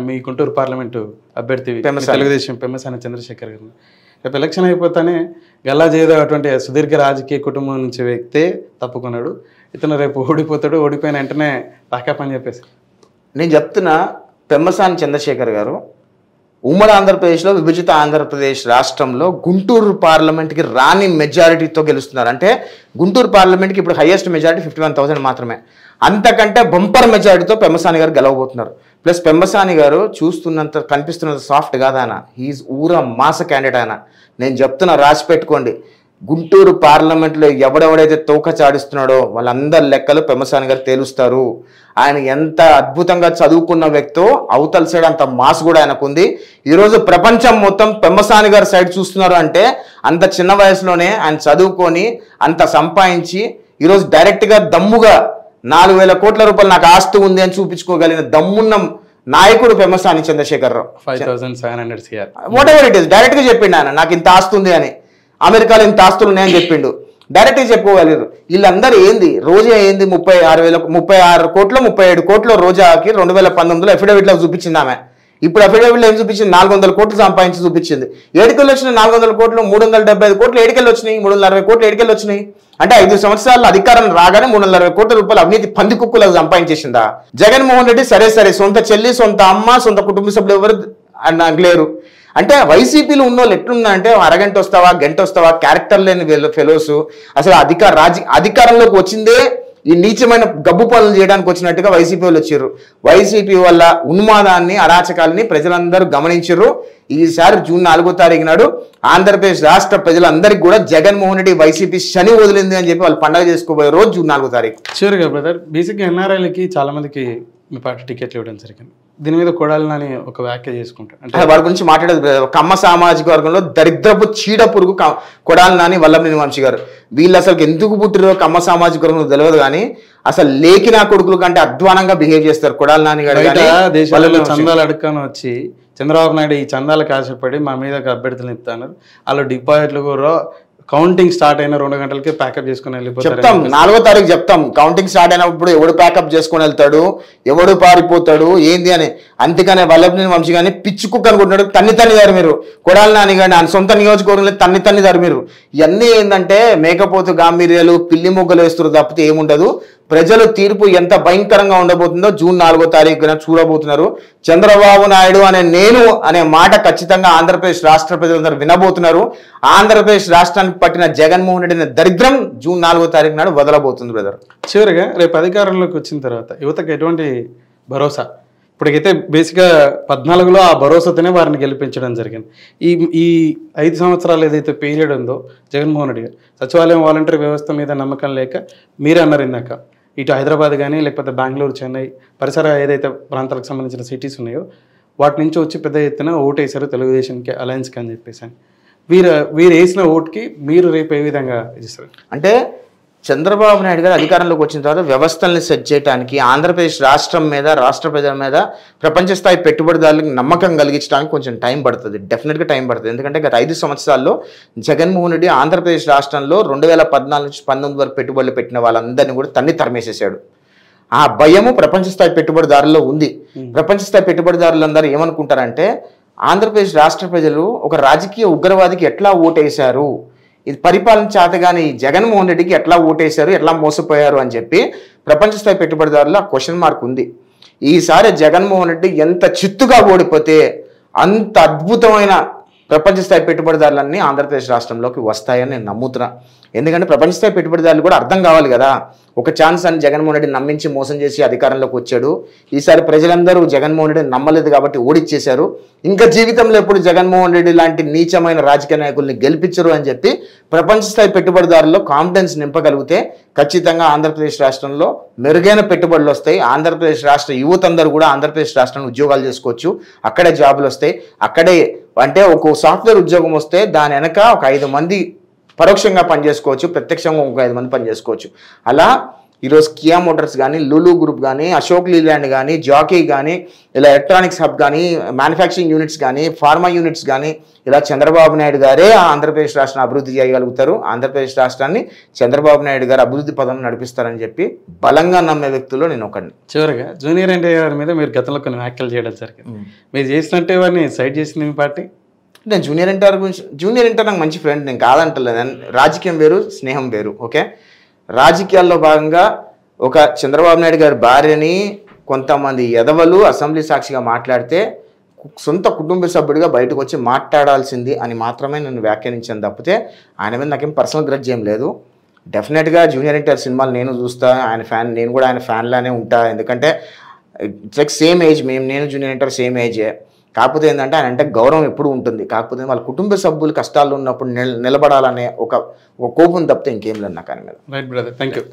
మీ గుంటూరు పార్లమెంటు అభ్యర్థి తెలుగుదేశం పెమ్మసాని చంద్రశేఖర్ గారు రేపు ఎలక్షన్ అయిపోతానే గల్లా జయదేవ్ అటువంటి సుదీర్ఘ రాజకీయ కుటుంబం నుంచి వ్యక్తే తప్పుకున్నాడు. ఇతను రేపు ఓడిపోతాడు, ఓడిపోయిన వెంటనే ప్యాకప్ అని చెప్పేసి నేను చెప్తున్నా. పెమ్మసాని చంద్రశేఖర్ గారు ఉమ్మడి ఆంధ్రప్రదేశ్లో, విభజిత ఆంధ్రప్రదేశ్ రాష్ట్రంలో గుంటూరు పార్లమెంట్కి రాని మెజారిటీతో గెలుస్తున్నారు. అంటే గుంటూరు పార్లమెంట్కి ఇప్పుడు హైయెస్ట్ మెజారిటీ 51,000 మాత్రమే. అంతకంటే బంపర్ మెజారిటీతో పెమ్మసాని గారు గెలవబోతున్నారు. ప్లస్ పెమ్మసాని గారు కనిపిస్తున్నంత సాఫ్ట్ కాదు ఆయన, హీఈస్ ఊర మాస క్యాండిడేట్ ఆయన. నేను చెప్తున్నా, రాసి పెట్టుకోండి. గుంటూరు పార్లమెంట్లో ఎవడెవడైతే తోక చాడిస్తున్నాడో వాళ్ళందరి లెక్కలు పెమ్మసాని గారు తేలుస్తారు. ఆయన ఎంత అద్భుతంగా చదువుకున్న వ్యక్తో అవతల సైడ్ అంత మాస్ కూడా ఆయనకుంది. ఈరోజు ప్రపంచం మొత్తం పెమ్మసాని గారి సైడ్ చూస్తున్నారు అంటే అంత చిన్న వయసులోనే ఆయన చదువుకొని అంత సంపాదించి ఈరోజు డైరెక్ట్గా దమ్ముగా 4,000 కోట్ల రూపాయలు నాకు ఆస్తి ఉంది అని చూపించుకోగలిగిన దమ్మున్న నాయకుడు Pemmasani Chandrasekhara Rao. 5,700 CR whatever it is, డైరెక్ట్గా చెప్పిండు ఆయన, నాకు ఇంత ఆస్తి ఉంది అని, అమెరికాలో ఇంత ఆస్తులు ఉన్నాయని చెప్పిండు. డైరెక్ట్గా చెప్పుకోగలిగారు. వీళ్ళందరూ ఏంది, రోజా ఏంది 36 కోట్లు 37 కోట్లు రోజాకి 2019లో అఫిడవిట్లో చూపించింది ఆమె. ఇప్పుడు అఫిడవిట్లో ఏం చూపించింది, 400 కోట్లు సంపాదించి చూపించింది. ఏడికెళ్ళి వచ్చినాయి 400 కోట్లు, 375 కోట్లు ఏడికెళ్ళి వచ్చినాయి, 360 కోట్లు ఏడికెళ్ళి వచ్చినాయి. అంటే 5 సంవత్సరాల అధికారం రాగానే 360 కోట్ల రూపాయలు అవినీతి పందికుక్కులకు సంపాదించేసిందా జగన్మోహన్ రెడ్డి? సరే సొంత చెల్లి, సొంత అమ్మ, సొంత కుటుంబ సభ్యులు ఎవరు నాకు లేరు. అంటే వైసీపీలో ఉన్న వాళ్ళు ఎట్లున్నా అంటే అరగంట వస్తావా, గంట వస్తావా, క్యారెక్టర్ లేని ఫెలోస్. అసలు అధికారంలోకి వచ్చిందే ఈ నీచమైన గబ్బు పనులు చేయడానికి వచ్చినట్టుగా వైసీపీ వాళ్ళు వచ్చారు. వైసీపీ వల్ల ఉన్మాదాన్ని, అరాచకాలని ప్రజలందరూ గమనించారు. ఈసారి జూన్ 4వ తారీఖు నాడు ఆంధ్రప్రదేశ్ రాష్ట్ర ప్రజలందరికీ కూడా జగన్మోహన్ రెడ్డి వైసీపీ శని వదిలింది అని చెప్పి వాళ్ళు పండుగ చేసుకోబోయే రోజు జూన్ 4వ తారీఖు. షూర్గా బ్రదర్, బేసిక్గా ఎన్ఆర్ఐలకి చాలా మందికి మీ పార్టీ టికెట్లు ఇవ్వడం జరిగింది. దీని మీద కొడాలని ఒక వ్యాఖ్య చేసుకుంటారు. అంటే వారి గురించి మాట్లాడేది కమ్మ సామాజిక వర్గంలో దరిద్రపు చీడ పురుగు కొడాలని వల్లభనేని వంశీ గారు. వీళ్ళు అసలు ఎందుకు పుట్టిరో కమ్మ సామాజిక వర్గంలో తెలియదు, కానీ అసలు లేఖినా కొడుకులు కంటే అధ్వానంగా బిహేవ్ చేస్తారు కొడాలి నాని గారు. దేశాలలో చందాలు అడుక్కొని వచ్చి చంద్రబాబు నాయుడు ఈ చందాలకు ఆశపడి మా మీద అభ్యర్థులు ఇస్తున్నారు. వాళ్ళు డిపాజిట్లు కూడా కౌంటింగ్ స్టార్ట్ అయిన 2 గంటలకే ప్యాకప్ చేసుకుని వెళ్ళిపోతారు. చెప్తాం 4వ తారీఖు చెప్తాం. కౌంటింగ్ స్టార్ట్ అయినప్పుడు ఎవడు ప్యాకప్ చేసుకుని వెళ్తాడు, ఎవడు పారిపోతాడు ఏంది అని. అందుకనే వల్లభనేని వంశీ కానీ పిచ్చి కుక్క అనుకుంటున్నాడు. తన్ని దారు మీరు కొడాలి నాని కానీ ఆయన సొంత నియోజకవర్గంలో తన్ని దారు మీరు. ఇవన్నీ ఏంటంటే మేకపోతు గాంభీర్యాలు, పిల్లి మొగ్గలు వేస్తున్నారు తప్పితే ఏముండదు. ప్రజలు తీర్పు ఎంత భయంకరంగా ఉండబోతుందో జూన్ 4వ తారీఖున చూడబోతున్నారు. చంద్రబాబు నాయుడు అనే మాట ఖచ్చితంగా ఆంధ్రప్రదేశ్ రాష్ట్ర ప్రజలందరూ వినబోతున్నారు. ఆంధ్రప్రదేశ్ రాష్ట్రానికి పట్టిన జగన్మోహన్ రెడ్డి అనే దరిద్రం జూన్ 4వ తారీఖు నాడు వదలబోతుంది బ్రదర్. చివరిగా రేపు అధికారంలోకి వచ్చిన తర్వాత యువతకు ఎటువంటి భరోసా? ఇప్పటికైతే బేసిక్గా 14లో ఆ భరోసాతోనే వారిని గెలిపించడం జరిగింది. ఈ 5 సంవత్సరాలు ఏదైతే పీరియడ్ ఉందో జగన్మోహన్ రెడ్డి గారు సచివాలయం వాలంటరీ వ్యవస్థ మీద నమ్మకం లేక మీరే అన్నారు ఇందాక, ఇటు హైదరాబాద్ కానీ లేకపోతే బెంగళూరు, చెన్నై పరిసర ఏదైతే ప్రాంతాలకు సంబంధించిన సిటీస్ ఉన్నాయో వాటి నుంచి వచ్చి పెద్ద ఎత్తున ఓటేశారు తెలుగుదేశంకి, అలయన్స్కి అని చెప్పేసి. వీరు వేసిన ఓటుకి మీరు రేపు ఏ విధంగా చేస్తారు? అంటే చంద్రబాబు నాయుడు గారు అధికారంలోకి వచ్చిన తర్వాత వ్యవస్థల్ని సెట్ చేయడానికి, ఆంధ్రప్రదేశ్ రాష్ట్రం మీద, రాష్ట్ర ప్రజల మీద ప్రపంచ స్థాయి పెట్టుబడిదారులకు నమ్మకం కలిగించడానికి కొంచెం టైం పడుతుంది, డెఫినెట్గా టైం పడుతుంది. ఎందుకంటే గత 5 సంవత్సరాల్లో జగన్మోహన్ రెడ్డి ఆంధ్రప్రదేశ్ రాష్ట్రంలో 2014 నుంచి 19 వరకు పెట్టుబడులు పెట్టిన వాళ్ళందరినీ కూడా తరిమేసేసాడు. ఆ భయము ప్రపంచ స్థాయి పెట్టుబడిదారుల్లో ఉంది. ప్రపంచ స్థాయి పెట్టుబడిదారులందరూ ఏమనుకుంటారంటే ఆంధ్రప్రదేశ్ రాష్ట్ర ప్రజలు ఒక రాజకీయ ఉగ్రవాదికి ఎట్లా ఓటేశారు, ఇది పరిపాలన చేతగాని జగన్మోహన్ రెడ్డికి ఎట్లా ఓటేశారు, ఎట్లా మోసపోయారు అని చెప్పి ప్రపంచ స్థాయి పెట్టుబడిదారులు ఆ క్వశ్చన్ మార్క్ ఉంది. ఈసారి జగన్మోహన్ రెడ్డి ఎంత చిత్తుగా ఓడిపోతే అంత అద్భుతమైన ప్రపంచ స్థాయి పెట్టుబడిదారులన్నీ ఆంధ్రప్రదేశ్ రాష్ట్రంలోకి వస్తాయని నేను నమ్ముతున్నా. ఎందుకంటే ప్రపంచ స్థాయి పెట్టుబడిదారులు కూడా అర్థం కావాలి కదా, ఒక ఛాన్స్ అని జగన్మోహన్ రెడ్డి నమ్మించి మోసం చేసి అధికారంలోకి వచ్చాడు. ఈసారి ప్రజలందరూ జగన్మోహన్ రెడ్డిని నమ్మలేదు కాబట్టి ఓడిచ్చేశారు. ఇంకా జీవితంలో ఎప్పుడు జగన్మోహన్ రెడ్డి లాంటి నీచమైన రాజకీయ నాయకుల్ని గెలిపించరు అని చెప్పి ప్రపంచ స్థాయి పెట్టుబడిదారుల్లో కాన్ఫిడెన్స్ నింపగలిగితే ఖచ్చితంగా ఆంధ్రప్రదేశ్ రాష్ట్రంలో మెరుగైన పెట్టుబడులు వస్తాయి. ఆంధ్రప్రదేశ్ రాష్ట్ర యువత అందరూ కూడా ఆంధ్రప్రదేశ్ రాష్ట్రంలో ఉద్యోగాలు చేసుకోవచ్చు, అక్కడే జాబులు వస్తాయి. అక్కడే అంటే ఒక సాఫ్ట్వేర్ ఉద్యోగం వస్తే దాని వెనక ఒక 5 మంది పరోక్షంగా పనిచేసుకోవచ్చు, ప్రత్యక్షంగా ఒక 5 మంది పనిచేసుకోవచ్చు. అలా ఈరోజు కియా మోటార్స్ కానీ, లులు గ్రూప్ కానీ, అశోక్ లీలాండ్ కానీ, జాకీ కానీ, ఇలా ఎలక్ట్రానిక్స్ హబ్ కానీ, మ్యానుఫ్యాక్చరింగ్ యూనిట్స్ కానీ, ఫార్మా యూనిట్స్ కానీ, ఇలా చంద్రబాబు నాయుడు గారే ఆంధ్రప్రదేశ్ రాష్ట్రాన్ని అభివృద్ధి చేయగలుగుతారు. ఆంధ్రప్రదేశ్ రాష్ట్రాన్ని చంద్రబాబు నాయుడు గారు అభివృద్ధి పదంలో నడిపిస్తారని చెప్పి బలంగా నమ్మే వ్యక్తుల్లో నేను ఒకడిని. చివరిగా జూనియర్ ఎన్టీఆర్ గారి మీద మీరు గతంలో కొన్ని వ్యాఖ్యలు చేయడం జరిగింది. మీరు చేసినట్టే వారిని సైడ్ చేసింది మీ పార్టీ. నేను జూనియర్ ఎన్టీఆర్ నాకు మంచి ఫ్రెండ్, నేను కాదంటలేదు. రాజకీయం వేరు, స్నేహం వేరు. ఓకే, రాజకీయాల్లో భాగంగా ఒక చంద్రబాబు నాయుడు గారి భార్యని కొంతమంది ఎదవలు అసెంబ్లీ సాక్షిగా మాట్లాడితే సొంత కుటుంబ సభ్యుడిగా బయటకు వచ్చి మాట్లాడాల్సింది అని మాత్రమే నేను వ్యాఖ్యానించాను తప్పితే ఆయన మీద నాకేం పర్సనల్ గ్రడ్జ్ ఏం లేదు. డెఫినెట్గా జూనియర్ ఎన్టీఆర్ సినిమాలు నేను చూస్తా, ఆయన ఫ్యాన్, నేను కూడా ఆయన ఫ్యాన్లానే ఉంటా. ఎందుకంటే ఇట్స్ లైక్ సేమ్ ఏజ్, నేను జూనియర్ ఎన్టీఆర్ సేమ్ ఏజే. కాకపోతే ఏంటంటే ఆయన అంటే గౌరవం ఎప్పుడు ఉంటుంది. కాకపోతే వాళ్ళ కుటుంబ సభ్యులు కష్టాల్లో ఉన్నప్పుడు నిలబడాలనే ఒక కోపం తప్పితే ఇంకేం లేదు నాకు ఆయన మీద. Right brother, thank you.